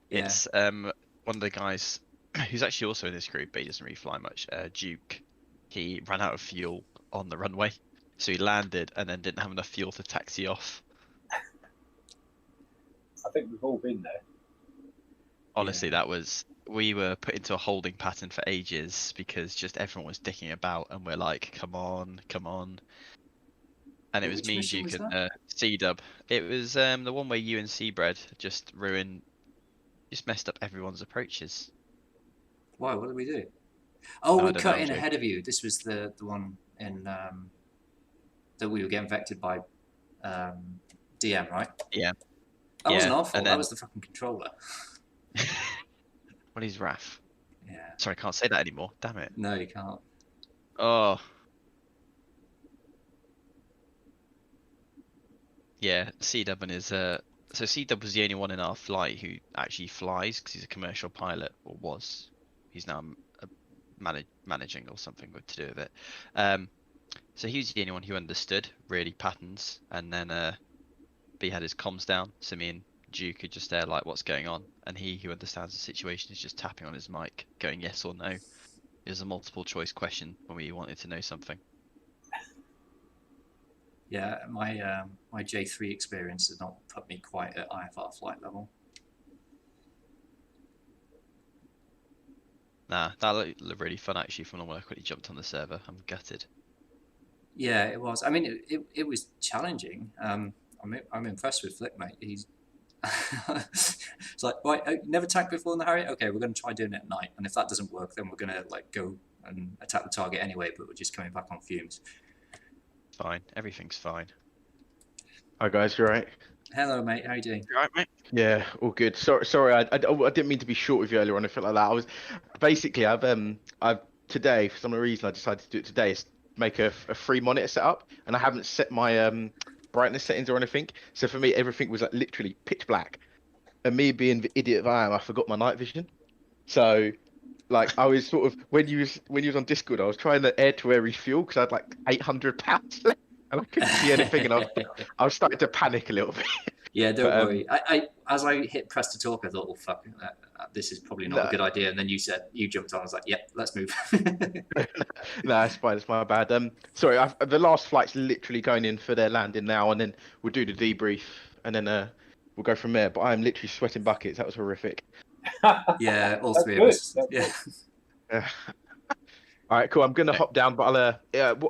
Yeah. It's one of the guys who's actually also in this group, but he doesn't really fly much. Duke. He ran out of fuel on the runway, so he landed and then didn't have enough fuel to taxi off. I think we've all been there. Honestly, we were put into a holding pattern for ages because just everyone was dicking about, and we're like, come on. And it was me, Duke, and C-Dub. It was the one where you and Seabread just messed up everyone's approaches. Why? What did we do? Oh, we cut in ahead of you. This was the one in that we were getting vectored by DM, right? Yeah. That wasn't our fault. That was the fucking controller. What is RAF? Yeah. Sorry, I can't say that anymore. Damn it. No, you can't. Oh. Yeah, C-Dub and his so C-Dub was the only one in our flight who actually flies, because he's a commercial pilot, or was. He's now managing or something to do with it. So he was the only one who understood really patterns, and then B had his comms down, so me and Duke could just like, what's going on? And he who understands the situation is just tapping on his mic, going yes or no. It was a multiple choice question when we wanted to know something. Yeah, my my J3 experience did not put me quite at IFR flight level. Nah, that looked really fun actually from when I quickly jumped on the server. I'm gutted. Yeah, it was. I mean, it was challenging. I'm impressed with Flick, mate. He's it's like, right, you never tanked before in the Harrier? Okay, we're going to try doing it at night, and if that doesn't work, then we're going to like go and attack the target anyway, but we're just coming back on fumes. Fine, everything's fine. Hi guys, you alright? Hello, mate. How you doing? You alright, mate? Yeah, all good. Sorry, I didn't mean to be short with you earlier on. I felt like that. I was basically I've today for some reason I decided to do it today. Is make a free monitor setup, and I haven't set my brightness settings or anything. So for me, everything was like literally pitch black. And me being the idiot that I am, I forgot my night vision. So like I was sort of when you was on Discord, I was trying to air to air refuel because I had like £800 left, and I couldn't see anything, and I was starting to panic a little bit. Yeah, don't But, worry. I as I hit press to talk, I thought, "Oh fuck, this is probably not a good idea." And then you jumped on. I was like, "Yep, let's move." No, it's fine. It's my bad. Sorry. The last flight's literally going in for their landing now, and then we'll do the debrief, and then we'll go from there. But I'm literally sweating buckets. That was horrific. Yeah, all three of us. Yeah. All right, cool. I'm gonna hop down, but I'll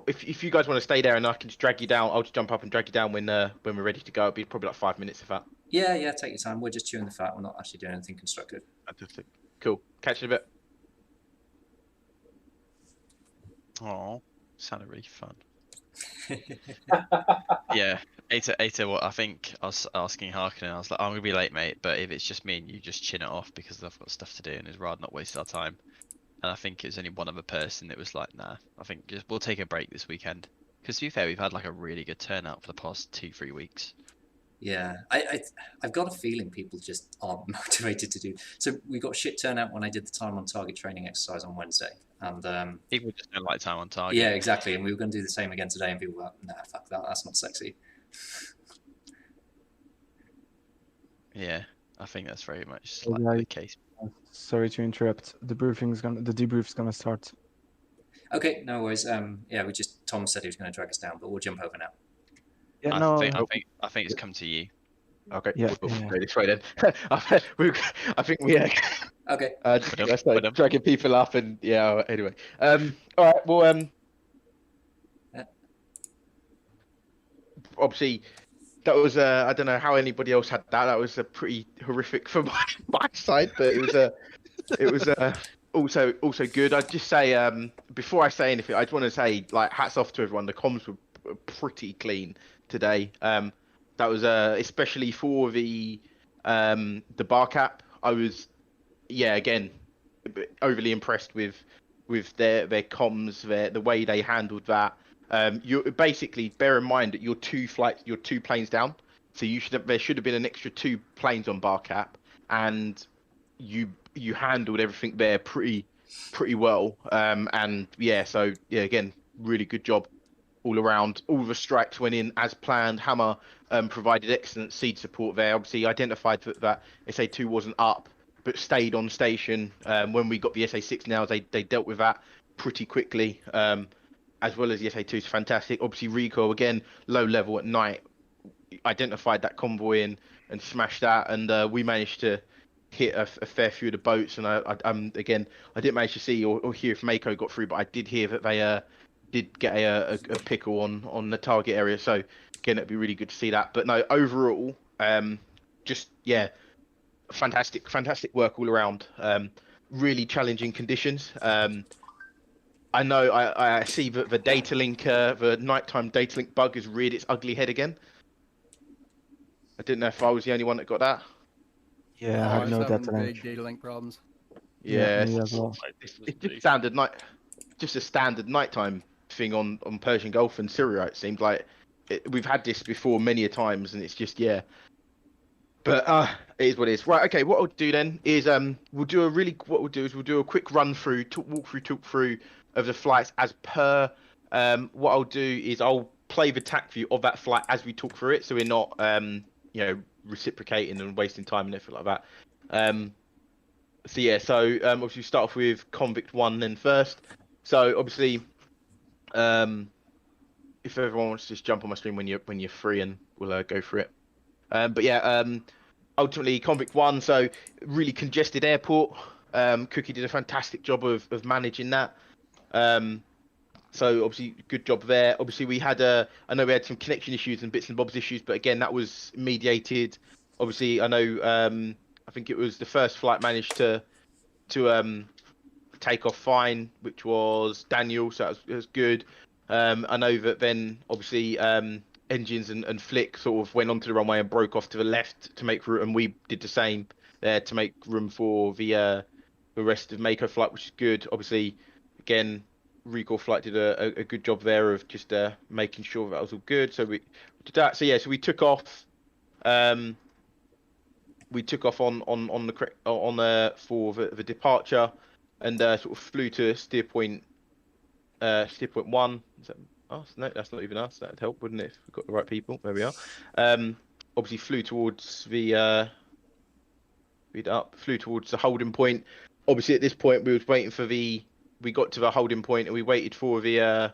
if you guys want to stay there and I can just drag you down, I'll just jump up and drag you down when we're ready to go. It'll be probably like 5 minutes if that. Yeah, take your time. We're just chewing the fat. We're not actually doing anything constructive. Fantastic. Cool. Catch you in a bit. Oh, sounded really fun. Yeah, Eta. What I think I was asking Harkin, I was like, I'm gonna be late, mate. But if it's just me and you, just chin it off because I've got stuff to do, and it's rather not waste our time. And I think it was only one other person that was like, nah. I think we'll take a break this weekend. Because to be fair, we've had like a really good turnout for the past 2-3 weeks. Yeah, I've got a feeling people just aren't motivated to do. So we got shit turnout when I did the time on target training exercise on Wednesday, and people just don't like time on target. Yeah, exactly. And we were going to do the same again today, and people were like, "Nah, fuck that. That's not sexy." Yeah, I think that's very much Hey, like guys. the case. Sorry to interrupt. The debrief's gonna start. Okay, no worries. Yeah, Tom said he was going to drag us down, but we'll jump over now. Yeah, I think it's come to you. Okay, Yeah, we'll yeah. go this way then. I think we Okay. Let's start dragging people up and yeah. Anyway, all right. Well, obviously, that was I don't know how anybody else had that. That was a pretty horrific for my side, but it was also good. I'd just say before I say anything, I just want to say like hats off to everyone. The comms were pretty clean today. That was especially for the bar cap. I was again overly impressed with their comms, the way they handled that. You basically bear in mind that you're 2 planes down, so there should have been an extra 2 planes on bar cap, and you handled everything there pretty well. And so again, really good job all around. All the strikes went in as planned. Hammer provided excellent seed support there. Obviously identified that SA2 wasn't up, but stayed on station. When we got the SA6 now, they dealt with that pretty quickly. As well as the SA2 is fantastic. Obviously Rico again, low level at night, identified that convoy and smashed that, and we managed to hit a fair few of the boats. And I again, I didn't manage to see or hear if Mako got through, but I did hear that they did get a pickle on the target area. So again, it'd be really good to see that. But no, overall, just fantastic work all around. Really challenging conditions. I know I see that the data link, the nighttime data link bug has reared its ugly head again. I didn't know if I was the only one that got that. Yeah, I have no data link. Big data link problems. Yeah, me as well. It's just a standard nighttime thing on Persian Gulf and Syria. It seems like we've had this before many a times, and it's just But it is what it is. Right. Okay. What I'll do then is we'll do a quick run through, talk through of the flights as per. What I'll do is I'll play the tac view of that flight as we talk through it, so we're not reciprocating and wasting time and everything like that. So obviously start off with Convict 1 then first. So obviously, if everyone wants to just jump on my screen when you're free, and we'll go through it. Ultimately Convict 1, so really congested airport. Cookie did a fantastic job of managing that. So obviously good job there. Obviously we had I know we had some connection issues and bits and bobs issues, but again that was mediated. Obviously I know I think it was the first flight managed to take off fine, which was Daniel, so that was good. I know that then obviously engines and Flick sort of went onto the runway and broke off to the left to make room, and we did the same there to make room for the rest of Mako flight, which is good. Obviously, again, Recall Flight did a good job there of just making sure that was all good. So we did that. So yeah, so we took off. We took off on for the departure, and sort of flew to steer point 1. Is that us? No, that's not even us. That'd help, wouldn't it, if we got the right people? There we are. Obviously flew towards the flew towards the holding point. Obviously at this point we was waiting for we got to the holding point and we waited for the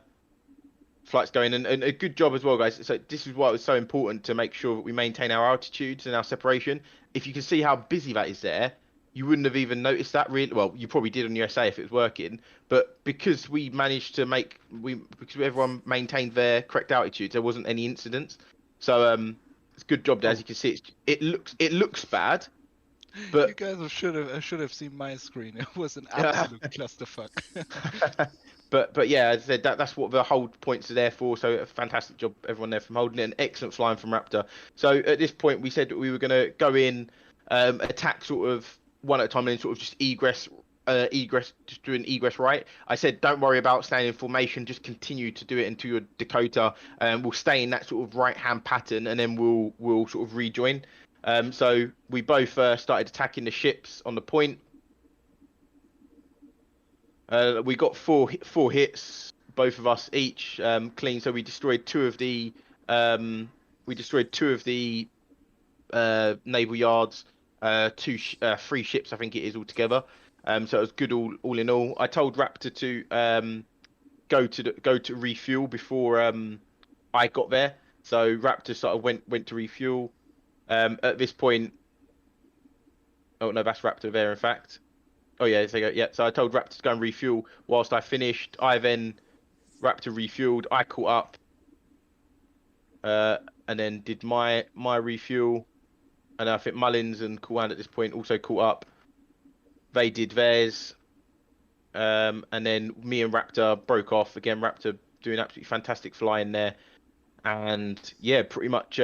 flights going, and a good job as well, guys. So this is why it was so important to make sure that we maintain our altitudes and our separation. If you can see how busy that is there, you wouldn't have even noticed that really. Well, you probably did on USA if it was working, but because we managed to because everyone maintained their correct altitudes, there wasn't any incidents. So it's a good job there. As you can see, it looks bad, but you guys should have seen my screen. It was an absolute clusterfuck. But yeah, as I said, that's what the hold points are there for. So a fantastic job, everyone there from holding it, and excellent flying from Raptor. So at this point, we said that we were going to go in, attack sort of one at a time, and then sort of just egress, just do an egress right. I said, don't worry about staying in formation, just continue to do it into your Dakota, and we'll stay in that sort of right-hand pattern, and then we'll sort of rejoin. So we both started attacking the ships on the point. We got four hits, both of us each, clean. So we destroyed two of the naval yards, 3 ships I think it is altogether. So it was good all in all. I told Raptor to go to refuel before I got there. So Raptor sort of went to refuel. At this point, oh no, that's Raptor there in fact. Oh yeah, there you go. Yeah, so I told Raptor to go and refuel whilst I finished. Raptor refueled. I caught up, and then did my refuel. And I think Mullins and Kuwan at this point also caught up. They did theirs, and then me and Raptor broke off again. Raptor doing absolutely fantastic flying there, and yeah, pretty much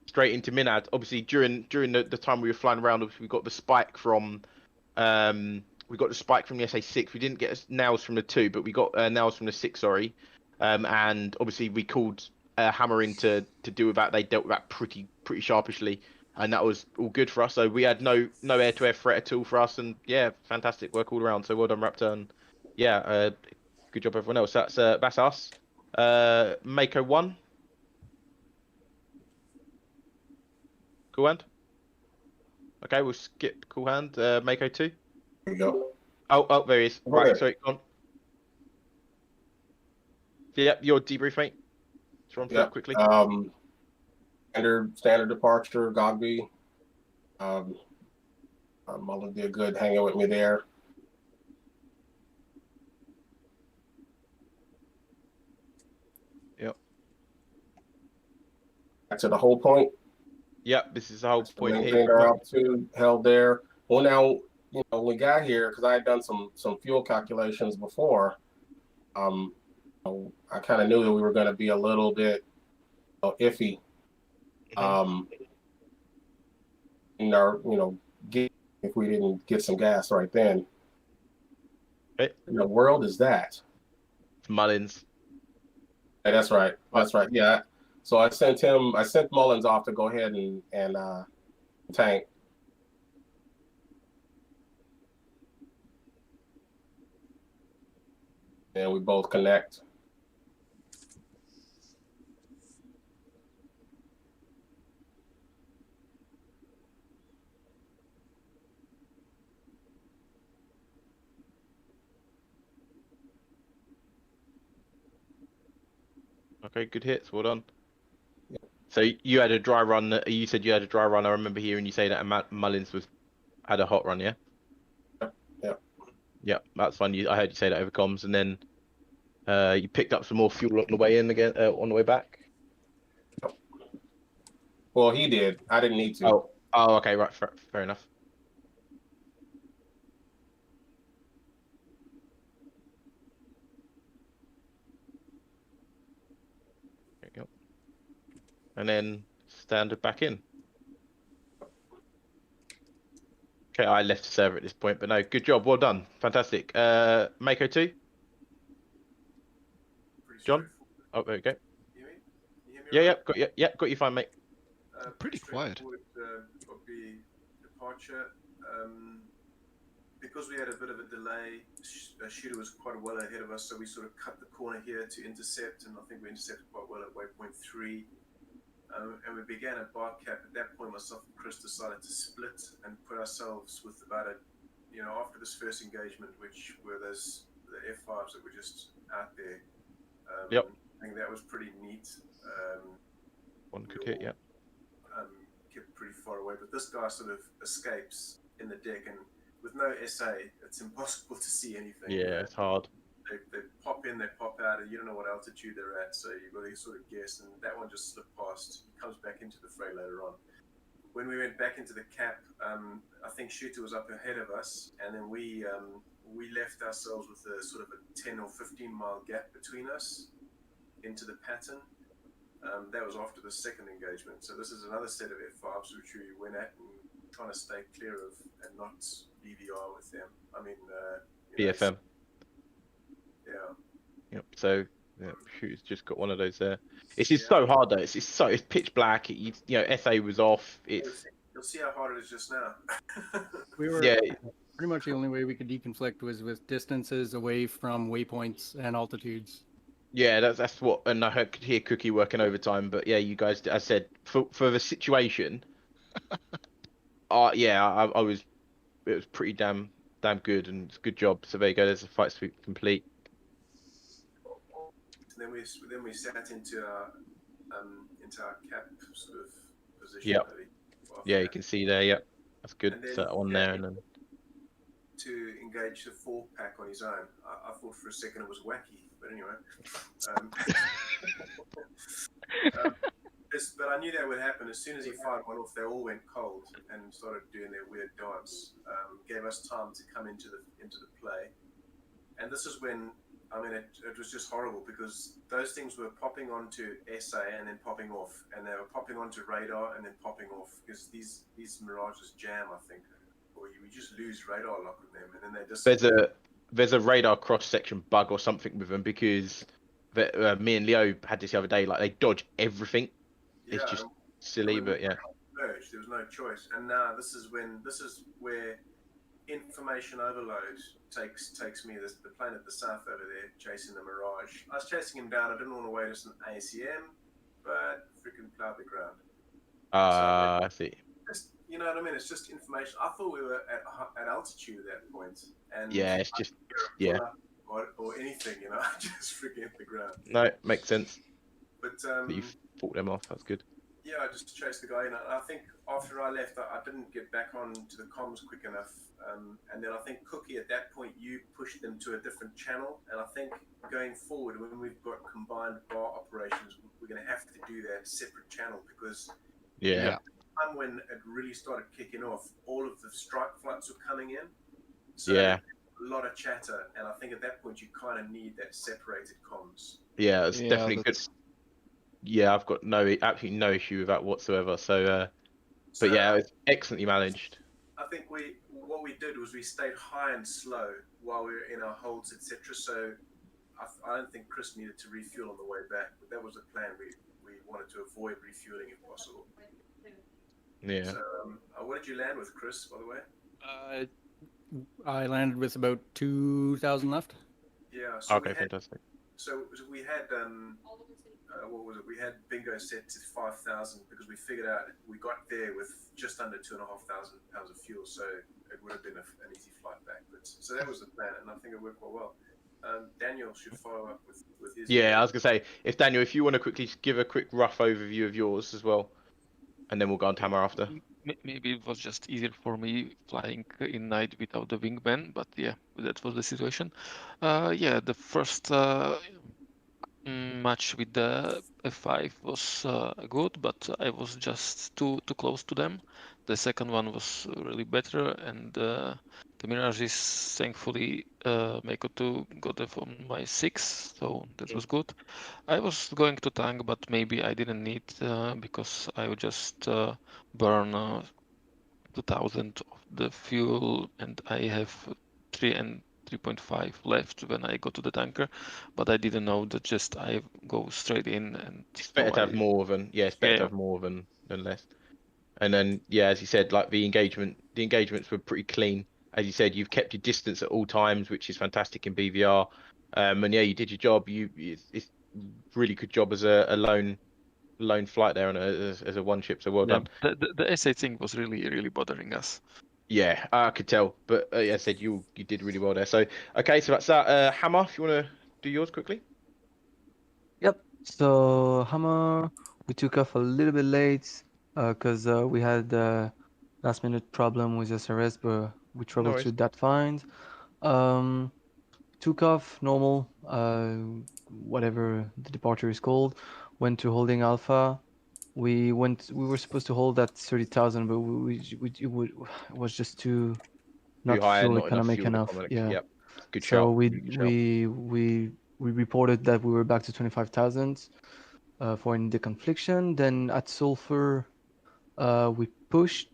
straight into Minad. Obviously, during the time we were flying around, obviously we got the spike from. We got the spike from the SA6. We didn't get nails from the 2, but we got nails from the 6. Sorry, and obviously we called Hammer in to deal with that. They dealt with that pretty sharpishly, and that was all good for us. So we had no air-to-air threat at all for us, and yeah, fantastic work all around. So well done, Raptor, and yeah, good job everyone else. That's us. Mako 1. Cool hand. Okay, we'll skip Cool Hand. Mako 2. There we go. Oh, there he is. Right, sorry, go on. Yep, your debrief, mate. Just run through it quickly. Standard departure, Gogby. Mullen did good hanging with me there. Yep. Back to the whole point. Yep, this is the whole point here. Maintained our altitude, held there. Well, now, when we got here, because I had done some fuel calculations before, I kind of knew that we were going to be a little bit iffy. In our, if we didn't get some gas right then. Okay. In the world is that? It's Mullins. Hey, that's right. That's right. Yeah. So I sent Mullins off to go ahead and tank. And we both connect. Okay, good hits. Well done. Yeah. So you had a dry run. You said you had a dry run. I remember hearing you say that Mullins had a hot run. Yeah. Yeah. Yeah, that's fine. I heard you say that over comms, and then you picked up some more fuel on the way in again, on the way back. Well, he did. I didn't need to. Oh, okay, right, fair enough. There you go. and then standard back in. Okay, I left the server at this point, but no, good job, well done, fantastic. Mako 2? John? Oh, there we go. Yeah, got you fine, mate. Pretty quiet. Copy departure. Because we had a bit of a delay, shooter was quite well ahead of us, so we sort of cut the corner here to intercept, and I think we intercepted quite well at waypoint 3. And we began at bar cap. At that point, myself and Chris decided to split and put ourselves with about after this first engagement, which were the F5s that were just out there. Yep. I think that was pretty neat. One could hit, yeah. Kept pretty far away, but this guy sort of escapes in the deck, and with no SA, it's impossible to see anything. Yeah, it's hard. They pop in, they pop out, and you don't know what altitude they're at, so you've got to sort of guess, and that one just slipped past. He comes back into the fray later on. When we went back into the cap, I think Shooter was up ahead of us, and then we left ourselves with a sort of a 10 or 15 mile gap between us into the pattern. That was after the second engagement. So this is another set of F5s which we went at and trying to stay clear of and not BVR with them. I mean, BFM. Yeah. Yep. So yeah, Shooter's just got one of those there. It's just so hard though. It's pitch black. SA was off. You'll see how hard it is just now. We were pretty much the only way we could deconflict was with distances away from waypoints and altitudes. Yeah, that's what, and I could hear Cookie working overtime. But yeah, you guys, I said for the situation, I was. It was pretty damn good, and it's a good job. So there you go. There's a fight sweep complete. Then we sat into our cap sort of position. Yep. Yeah, you can see there. Yep, that's good. Set on there, and then to engage the 4-pack on his own. I thought for a second it was wacky, but anyway. But I knew that would happen. As soon as he fired one off, they all went cold and started doing their weird dance. Gave us time to come into the play, and this is when. I mean, it was just horrible because those things were popping onto SA and then popping off, and they were popping onto radar and then popping off because these Mirages jam, I think, or you just lose radar lock with them, and then they just. There's a radar cross section bug or something with them because me and Leo had this the other day. Like they dodge everything. Yeah, it's just silly, but yeah. There was no choice, and this is where information overload takes me. The plane at the south over there chasing the Mirage. I was chasing him down. I didn't want to wait us an ACM, but freaking plowed the ground. I see. You know what I mean? It's just information. I thought we were at altitude at that point, and yeah, it's just or anything. Just freaking hit the ground. No, makes sense. But you fought them off. That's good. Yeah, I just chased the guy in. I think after I left, I didn't get back on to the comms quick enough. And then I think Cookie, at that point, you pushed them to a different channel. And I think going forward, when we've got combined bar operations, we're going to have to do that separate channel because at the time when it really started kicking off, all of the strike flights were coming in. So a lot of chatter. And I think at that point, you kind of need that separated comms. Yeah, it's definitely good. Yeah, I've got absolutely no issue with that whatsoever. So, but yeah, it's excellently managed. I think what we did was we stayed high and slow while we were in our holds, etc. So I don't think Chris needed to refuel on the way back, but that was the plan. We wanted to avoid refueling if possible. Yeah. So, what did you land with, Chris, by the way? I landed with about 2,000 left. Yeah. So okay, fantastic. So we had what was it? We had bingo set to 5,000 because we figured out we got there with just under 2,500 pounds of fuel, so it would have been an easy flight back. But so that was the plan, and I think it worked quite well. Daniel should follow up with his. Yeah, I was gonna say, if you want to quickly give a quick rough overview of yours as well, and then we'll go on Tamar after. Maybe it was just easier for me flying in night without the wingman, but yeah, that was the situation. The first match with the F5 was good, but I was just too close to them. The second one was really better, and The Mirage is thankfully Mako 2 got it from my 6, so that was good. I was going to tank, but maybe I didn't need because I would just burn 2000 of the fuel, and I have 3 and 3.5 left when I go to the tanker, but I didn't know that just I go straight in, and It's better to have more than it's better to have more than less. And then as you said, like the engagements were pretty clean. As you said, you've kept your distance at all times, which is fantastic in BVR. And you did your job. It's really good job as a lone flight there and as a one ship. So well done. The SA thing was really bothering us. Yeah, I could tell. But as I said, you did really well there. So okay, so that's that. Hammer, if you want to do yours quickly. Yep. So Hammer, we took off a little bit late because we had last minute problem with SRS, but we troubleshoot that fine. Took off normal, whatever the departure is called. Went to holding Alpha. We were supposed to hold at 30,000, but it was just too not high and fuel not enough economic fuel enough. economic. Yeah. Yep. Good So shout. we reported that we were back to 25,000 for in the confliction. Then at Sulfur, we pushed.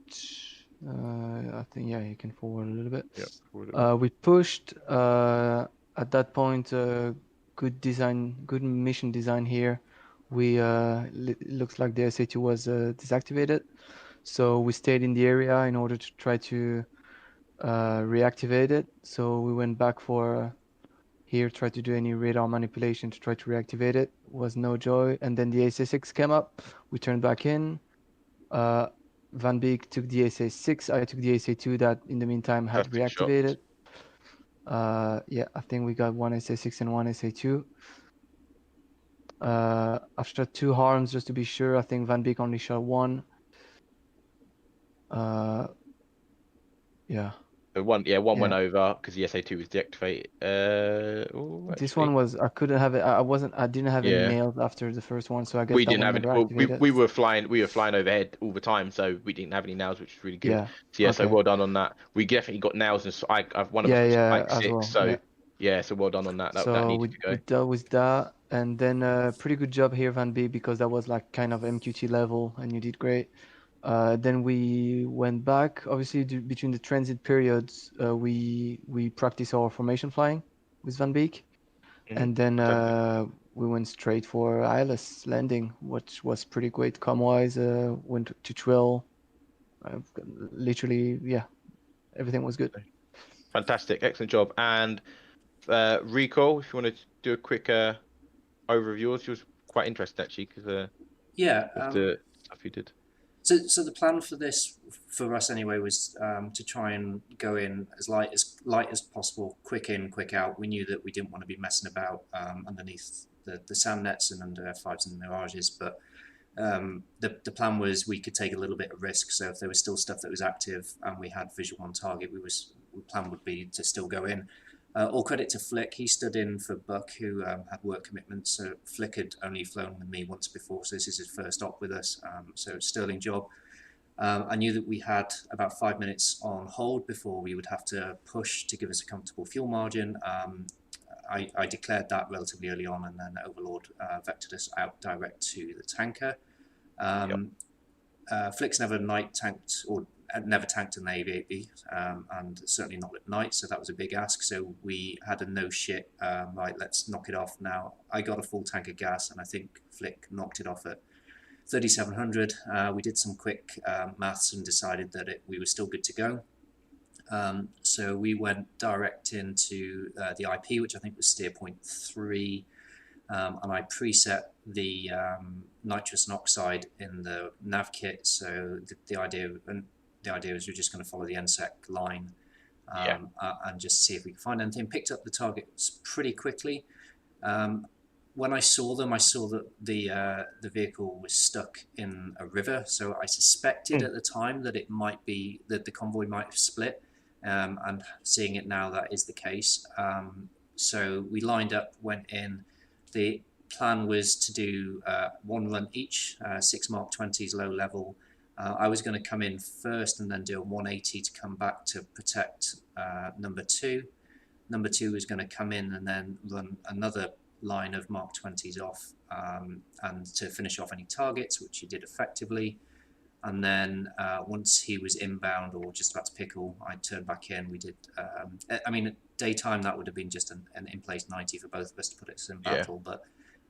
I think you can forward a little bit. Yep. We pushed at that point. Good mission design here. We looks like the SA2 was deactivated, so we stayed in the area in order to try to reactivate it. So we went back for here, tried to do any radar manipulation to try to reactivate it. Was no joy. And then the SA6 came up. We turned back in. Van Beek took the SA6. I took the SA2 that in the meantime had reactivated. I think we got one SA6 and one SA2. After 2 harms, just to be sure, I think Van Beek only shot 1. One went over because the SA2 was deactivated. This one was I couldn't have it. I didn't have any nails after the first one, so I guess we that didn't one have it. never Well, activated. we were flying overhead all the time, so we didn't have any nails, which is really good. Yeah. So so well done on that. We definitely got nails, and I've one of us was like 6, well, so so well done on that. That so needed to go. we dealt with that, and then pretty good job here, Van B, because that was like kind of MQT level, and you did great. Then we went back. Obviously, between the transit periods, we practiced our formation flying with Van Beek, and then we went straight for ILS landing, which was pretty great com-wise. Went to Trill. Literally, everything was good. Fantastic, excellent job. And Rico, if you want to do a quick overview of yours, she was quite interested actually because the stuff you did. So the plan for this, for us anyway, was to try and go in as light as possible, quick in, quick out. We knew that we didn't want to be messing about underneath the sand nets and under F5s and Mirages, but the plan was we could take a little bit of risk. So if there was still stuff that was active and we had visual on target, the plan would be to still go in. All credit to Flick. He stood in for Buck, who had work commitments. So Flick had only flown with me once before, so this is his first op with us. So sterling job. I knew that we had about 5 minutes on hold before we would have to push to give us a comfortable fuel margin. I declared that relatively early on, and then Overlord vectored us out direct to the tanker. Flick's never night tanked or never tanked an AVAB, and certainly not at night, so that was a big ask. So we had a no shit, right, let's knock it off now. I got a full tank of gas, and I think Flick knocked it off at 3,700. We did some quick maths and decided that we were still good to go. So we went direct into the IP, which I think was steer point 3, and I preset the nitrous and oxide in the nav kit. So the idea was we're just going to follow the NSEC line and just see if we can find anything. Picked up the targets pretty quickly. When I saw them, I saw that the vehicle was stuck in a river. So I suspected at the time that it might be that the convoy might have split. And seeing it now, that is the case. So we lined up, went in. The plan was to do 1 run each, 6 Mark 20s low level, I was going to come in first and then do a 180 to come back to protect number 2. Number 2 was going to come in and then run another line of Mark 20s off and to finish off any targets, which he did effectively. And then once he was inbound or just about to pickle, I turned back in. We did, I mean, at daytime, that would have been just an in-place 90 for both of us to put us in battle. But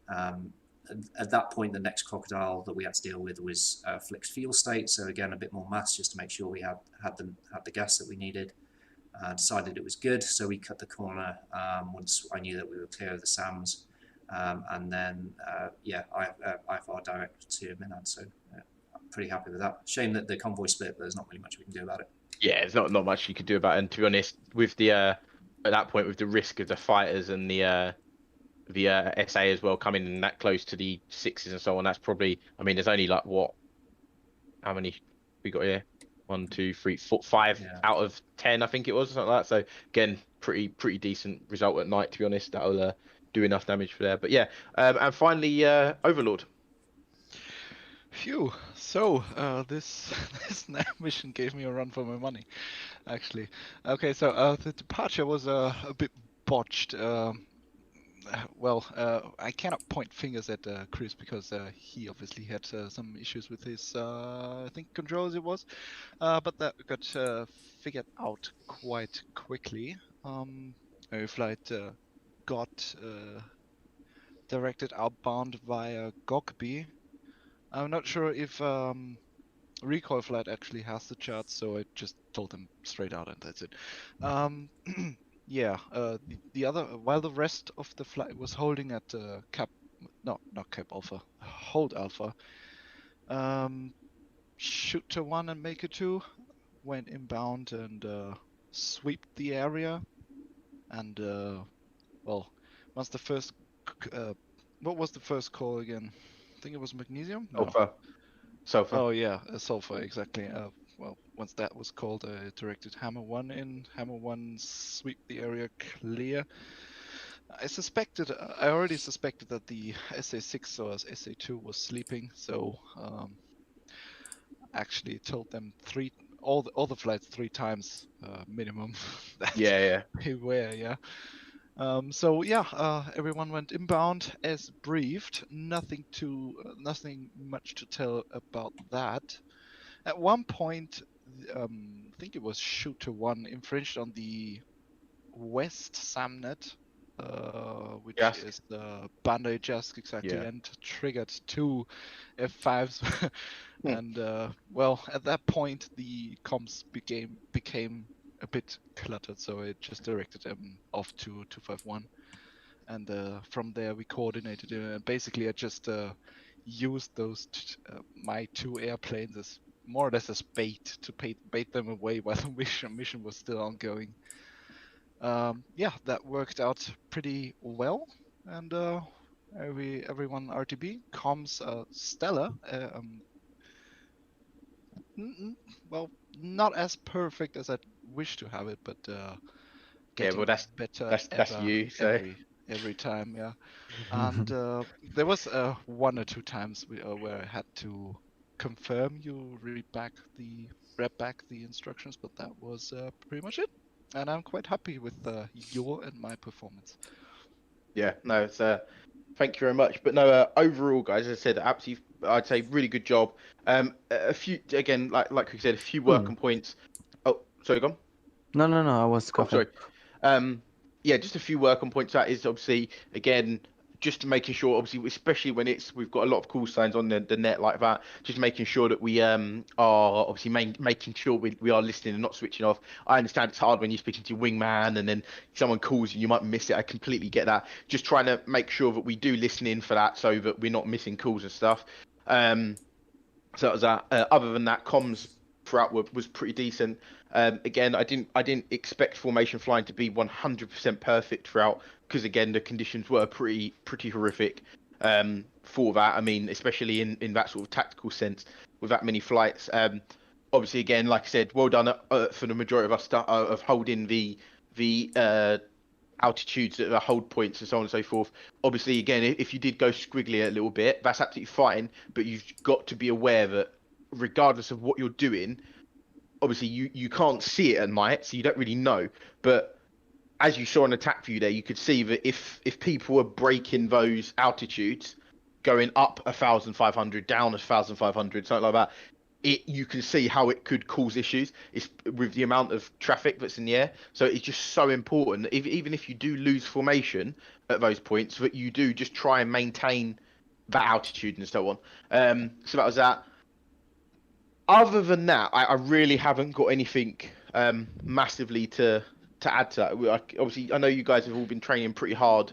at that point, the next crocodile that we had to deal with was Flick's fuel state. So again, a bit more maths just to make sure we had the gas that we needed. Decided it was good, so we cut the corner once I knew that we were clear of the SAMs. And then, yeah, IFR direct to Minad. So I'm pretty happy with that. Shame that the convoy split, but there's not really much we can do about it. Yeah, there's not much you could do about it. And to be honest, with the at that point, with the risk of the fighters and the SA as well coming in that close to the 6s and so on, that's probably, I mean, there's only like what, how many we got here? 1, 2, 3, 4, 5 out of 10, I think it was, or something like that. So again, pretty decent result at night, to be honest. That'll do enough damage for there. But yeah, and finally, Overlord. Phew. So this mission gave me a run for my money, actually. Okay, so the departure was a bit botched. Well, I cannot point fingers at Chris because he obviously had some issues with his, I think, controls it was, but that got figured out quite quickly. Flight got directed outbound via Gogby. I'm not sure if Recoil Flight actually has the charts, so I just told them straight out and that's it. Yeah, the other, while the rest of the flight was holding at Cap, no, not Cap Alpha, Hold Alpha, Shooter 1 and Maker 2 went inbound and swept the area. And, well, once the first, what was the first call again? I think it was magnesium? No. Sulfur. Oh yeah, sulfur, exactly. Well, once that was called, I directed Hammer 1 in. Hammer 1 sweep the area clear. I already suspected that the SA6 or SA2 was sleeping, so actually told them all the flights 3 times minimum. Yeah. Beware, yeah. So yeah, everyone went inbound as briefed. Nothing much to tell about that. At one point, I think it was Shooter 1 infringed on the West Samnet, which is the Bandai Jask exactly, and triggered 2 F5s. And well, at that point, the comms became a bit cluttered, so it just directed them off to 251. And from there, we coordinated it. And basically, I just used those my 2 airplanes as more or less as bait to bait them away while the mission was still ongoing. Yeah, that worked out pretty well, and everyone RTB comms stellar. Well, not as perfect as I wish to have it, but getting that's better. That's you. So every time, yeah. And there was 1 or 2 times where I had to confirm you read back the instructions, but that was pretty much it. And I'm quite happy with your and my performance. Yeah, no, it's thank you very much. But no, overall, guys, as I said, absolutely, I'd say really good job. A few, again, like we said, a few working points. Oh, sorry, go on. No, I was coughing. Sorry. Yeah, just a few working points. That is obviously, again, just making sure, obviously, especially when we've got a lot of call signs on the net like that, just making sure that we are obviously making sure we are listening and not switching off. I understand it's hard when you're speaking to your wingman and then someone calls you might miss it. I completely get that. Just trying to make sure that we do listen in for that so that we're not missing calls and stuff. So that was that. Other than that, comms throughout was pretty decent. Again, I didn't expect formation flying to be 100% perfect throughout because again the conditions were pretty horrific for that. I mean, especially in that sort of tactical sense with that many flights. Obviously, again, like I said, well done for the majority of us of holding the altitudes at the hold points and so on and so forth. Obviously, again, if you did go squiggly a little bit, that's absolutely fine, but you've got to be aware that regardless of what you're doing, obviously you can't see it at night, so you don't really know. But as you saw on attack view there, you could see that if people were breaking those altitudes, going up 1,500, down 1,500, something like that, you can see how it could cause issues. It's with the amount of traffic that's in the air. So it's just so important, even if you do lose formation at those points, that you do just try and maintain that altitude and so on. So that was that. Other than that, I really haven't got anything massively to add to that. Obviously, I know you guys have all been training pretty hard.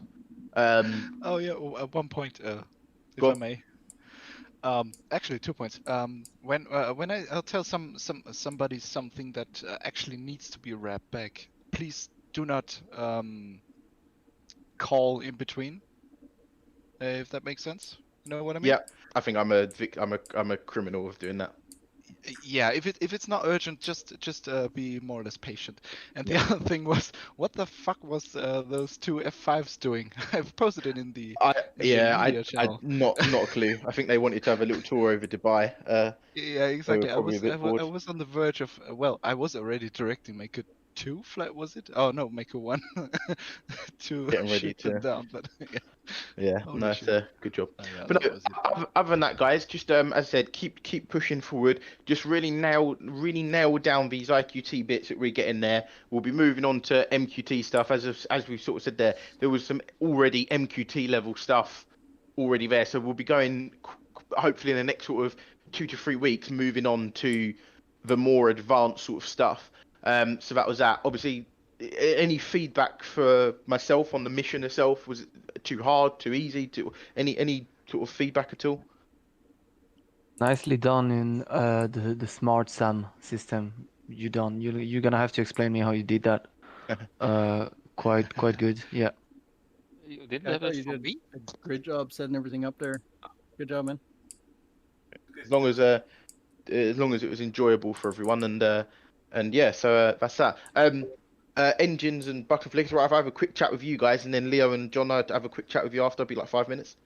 Oh yeah, at one point, if I may. Actually, 2 points. When I'll tell somebody something that actually needs to be wrapped back, please do not call in between. If that makes sense, you know what I mean? Yeah, I think I'm a criminal of doing that. Yeah, if it's not urgent, just be more or less patient. And the other thing was, what the fuck was those two F5s doing? I've posted it in the media channel. Not a clue. I think they wanted to have a little tour over Dubai. Yeah, exactly. I was on the verge of I was already directing Maker 2 flight, was it? Oh no, Maker 1 to getting ready shoot them down. But yeah, Holy no, shit. it's a good job. Yeah, But that no, was it. other than that, guys, just as I said, keep pushing forward. Just really nail down these IQT bits that we're getting there. We'll be moving on to MQT stuff. As we've sort of said there was some already MQT level stuff already there. So we'll be going hopefully in the next sort of 2 to 3 weeks, moving on to the more advanced sort of stuff. So that was that. Obviously, any feedback for myself on the mission itself? Was it too hard, too easy? Any sort of feedback at all? Nicely done in the smart SAM system. You're gonna have to explain me how you did that. Quite good. Yeah. You didn't I have thought that you from did me? a great job setting everything up there. Good job, man. As long as it was enjoyable for everyone, and yeah, so that's that. Engines and bucket flicks. Right, if I have a quick chat with you guys, and then Leo and John, I'd have a quick chat with you after. It'll be like 5 minutes.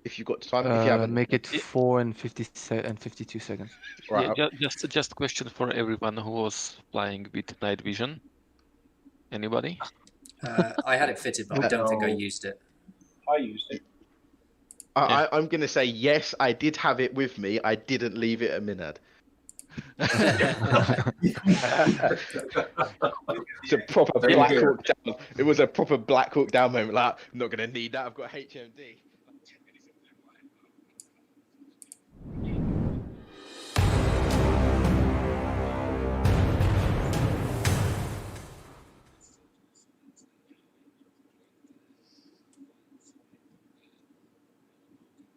If you've got time, if you haven't, Make it 4 and 52 seconds. Right. Yeah, just a question for everyone who was flying with night vision. Anybody? I had it fitted, but I don't think I used it. I used it. I'm going to say yes, I did have it with me. I didn't leave it at Minad. It's a proper Black Hawk down. It was a proper Black Hawk down moment. Like, I'm not going to need that. I've got HMD.